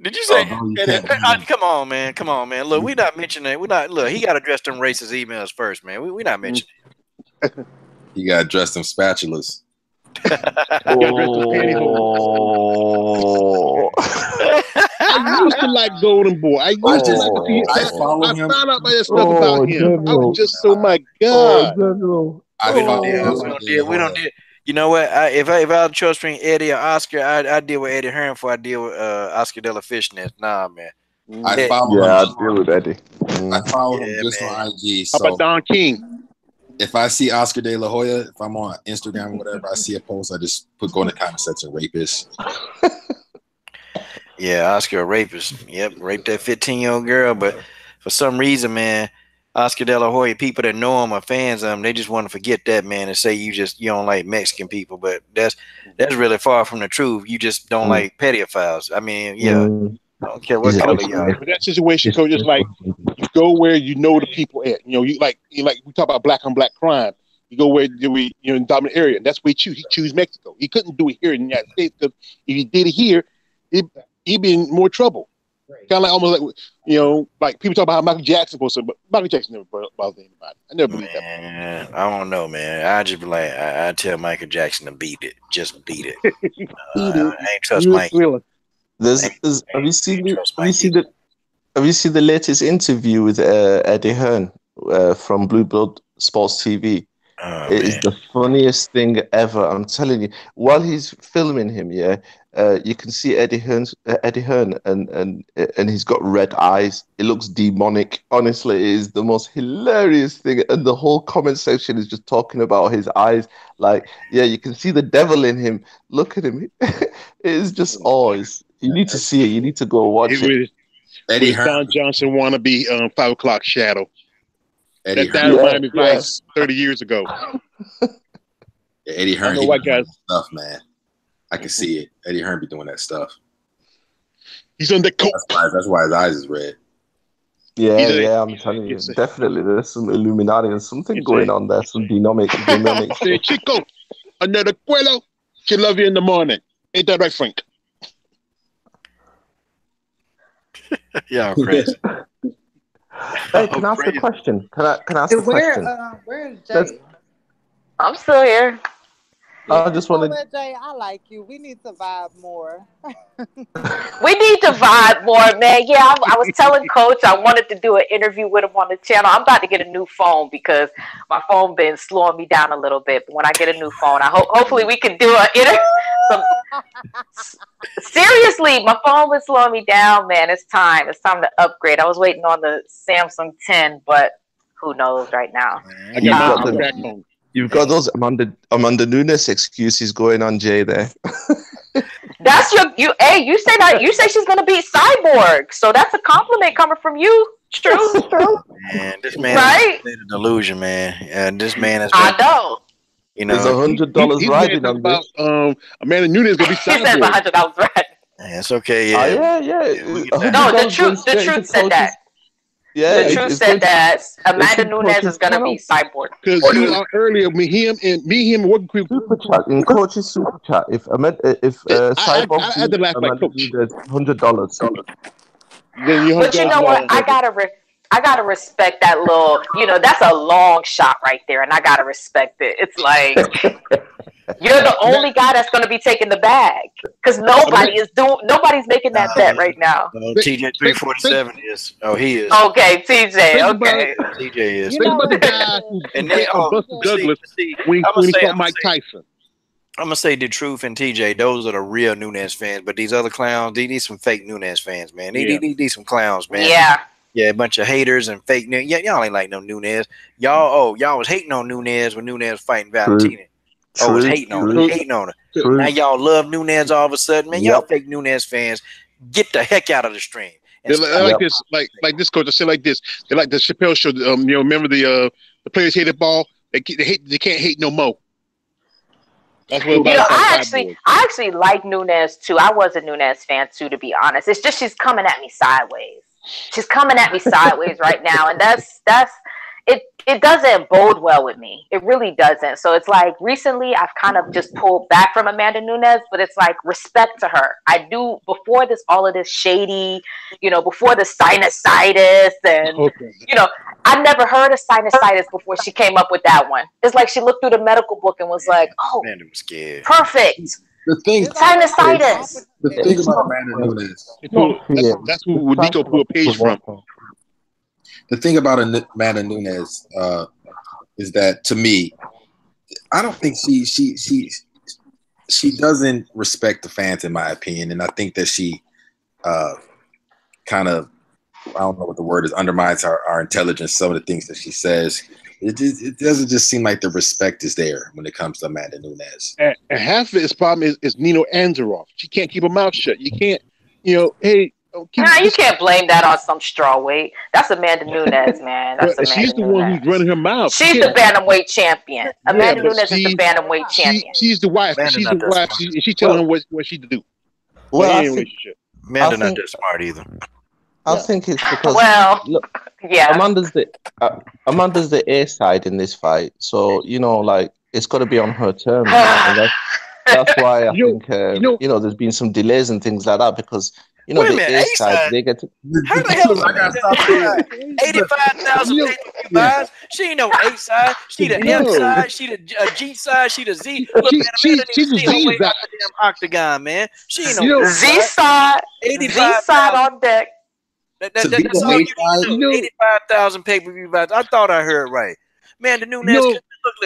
Did you say? Oh, no, you can't do that. Come on, man. Come on, man. Look, we not mentioning. We not. Look, he got to address them racist emails first, man. We not mentioning. You got to dress them spatulas. Oh, I used to like Golden Boy. I used to like him. I follow I him. found out that stuff about him. I General. was just so my oh, God. General. I We don't follow deal. Oscar De La We don't Hoya. deal. You know what? If I had a choice between Eddie or Oscar, I deal with Eddie Hearn before I deal with Oscar De La Fishnet. Nah, man. I follow Yeah, him. I'd deal with Eddie. I follow him Yeah, just man. on IG. How about So Don King? if I see Oscar De La Hoya, if I'm on Instagram or whatever, I see a post, I just go in the comment section, rapist. Yeah, Oscar a rapist. Yep, raped that 15-year-old girl. But for some reason, man, Oscar De La Hoya, people that know him or fans of him, they just want to forget that, man, and say you don't like Mexican people. But that's really far from the truth. You just don't like pedophiles. I mean, yeah, I don't care what He's a color big you are. But that situation, Coach, just like you go where you know the people at. You like we talk about black on black crime. You go where in the dominant area, and that's where he choose Mexico. He couldn't do it here in the United States because if he did it here, he'd be in more trouble. Kind of like almost like like people talk about how Michael Jackson was, but Michael Jackson never bothered anybody. I never believed that. Man, I don't know, man. I just be like, I tell Michael Jackson to beat it. Just beat it. I ain't trust Mike. Have you seen the latest interview with Eddie Hearn from Blue Blood Sports TV? Oh, It is the funniest thing ever. I'm telling you. While he's filming him, you can see Eddie Hearn, and he's got red eyes. It looks demonic. Honestly, it is the most hilarious thing. And the whole comment section is just talking about his eyes. Like, yeah, you can see the devil in him. Look at him. It is just always. You need to see it. You need to go watch it. Eddie Don Hearn. Johnson wannabe 5 o'clock shadow. Eddie That Hearn. reminded me of Vice 30 years ago. Eddie Hearn. I know He white be doing guys. that stuff, man. I can see it. Eddie Hearn be doing that stuff. He's on the coke. That's why his eyes is red. Yeah, I'm telling you. Definitely, there's some Illuminati and something going on there. Some demonic Say, Chico, another Quello. She love you in the morning. Ain't that right, Frank? yeah, crazy. Hey, can I ask a question? Can I ask a question? Where's Jay? I'm still here. I just wanted. Jay, I like you. We need to vibe more. We need to vibe more, man. Yeah, I was telling Coach I wanted to do an interview with him on the channel. I'm about to get a new phone because my phone been slowing me down a little bit. But when I get a new phone, hopefully we can do an interview. Seriously, my phone was slowing me down, man. It's time. It's time to upgrade. I was waiting on the Samsung 10, but who knows right now. I got my backbone. You've got those Amanda Nunes excuses going on, Jay. There. That's you. Hey, you say that. You say she's gonna beat Cyborg, so that's a compliment coming from you. True. Man, this man Right? is a delusion, man. And this man is. I know. You There's know, $100 riding on about this. Amanda Nunes gonna be He said Cyborg. $100 right. yeah, it's okay. Yeah, Yeah. No, the truth said that. Yeah, The truth said that Amanda Nunes is gonna be Cyborg. Because earlier, him and working crew. Super chat in coach's super chat. If Cyborg I had to laugh like Coach. $100. Then you But you know what? I gotta respect that little. That's a long shot right there, and I gotta respect it. It's like you're the only guy that's going to be taking the bag because nobody's making that bet right now. No, TJ 347 is. Oh, he is. Okay, TJ. Okay, TJ is. Think about the guy who bet on Buster Douglas when he fought Mike Tyson. I'm gonna say the truth and TJ. Those are the real Nunes fans, but these other clowns, these some fake Nunes fans, man. These some clowns, man. Yeah, a bunch of haters and fake news. Yeah, y'all ain't like no Nunes. Y'all was hating on Nunes when Nunes was fighting Valentina. I was hating on her. Now y'all love Nunes all of a sudden, man. Y'all fake Nunes fans, get the heck out of the stream. They're like this, like this coach. I say like this. They're like the Chappelle show. Remember the players hated ball. They can't hate no more. That's what I actually like Nunes too. I was a Nunes fan too, to be honest. It's just she's coming at me sideways. She's coming at me sideways right now, and that's it doesn't bode well with me. It really doesn't. So it's like recently I've kind of just pulled back from Amanda Nunes, but it's like respect to her. I do before all of this shady, before the sinusitis and I never heard of sinusitis before she came up with that one. It's like she looked through the medical book and was like, "Oh, Amanda was scared. Perfect." The thing, sinusitis. The thing about Amanda Nunes. That's who Nico pulled a page from. The thing about Amanda Nunes is that, to me, I don't think she doesn't respect the fans, in my opinion, and I think that she kind of, I don't know what the word is, undermines our intelligence. Some of the things that she says, it doesn't just seem like the respect is there when it comes to Amanda Nunes. And half of his problem is Nino Anzaroff. She can't keep her mouth shut. You can't, hey. You can't blame that on some straw weight. That's Amanda Nunes, man. She's the one who's running her mouth. She's the bantamweight champion. Amanda Nunes is the bantamweight champion. She's the wife. She's the wife. She's telling him what she to do. Well, Amanda not that smart either. I think it's because Amanda's the A side in this fight, so it's got to be on her terms. That's why I think there's been some delays and things like that because. The A side, they get to. How the hell I got 85,000 pay-per-view buys? She ain't no A side. She the M side. She the G side. She the Z. Look, she's the Z side. Damn octagon, man. She ain't no Z side. 85 on deck. That's all you know. 85,000 pay-per-view buys. I thought I heard right. Man, the Nunes, look,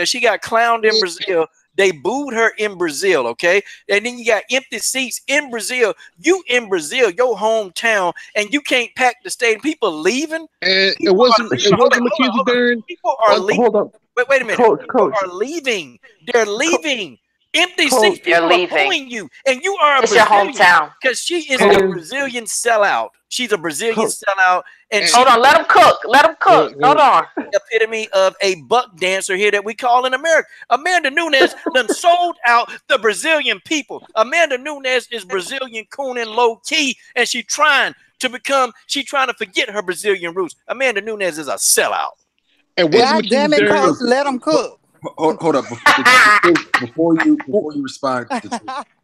she got clowned in Brazil. They booed her in Brazil, okay? And then you got empty seats in Brazil. You in Brazil, your hometown, and you can't pack the stadium. People leaving. And it wasn't Mackenzie Dern. People are leaving. Wait a minute. Coach. People are leaving. They're leaving. Empty seats. People are pulling you. And you are a Brazilian. Your hometown. Because she is a Brazilian sellout. She's a Brazilian sellout. And hold on, let them cook. Hold on. The epitome of a buck dancer here that we call in America. Amanda Nunes done sold out the Brazilian people. Amanda Nunes is Brazilian coon and low key, and she's trying to forget her Brazilian roots. Amanda Nunes is a sellout. And God damn it, Coach, let them cook. Hold up. Before you respond,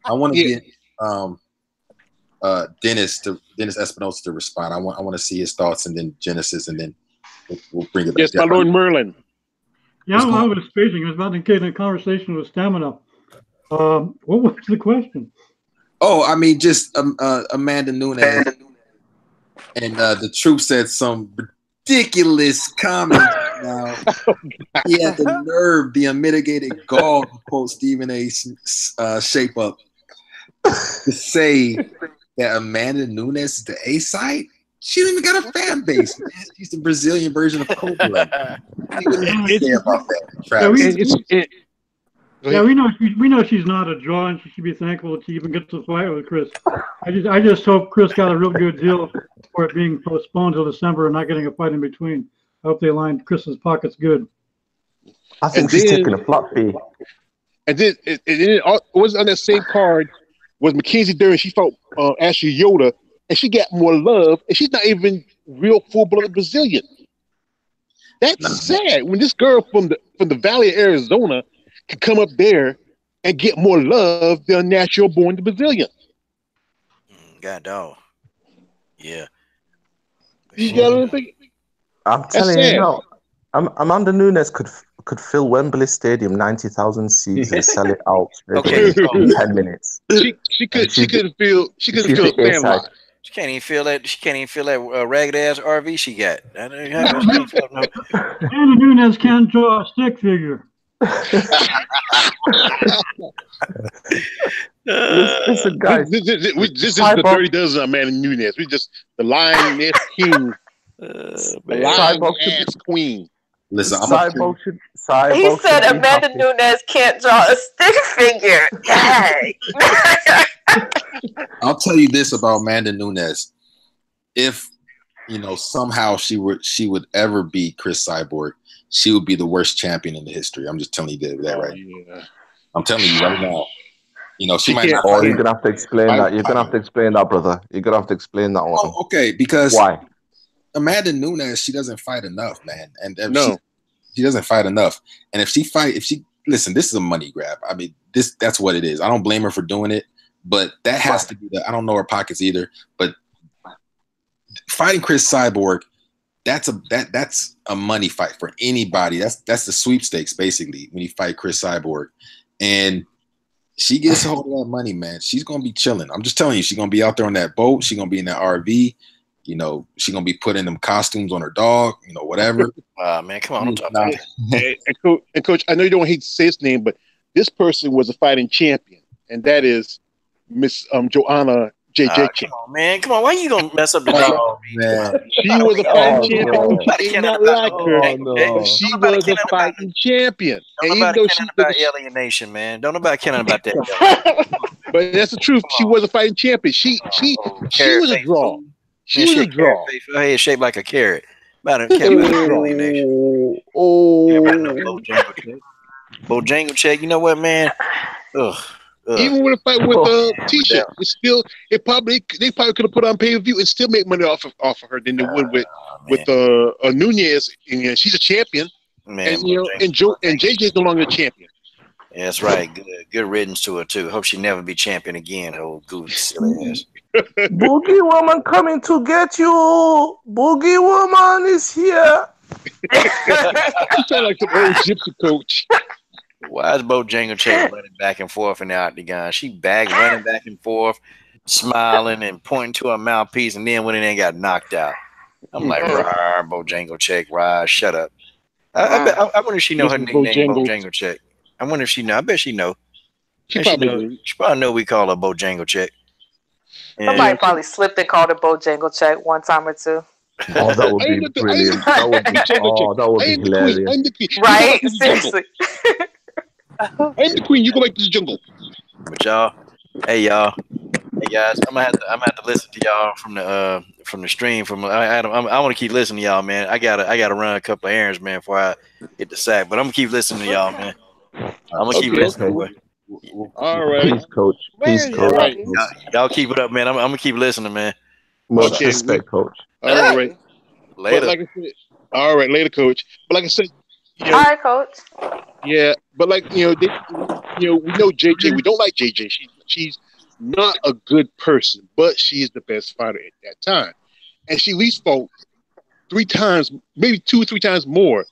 I want to get Dennis Espinosa to respond. I want to see his thoughts, and then Genesis, and then we'll bring it back. Yes, my Lord Merlin. Yeah, I was spacing. I was about to get in a conversation with Stamina. What was the question? Oh, I mean, just Amanda Nunes, and the Troop said some ridiculous comments. Now he had the nerve, the unmitigated gall, to quote Stephen A. Shape Up, to say that Amanda Nunes is the A side. She don't even got a fan base. She's the Brazilian version of Cobra. We know she's not a draw, and she should be thankful that she even gets to fight with Chris. I just hope Chris got a real good deal for it being postponed till December and not getting a fight in between. I hope they lined Chris's pockets good. I think she's taking a flat fee. And then it was on that same card was Mackenzie Dern. She fought Ashley Yoda, and she got more love, and she's not even real full-blooded Brazilian. That's sad. When this girl from the Valley of Arizona can come up there and get more love than a natural-born Brazilian. God dog. Yeah. You got to think. I'm That's telling you sad. now, Amanda Nunes could fill Wembley Stadium, 90,000 seats, and sell it out Okay, in 10 minutes. She couldn't feel she's a the inside. Sandlot. she can't even feel that. She can't even feel that ragged ass RV she got. I don't know, she can't feel no. Amanda Nunes can't draw a stick figure. Listen, guys. This is the Dirty Dozen of Amanda Nunes. We just the lying ass king, the lying ass queen. Listen, Cyborg should He said be Amanda happy. Nunes can't draw a stick figure. Dang. I'll tell you this about Amanda Nunes: if somehow she would ever beat Chris Cyborg, she would be the worst champion in the history. I'm just telling you that right. Yeah. I'm telling you right now. She might not. Oh, you're gonna have to explain that. You're gonna have to explain that, brother. You're gonna have to explain that one. Oh, okay, because why? Amanda Nunes, she doesn't fight enough, man, and No. she doesn't fight enough. And if she listen, this is a money grab. I mean, that's what it is. I don't blame her for doing it, but that has to be I don't know her pockets either. But fighting Chris Cyborg, that's a money fight for anybody. That's the sweepstakes basically when you fight Chris Cyborg, and she gets a hold of that money, man. She's gonna be chilling. I'm just telling you, she's gonna be out there on that boat. She's gonna be in that RV. She's gonna be putting them costumes on her dog. Whatever. Man, come on, don't talk about And Coach, I know you don't hate to say his name, but this person was a fighting champion, and that is Miss Joanna JJ. Come on, man. Come on. Why you gonna mess up the dog, man? She was a fighting champion. Nobody She caring not about like no her, Jangle, but she Nobody was a caring about fighting champion. Don't And even nobody though caring about alienation, man. Don't nobody caring about that. but that's the truth. She was a fighting champion. She was a draw. She was a draw. Her head shaped like a carrot. About alienation. Bojangle check. You know what, man? Ugh. Even with a fight with Tisha, they probably could have put on pay-per-view and still make money off of her than they would with Nunez. And she's a champion, man, and JJ's no longer a champion. Yeah, that's right. Good riddance to her too. Hope she never be champion again. Old goofy silly ass. Boogie Woman coming to get you. Boogie Woman is here. She sound like some old gypsy coach. Why is Bojangle Check running back and forth in the octagon? She running back and forth, smiling and pointing to her mouthpiece, and then when it ain't got knocked out. I'm like, "Rawr, Bojangle Check, rawr, shut up." I wonder if she know her nickname, Bojangle Check. I wonder if she know. I bet she know. She probably know we call her Bojangle Check. Somebody probably slipped and called her Bojangle Check one time or two. Oh, that would be brilliant. That would be hilarious. Right? Seriously. I'm the queen. You go back to the jungle. But y'all, hey guys, I'm gonna have to listen to y'all from the stream. I want to keep listening to y'all, man. I gotta run a couple of errands, man, before I hit the sack. But I'm gonna keep listening to y'all, man. I'm gonna keep listening. Boy. All right, peace, coach. Peace, coach. Right. Y'all keep it up, man. I'm gonna keep listening, man. Much respect, coach. All right. Later. Like I said, all right, later, coach. But like I said, all right, coach. Yeah, but like we know JJ. We don't like JJ. She's not a good person, but she is the best fighter at that time, and she at least fought 3 times, maybe 2 or 3 times more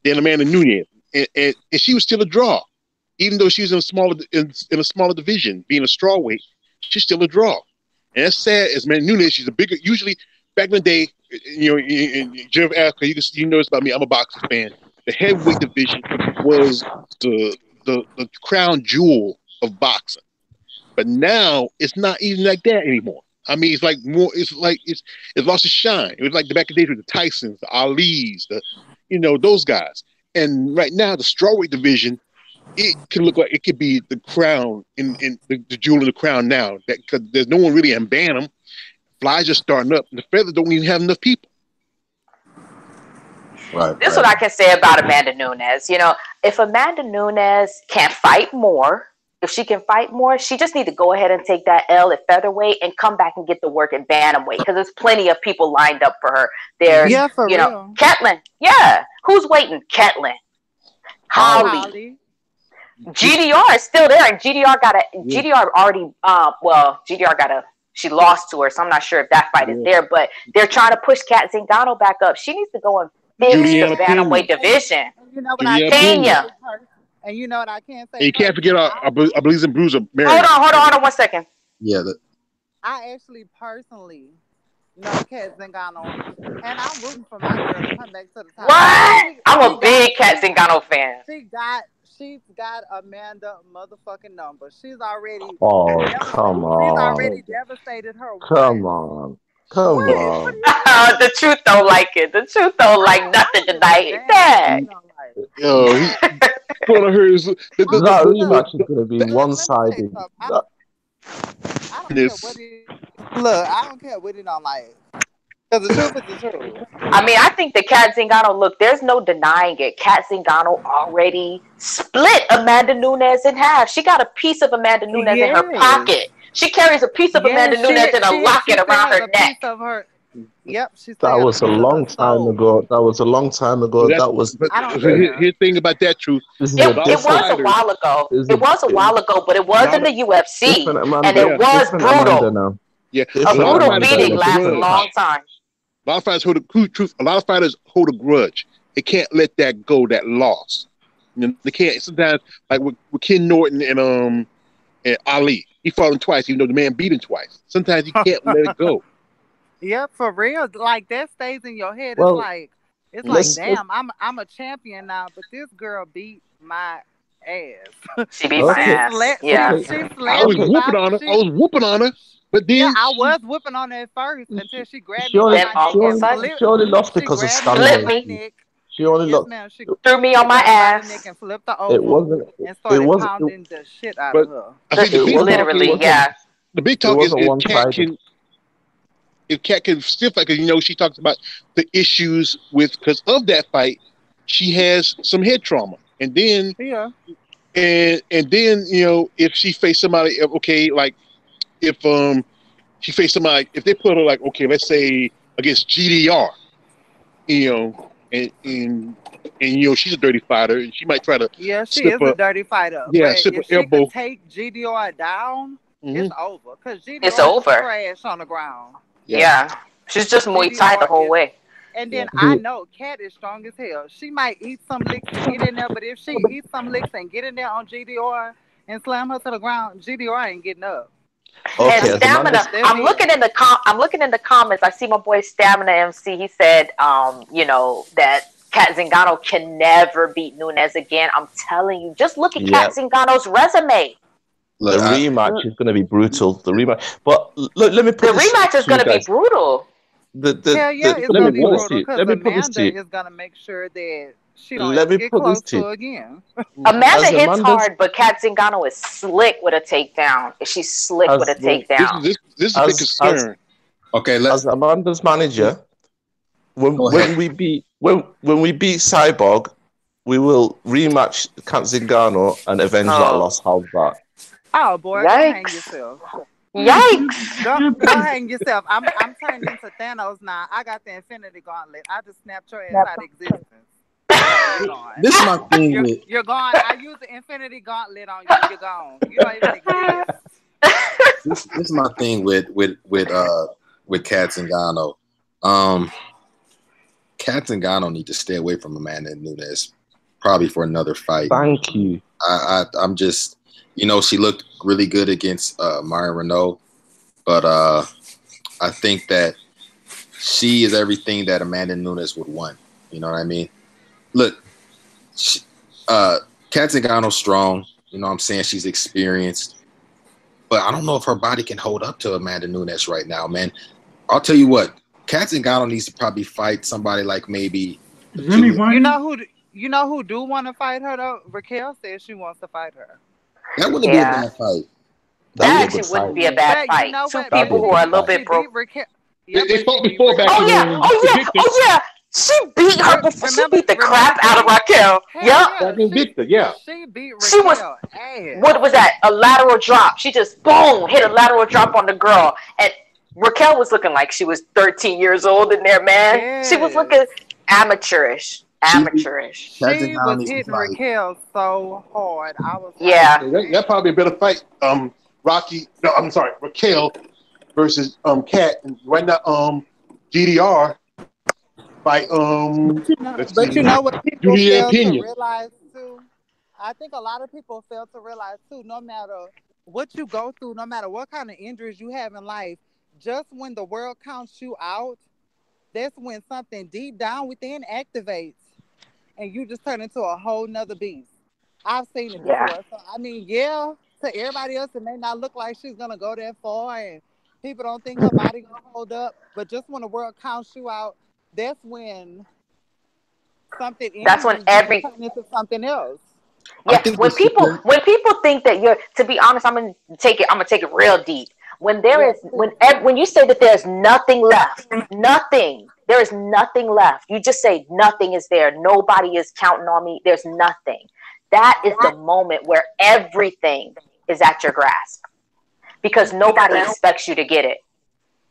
than Amanda Nunes, and she was still a draw, even though she was in a smaller division, being a strawweight. She's still a draw, and that's sad. As Amanda Nunes, she's a bigger. Usually, back in the day, in Jennifer Africa, you know this about me. I'm a boxing fan. The heavyweight division was the crown jewel of boxing, but now it's not even like that anymore. I mean, it's like more. It's lost its shine. It was like the back in the days with the Tysons, the Alis, those guys. And right now, the strawweight division, it can look like it could be the crown in the jewel in the crown now. That because there's no one really in Bantam. Flies are starting up, and the feathers don't even have enough people. Right. This is what I can say about Amanda Nunes. If Amanda Nunes can't fight more, if she can fight more, she just need to go ahead and take that L at featherweight and come back and get the work at bantamweight because there's plenty of people lined up for her. There's, real. Ketlin. Yeah. Who's waiting? Ketlin. Holly. GDR is still there, and GDR got a She lost to her, so I'm not sure if that fight is there. But they're trying to push Kat Zingano back up. She needs to go and fix the Juliana Pena. bantamweight division. And you know what I Juliana can Pena. say? And you know what I can And say? you can't forget, I believe in Bruiser Mary. Hold on 1 second. Yeah. I actually personally know Kat Zingano, and I'm rooting for my girl to come back to the top. What? I'm a big Kat Zingano fan. She's got Amanda motherfucking number. She's already Oh, come She's already on. devastated her. Come on. Come What? on. What do you The truth don't like it. The truth don't like nothing tonight. Dang. Yo, he one of hers. That rematch is going to be Let me one-sided. tell you something. I don't care what he look. I don't care what he don't like. Because the truth is the truth. I mean, I think that Kat Zingano, look, there's no denying it. Kat Zingano already split Amanda Nunes in half. She got a piece of Amanda Nunes in her pocket. She carries a piece of Amanda Nunes in a locket around her neck. Yep, that was a long time ago. That was a long time ago. That was. Here's the thing about that, truth. It was a while ago. It was a while ago, but it was in the UFC, and it was brutal. Yeah, a brutal beating lasts a long time. A lot of fighters hold a truth. A lot of fighters hold a grudge. They can't let that go. That loss. You know, they can't. Sometimes, like with Ken Norton and Ali, he fought him twice, even though the man beat him twice. Sometimes you can't let it go. Yeah, for real. Like that stays in your head. Well, it's like, damn, I'm a champion now, but this girl beat my ass. She beat my ass. Yeah. I was whooping on her. I was whooping on her. But then I was whooping on her at first until she grabbed she only, me by my neck. she only lost because of standing. She only lost. She threw me on my ass. And flipped her over and started pounding the shit out of her. I think literally, yeah. The big talk is if Kat can still fight, because she talks about the issues because of that fight, she has some head trauma, and then and then if she faced somebody, okay, like if she faced somebody, if they put her like, okay, let's say against GDR, and she's a dirty fighter, and she might try to she is a dirty fighter. Yeah, but if she could take GDR down, it's over because GDR is trash on the ground. Yeah. She's just Muay Thai the whole way. And then I know Kat is strong as hell. She might eat some licks and get in there, but if she eats some licks and get in there on GDR and slam her to the ground, GDR ain't getting up. Okay, and Stamina, I'm looking in the comments. I see my boy Stamina MC. He said, that Kat Zingano can never beat Nunes again. I'm telling you, just look at Kat Zingano's resume. The rematch is going to be brutal. The rematch, but look, let me put the rematch is going to be brutal. It's going to be brutal because Amanda is going to make sure that she don't get close to again. Amanda hits hard, but Kat Zingano is slick with a takedown. She's slick with a takedown. This is a big concern. Okay, as Amanda's manager, when we beat Cyborg, we will rematch Kat Zingano and avenge that loss. How's that? Oh boy, go hang yourself. Yikes! Go hang yourself. I'm turning into Thanos now. I got the Infinity Gauntlet. I just snapped your ass out of existence. This is my thing you're gone. I use the Infinity Gauntlet on you. You're gone. You don't even exist. This is my thing with Kat Zingano. Kat Zingano need to stay away from Amanda Nunes probably for another fight. Thank you. I'm just. She looked really good against Myron Renault, but I think that she is everything that Amanda Nunes would want. You know what I mean? Look, Kat Zingano's strong. You know what I'm saying? She's experienced. But I don't know if her body can hold up to Amanda Nunes right now, man. I'll tell you what. Kat Zingano needs to probably fight somebody like maybe... You know who do want to fight her, though? Raquel says she wants to fight her. That wouldn't be a bad fight. That actually wouldn't be a bad fight. Two people who are a little bit broke. They fought before back Oh yeah. She beat her before. She beat the crap out of Raquel. Yep. She beat Raquel. She was. What was that? A lateral drop. She just boom hit a lateral drop on the girl, and Raquel was looking like she was 13 years old in there, man. Yes. She was looking amateurish. She was hitting Raquel so hard. I was that probably a better fight. Raquel versus Cat. And right now, GDR fight let's But you see, know what people Julianne fail to Pena. realize too? I think a lot of people fail to realize too, no matter what you go through, no matter what kind of injuries you have in life, just when the world counts you out, that's when something deep down within activates and you just turn into a whole nother beast. I've seen it Yeah. before. So I mean, yeah, to everybody else it may not look like she's gonna go that far and people don't think her body gonna hold up. But just when the world counts you out, that's when something That's when enters you to every turn into something else. I Yeah, think the secret. when people think that you're, to be honest, I'm gonna take it real deep. Yeah, please. When you say that there's nothing left, nothing, there is nothing left. You just say nothing is there. Nobody is counting on me. There's nothing. That is the moment where everything is at your grasp because nobody expects you to get it.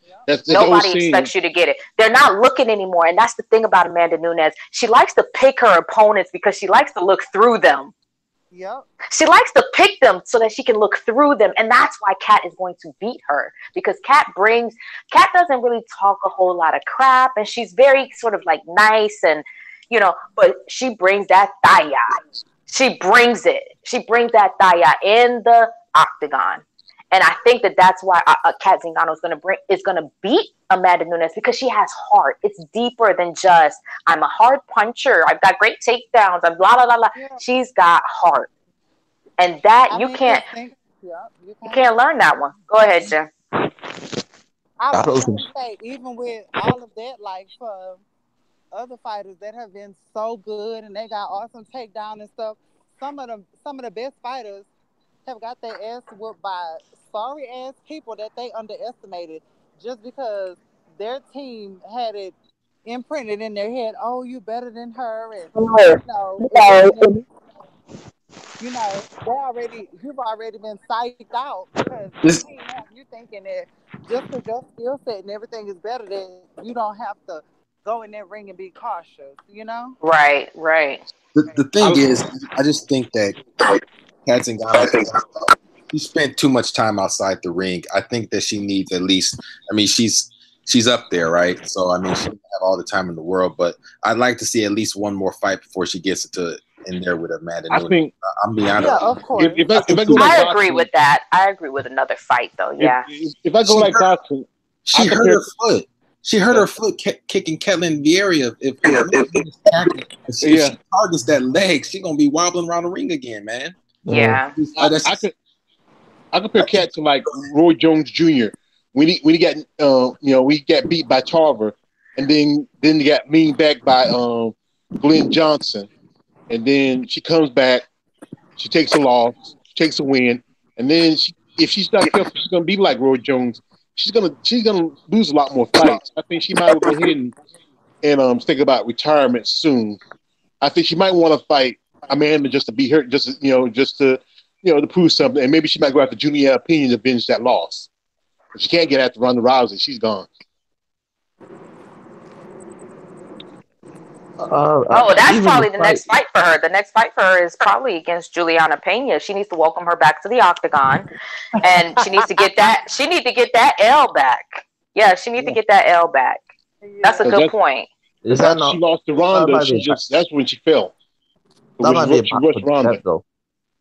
Yeah. That's the old Nobody saying. expects you to get it. They're not looking anymore, and that's the thing about Amanda Nunes. She likes to pick her opponents because she likes to look through them. Yep. She likes to pick them so that she can look through them. And that's why Kat is going to beat her. Because Kat doesn't really talk a whole lot of crap. And she's very sort of like nice and, but she brings that thaya. She brings it. She brings that thaya in the octagon. And I think that that's why Kat Zingano is gonna beat Amanda Nunes because she has heart. It's deeper than just I'm a hard puncher. I've got great takedowns. I'm blah blah blah blah. Yeah. She's got heart, and that I you mean, can't just think. Yeah, you you can. can't learn that one. Go ahead, Jim. I I was don't just think. gonna say, even with all of that, like for other fighters that have been so good and they got awesome takedown and stuff, some of the best fighters have got their ass whooped by sorry ass people that they underestimated just because their team had it imprinted in their head, oh, you better than her, and and then you've already been psyched out because the This team have you thinking that just because your skill set and everything is better, that you don't have to go in that ring and be cautious, you know? Right, right. the thing I, is, I just think that Kat Zingano, she spent too much time outside the ring. I think that she needs at least. I mean, she's up there, right? So I mean, she doesn't have all the time in the world, but I'd like to see at least one more fight before she gets into in there with Amanda I Nunes. think I'm being honest. Yeah, of if, course. if I I if think I go she, like I agree boxing, with that. I agree with another fight though. if Yeah. if I go she like hurt boxing, I she hurt compare. her foot. She hurt her foot kicking Ketlin Vieira. If Yeah, she targets that leg, she gonna be wobbling around the ring again, man. Mm. Yeah. I, I That's could I compare Cat to like Roy Jones Jr. When he got we got beat by Tarver, and then he got leaned back by Glenn Johnson, and then she comes back, she takes a loss, she takes a win, and then if she's not careful, she's gonna be like Roy Jones. She's gonna lose a lot more fights. I think she might go ahead and think about retirement soon. I think she might want to fight Amanda just to beat her, to prove something, and maybe she might go after Julia Pena to avenge that loss. If she can't get after Ronda Rousey, she's gone. Oh, that's Even the probably the fight. next fight for her. The next fight for her is probably against Juliana Pena. She needs to welcome her back to the octagon, and she needs to get that. She needs to get that L back. Yeah, she needs to Yeah, get that L back. That's a Yeah. because good point. Is that after she not? lost to That Ronda, might be a back. that's when she fell. That might be a She rushed backward step, Ronda. though.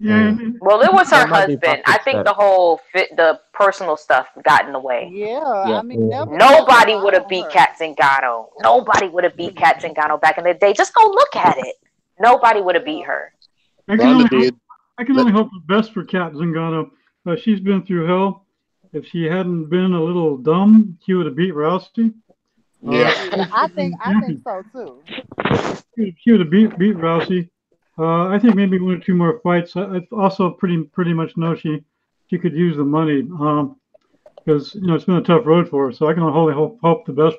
Yeah, Mm. Well, it was her That might be a husband. I backward think step. the whole the personal stuff got in the way. Yeah, Yeah, I mean, Mm. never take that Nobody would out have on beat her. Kat Zingano. Nobody would have beat Kat Zingano back in the day. Just go look at it. Nobody would have beat Yeah. her. I can Ronda only hope did. I can only hope the best for Kat Zingano. She's been through hell. If she hadn't been a little dumb, she would have beat Rousey. Yeah, She Yeah, would I have think been I think champion. so too. She would have beat Rousey. I think maybe one or two more fights. I also pretty much know she could use the money because it's been a tough road for her. So I can only hope the best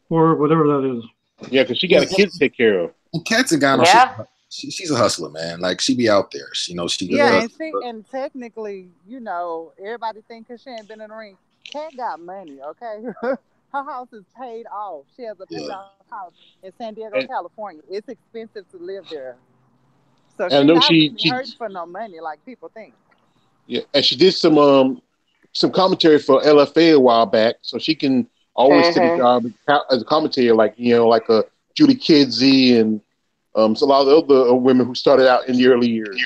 for her, whatever that is. yeah, because she got and, a kid to take care of. and Kat Zingano, Yeah. she's a hustler, man. Like she be out there. She Yeah, does. Mhm. and technically, everybody think 'cause she ain't been in the ring. Cat got money, okay? Her house is paid off. She has a paid Yeah. off house in San Diego, And, California. It's expensive to live there, so and I she know not she really she hurting for no money like people think. yeah, and she did some commentary for LFA a while back, so she can always take a Mm-hmm. job as a commentator, like like a Julie Kidsey and so a lot of the other women who started out in the early years.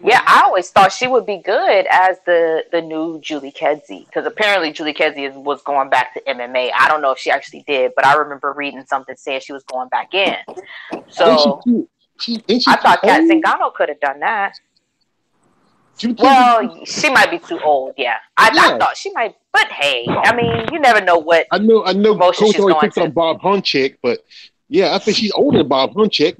Yeah, I always thought she would be good as the new Julie Kedzie, because apparently Julie Kedzie was going back to MMA. I don't know if she actually did, but I remember reading something saying she was going back in. So Ain't she I too thought Kat old? Zingano could have done that. Julie Kidsey, Well, she might be too old. Yeah, I yeah. thought she might, but hey, I mean, you never know what I know. promotion Coach she's always going picks to. on Bob Hunchak, but yeah, I think she's older than Bob Hunchak.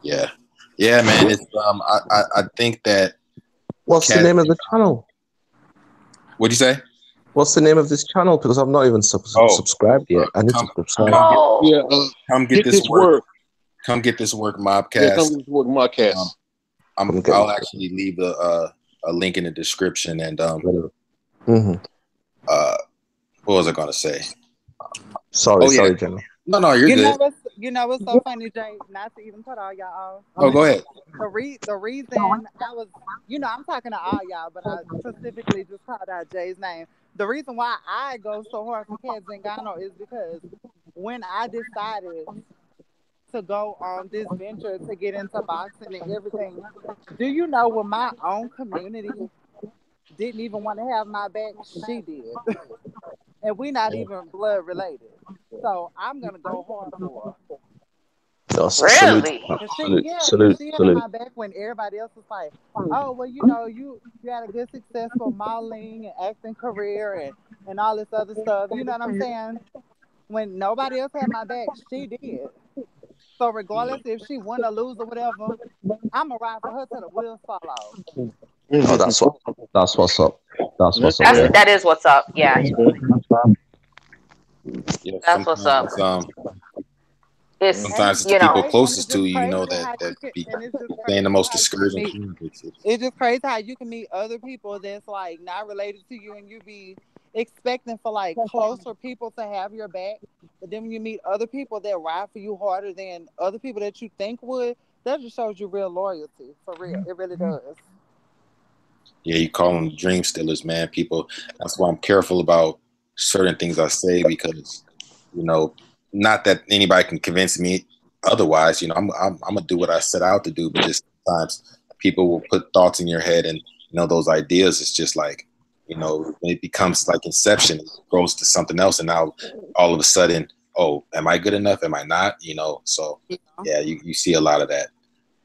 Yeah, yeah, man. It's I think that. What's the name of the channel? What'd you say? What's the name of this channel? Because I'm not even subscribed yet. I need to subscribe. Yeah, come get this work. Come get this work, Mobcast. Yeah, come get this work, Mobcast. I'll actually leave a link in the description and mm-hmm. What was I gonna say? Sorry, Jenna. No, you're good. You know what's so funny, Jay? Not to even cut all y'all off. Oh, go ahead. The reason I was, I'm talking to all y'all, but I specifically just called out Jay's name. The reason why I go so hard for Kat Zingano is because when I decided to go on this venture to get into boxing and everything, do you know when my own community didn't even want to have my back? She did. And we're not even blood related. So I'm going to go hard for her. No, Really? She had my back when everybody else was like, oh, well, you had a good, successful modeling and acting career and all this other stuff. You know what I'm saying? When nobody else had my back, she did. So regardless if she win or lose or whatever, I'm going to ride for her till the wheels fall off. Oh, that's what's up. That's what's up. That is what's up. Yeah. That's what's up. Sometimes it's the people closest to you, that be saying the most discouraging things. It's just crazy how you can meet other people that's like not related to you, and you be expecting for like closer people to have your back, but then when you meet other people that ride for you harder than other people that you think would, that just shows you real loyalty. For real, it really does. Yeah, you call them dream stealers, man. People. That's why I'm careful about certain things I say because, not that anybody can convince me otherwise. I'm gonna do what I set out to do, but just sometimes people will put thoughts in your head, and those ideas. It's just like, it becomes like Inception. It grows to something else, and now all of a sudden, oh, am I good enough? Am I not? So yeah, you see a lot of that.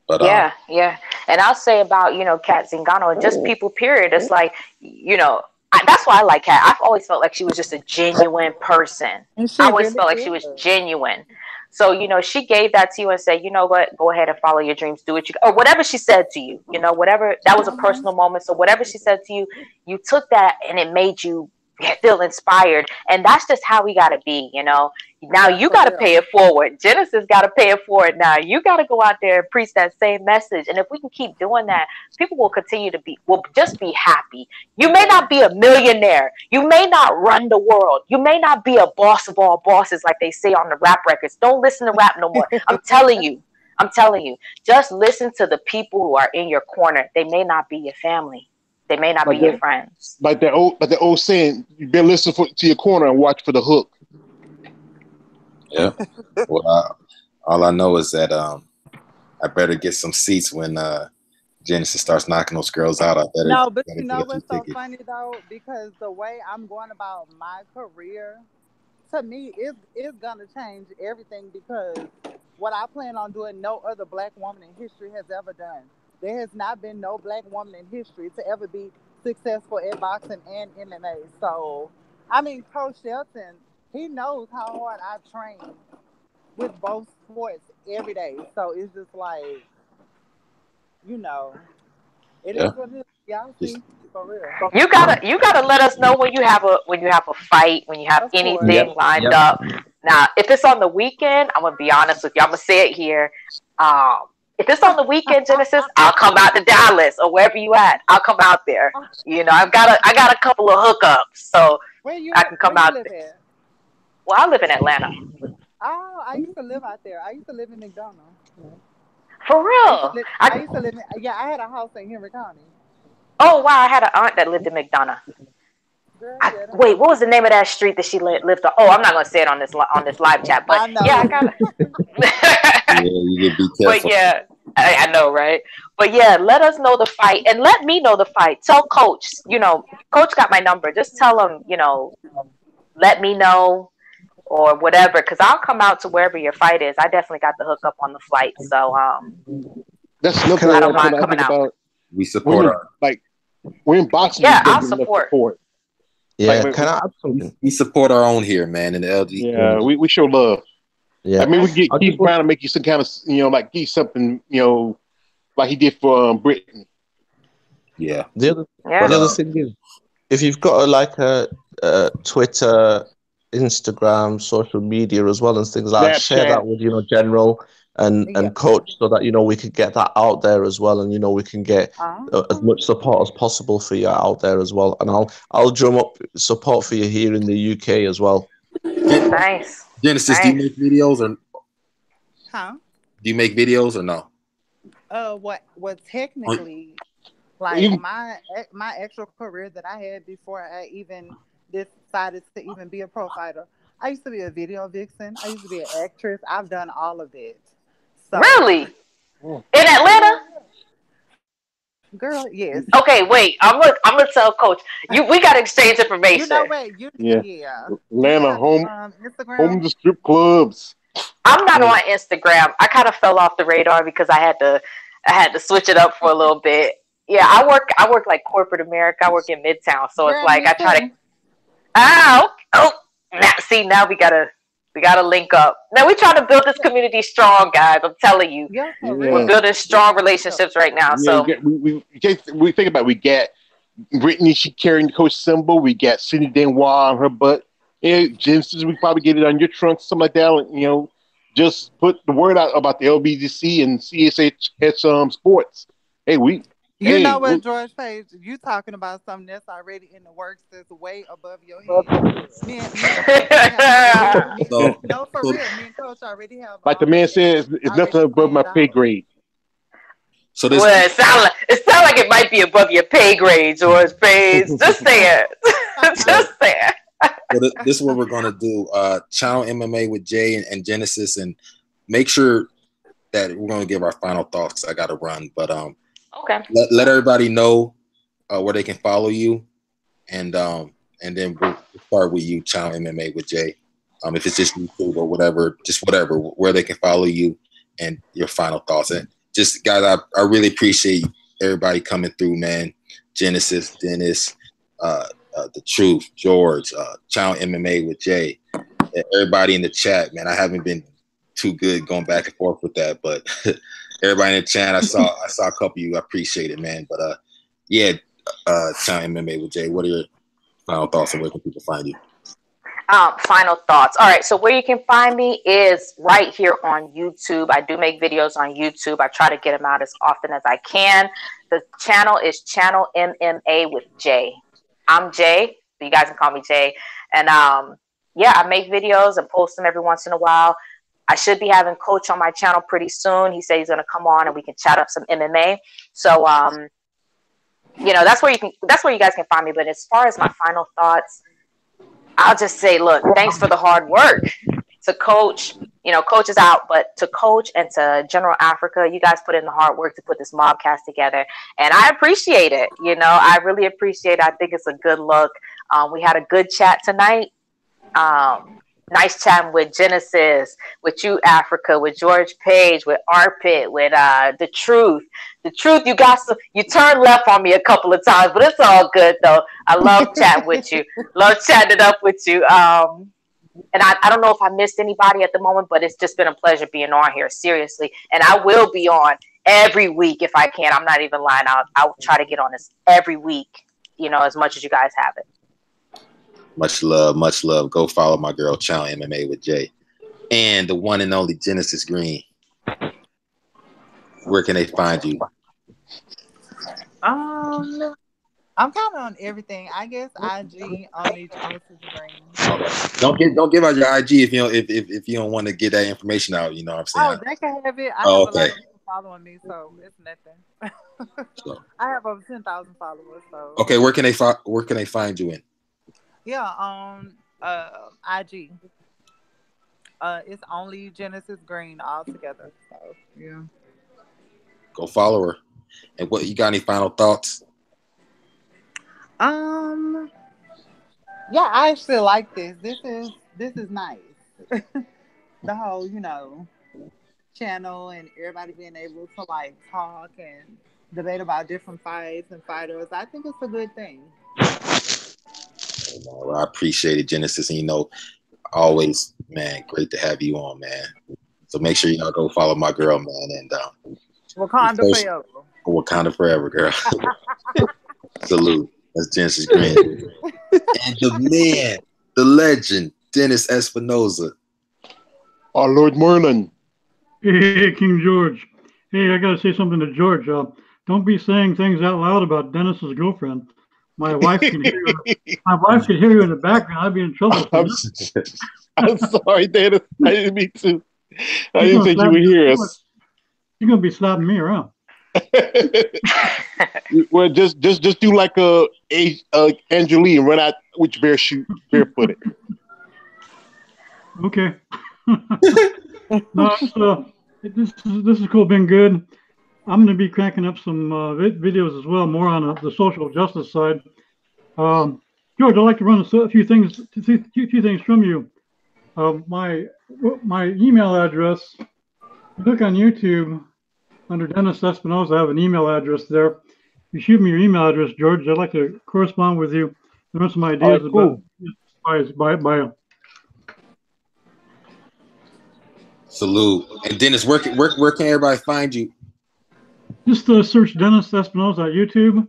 But yeah. And I'll say about, Kat Zingano and just people, period. It's like, that's why I like Kat. I've always felt like she was just a genuine person. I always felt like she was genuine. So, she gave that to you and said, you know what, go ahead and follow your dreams, do what you, or whatever she said to you, whatever, that was a personal moment. So whatever she said to you, you took that and it made you feel inspired. And that's just how we got to be, Now you got to pay it forward. Genesis got to pay it forward. Now you got to go out there and preach that same message. And if we can keep doing that, people will continue to will just be happy. You may not be a millionaire. You may not run the world. You may not be a boss of all bosses like they say on the rap records. Don't listen to rap no more. I'm telling you, just listen to the people who are in your corner. They may not be your family. They may not be your friends. Like that old saying, you better listen to your corner and watch for the hook. Yeah. Well, all I know is that I better get some seats when Genesis starts knocking those girls out. But you know what's so funny though? Because the way I'm going about my career, to me, it's gonna change everything. Because what I plan on doing, no other Black woman in history has ever done. There has not been no Black woman in history to ever be successful at boxing and MMA. So, I mean, Coach Shelton, he knows how hard I train with both sports every day. So it's just like, it is what it is. Y'all see, for real. You gotta let us know when you have a fight, when you have anything lined up. Now, if it's on the weekend, I'm gonna be honest with you. I'm gonna say it here. If it's on the weekend, Genesis, I'll come out to Dallas or wherever you at. I'll come out there. I got a couple of hookups, so I can come out there. Well, I live in Atlanta. Oh, I used to live out there. I used to live in McDonough. For real? I used to live in, I had a house in Henry County. Oh wow, I had an aunt that lived in McDonough. Wait, what was the name of that street that she lived on? Oh, I'm not gonna say it on this live chat, but I know. yeah, I got Yeah, it. you gotta be But careful. yeah, I know, right? But yeah, let us know the fight and let me know the fight. Tell Coach, Coach got my number. Just tell him, let me know or whatever, because I'll come out to wherever your fight is. I definitely got the hook up on the flight, so That's another Can thing I I don't I mind think coming out. about We support our when boxing, Yeah, you don't I'll get enough support. support. Yeah, Like, can I add something? we support our own here, man, in the LG yeah, community. we show love. Yeah, I mean, we can get I Keith just want, Brown to make you some kind of, like he's something, like he did for Britain. Yeah. the other Yeah. But the other thing is, if you've got a Twitter, Instagram, social media as well, and things like that, share that Snapchat. with General Yeah. and Coach, so that we can get that out there as well, and we can get as much support as possible for you out there as well. And I'll drum up support for you here in the UK as well. Nice. Genesis, do you Nice. make videos or Huh? do you make videos or no? What technically, like You, my actual career that I had before I even decided to even be a pro fighter. I used to be a video vixen. I used to be an actress. I've done all of that. So, Really? In Atlanta? girl, yes. Okay, wait. I'm gonna tell Coach. We gotta exchange You information. know what? yeah, Yeah. Do you Atlanta have home Instagram? to strip clubs. I'm not Yeah. on Instagram. I kind of fell off the radar because I had to switch it up for a little bit. Yeah, I work like corporate America. I work in Midtown, so it's Girl, like me I try to. too. Now we gotta link up. Now we trying to build this community strong, guys. I'm telling you, Yeah, for we're Yeah, real. building strong relationships right now. yeah. So We think about it. We get Brittany. She carrying the coach symbol. We got Cindy Denoir on her butt. Yeah, Genesis. We probably get it on your trunk, something like that. Just put the word out about the LBGC and CSH sports. Hey, You know we, what, George Page? You talking about something that's already in the works that's way above your head. Me and Coach have already. So, No, for so, rean. Me and Coach already have like the all of man that says, it's nothing already above my planned pay out. grade. so well, this it sound like it might be above your pay grade, George Page. Just say it. so, Just say it. this is what we're gonna do. Channel MMA with Jay and Genesis, and make sure that we're gonna give our final thoughts. I gotta run, but Okay. let everybody know where they can follow you, and then we'll start with you, Channel MMA with Jay. If it's just YouTube or whatever, just whatever, where they can follow you and your final thoughts. And just guys, I really appreciate everybody coming through, man. Genesis, Dennis, the Truth, George, Channel MMA with Jay, everybody in the chat, man. I haven't been too good going back and forth with that, but everybody in the chat, I saw a couple of you. I appreciate it, man. But yeah, Channel MMA with Jay. What are your final thoughts and where can people find you? Final thoughts. All right. So where you can find me is right here on YouTube. I do make videos on YouTube. I try to get them out as often as I can. The channel is Channel MMA with Jay. I'm Jay. So you guys can call me Jay. And yeah, I make videos and post them every once in a while. I should be having Coach on my channel pretty soon. He said he's going to come on and we can chat up some MMA. So that's where you guys can find me. But as far as my final thoughts, I'll just say, look, thanks for the hard work to Coach. Coach is out, but to Coach and to General Africa, you guys put in the hard work to put this Mobcast together. And I appreciate it. I really appreciate it. I think it's a good look. We had a good chat tonight. Nice chatting with Genesis, with you, Africa, with George Page, with Arpit, with the Truth. The Truth, you turned left on me a couple of times, but it's all good though. I love chatting with you. Love chatting it up with you. And I don't know if I missed anybody at the moment, but it's just been a pleasure being on here, seriously. And I will be on every week if I can. I'm not even lying. I'll try to get on this every week, as much as you guys have it. Much love, much love. Go follow my girl, Channel MMA with Jay. And the one and only Genesis Green. Where can they find you? I'm kind of on everything. I guess IG only Genesis Green. Don't give out your IG if you don't want to get that information out. You know what I'm saying? Oh, they can have it. I Oh, have a lot okay. of people following me, so it's nothing. So, I have over 10,000 followers, so okay, where can they find you in? yeah. IG. It's only Genesis Green all together. So yeah. Go follow her. And what you got any final thoughts? Um. Yeah, I actually like this. This is nice. The whole, channel and everybody being able to like talk and debate about different fights and fighters. I think it's a good thing. Well, I appreciate it, Genesis, and always, man, great to have you on, man. So make sure y'all go follow my girl, man, and Wakanda first, forever. Wakanda forever, girl. Salute. That's Genesis Green. And the man, the legend, Dennis Espinoza. Our Lord Merlin. Hey, King George. Hey, I got to say something to George. Don't be saying things out loud about Dennis's girlfriend. My wife can hear you. My wife could hear you in the background. I'd be in trouble for that. I'm sorry, Dennis. I didn't mean to. I You're didn't gonna think you slap would me. hear us. You're gonna be slapping me around. Well, just do like Angelique and run out with your bare shoe barefooted. Okay. No, this is cool. Been good. I'm going to be cranking up some videos as well, more on the social justice side. George, I'd like to run a few things, from you. My email address. Look on YouTube under Dennis Espinosa. I have an email address there. You shoot me your email address, George. I'd like to correspond with you. There are some ideas cool. about bio. Salute. And Dennis, where can everybody find you? Just search Dennis Espinosa at YouTube.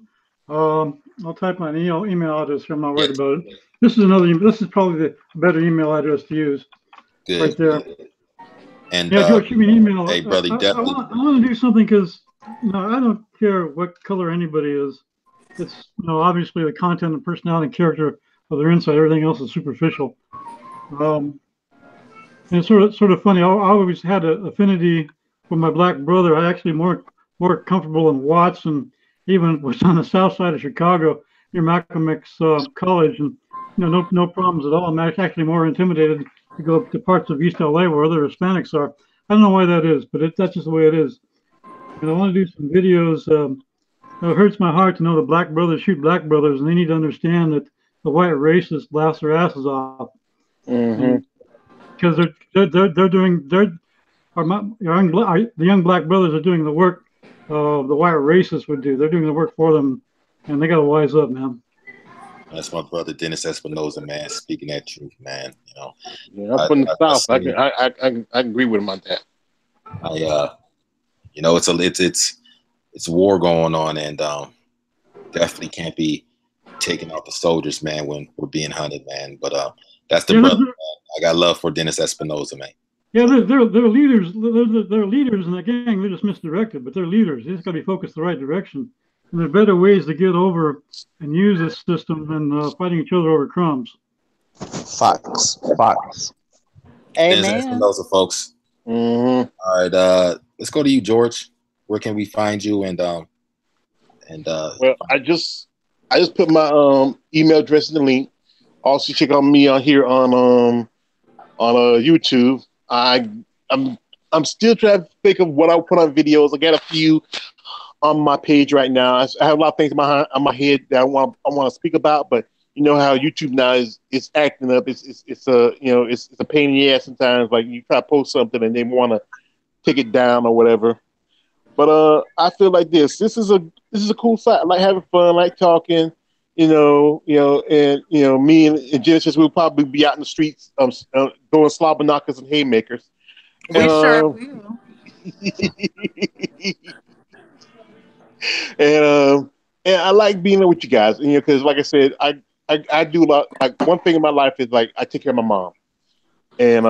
I'll type my email address here. I'm not worried about it. This is probably the better email address to use. Good. Right there. Good. And yeah, George, shoot me an email. Hey, brother, definitely. I want to do something because I don't care what color anybody is. It's obviously the content and personality and character of their insight. Everything else is superficial. And it's sort of funny. I always had an affinity for my black brother. I actually more comfortable in Watts, and even was on the south side of Chicago near Malcolm X College, and no problems at all. I'm actually more intimidated to go to parts of East LA where other Hispanics are. I don't know why that is, but that's just the way it is. And I want to do some videos. It hurts my heart to know that black brothers shoot black brothers, and they need to understand that the white racists blast their asses off. Because the young black brothers are doing the work the white racists would do. They're doing the work for them, and they got to wise up, man. That's my brother Dennis Espinosa, man, speaking that truth, man. Yeah, I'm from the South. I agree with him on that. It's war going on, and definitely can't be taking out the soldiers, man, when we're being hunted, man. But that's the brother, man. I got love for Dennis Espinosa, man. Yeah, they're leaders. They're leaders in the gang. They're just misdirected, but they're leaders. They just got to be focused the right direction. And there are better ways to get over and use this system than fighting each other over crumbs. Facts. Dennis Espinosa, folks. All right, let's go to you, George. Where can we find you? Well, I just put my email address in the link. Also, check out me on here on YouTube. I'm still trying to think of what I put on videos. I got a few on my page right now. I have a lot of things on my head that I want to speak about, but you know how YouTube now is acting up. It's a pain in the ass sometimes. Like you try to post something and they want to take it down or whatever. But I feel like this is a cool site. I like having fun, I like talking. Me and Genesis will probably be out in the streets, doing slobber knockers and haymakers. We sure will. And I like being there with you guys, because like I said, I do a lot. Like one thing in my life is like I take care of my mom, and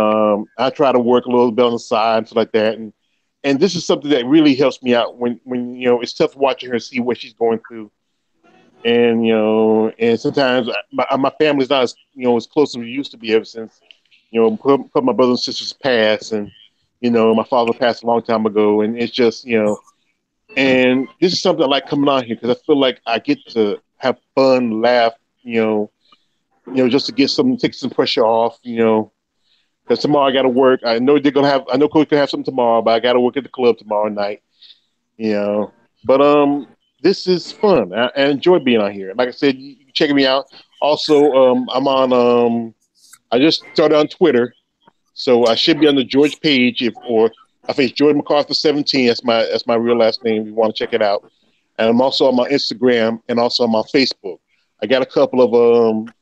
I try to work a little bit on the side and stuff like that. And this is something that really helps me out when it's tough watching her, see what she's going through. And and sometimes my family's not as as close as we used to be ever since put my brothers and sisters passed, and My father passed a long time ago, and it's just, and this is something I like coming on here because I feel like I get to have fun, laugh, just to take some pressure off, because tomorrow I got to work. I know I know Coach gonna have something tomorrow, but I got to work at the club tomorrow night, you know. But this is fun. I enjoy being on here. Like I said, you can check me out. Also, I'm on. I just started on Twitter, so I should be on the George page or I think George MacArthur 17. That's my real last name. If you want to check it out. And I'm also on my Instagram and also on my Facebook. I got a couple of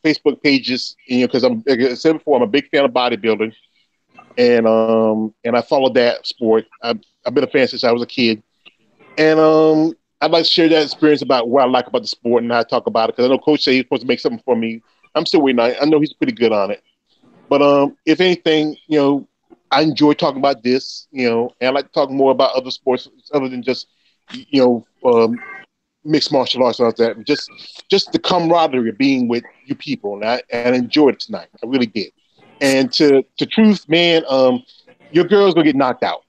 Facebook pages, because like I said before, I'm a big fan of bodybuilding, and I follow that sport. I've been a fan since I was a kid, and I'd like to share that experience about what I like about the sport and how I talk about it, because I know Coach said he's supposed to make something for me. I'm still waiting on it. I know he's pretty good on it, but if anything, I enjoy talking about this, and I like to talk more about other sports other than just mixed martial arts and all that. Just the camaraderie of being with you people, and I enjoyed it tonight. I really did. And to truth, man, your girl's gonna get knocked out.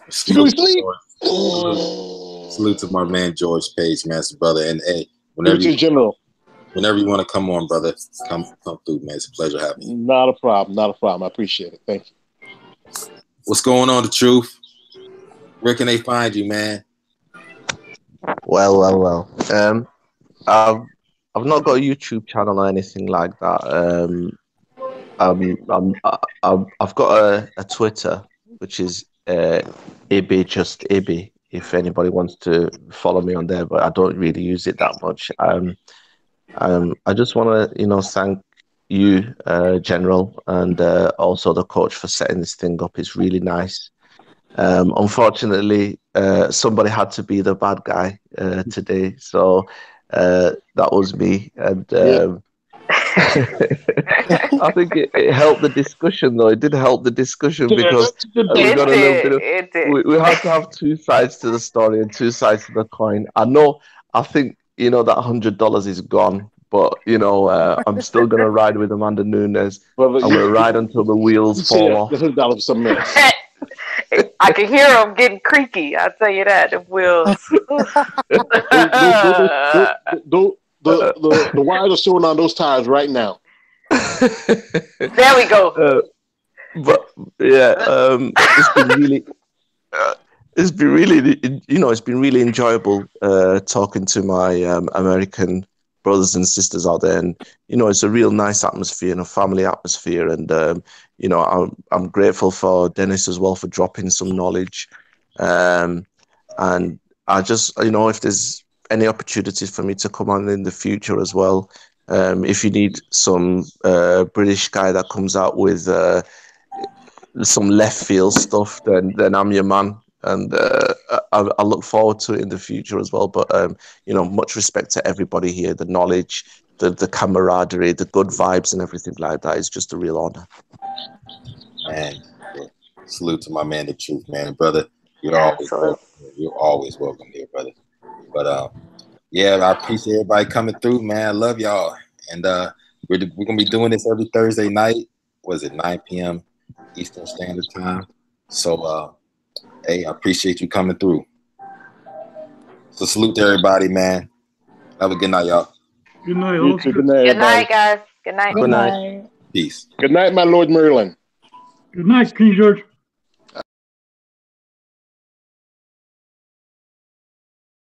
Salute to my man George Page, master brother, and hey, whenever you want to come on, brother, come through, man. It's a pleasure having you. Not a problem. I appreciate it. Thank you. What's going on, the truth? Where can they find you, man? Well. I've not got a YouTube channel or anything like that. I've got a Twitter, which is Ibby, just Ibby. If anybody wants to follow me on there, but I don't really use it that much. I just want to, thank you, General, and also the coach for setting this thing up. It's really nice. Unfortunately, somebody had to be the bad guy today, so that was me. And I think it helped the discussion, though. It did help the discussion because we got a little bit of. We had to have two sides to the story and two sides to the coin. I think that $100 is gone, but I'm still gonna ride with Amanda Nunes. I'm gonna ride until the wheels fall off. $100 is some mess. I can hear them getting creaky. I'll tell you that. The wheels. The wires are showing on those tires right now. There we go. But yeah, it's been really enjoyable talking to my American brothers and sisters out there, and it's a real nice atmosphere and a family atmosphere, and I'm grateful for Dennis as well for dropping some knowledge, and I just if there's any opportunities for me to come on in the future as well, if you need some British guy that comes out with some left field stuff, then I'm your man. And I look forward to it in the future as well. But, much respect to everybody here. The knowledge, the camaraderie, the good vibes and everything like that is just a real honor. Man, salute to my man, the truth, man. Brother, you're always welcome here, brother. But, yeah, I appreciate everybody coming through, man. I love y'all. And we're going to be doing this every Thursday night. What is it, 9 p.m. Eastern Standard Time? So, hey, I appreciate you coming through. So salute to everybody, man. Have a good night, y'all. Good night. Good night, good night, guys. Good night. Good night. Peace. Good night, my Lord Merlin. Good night, King George.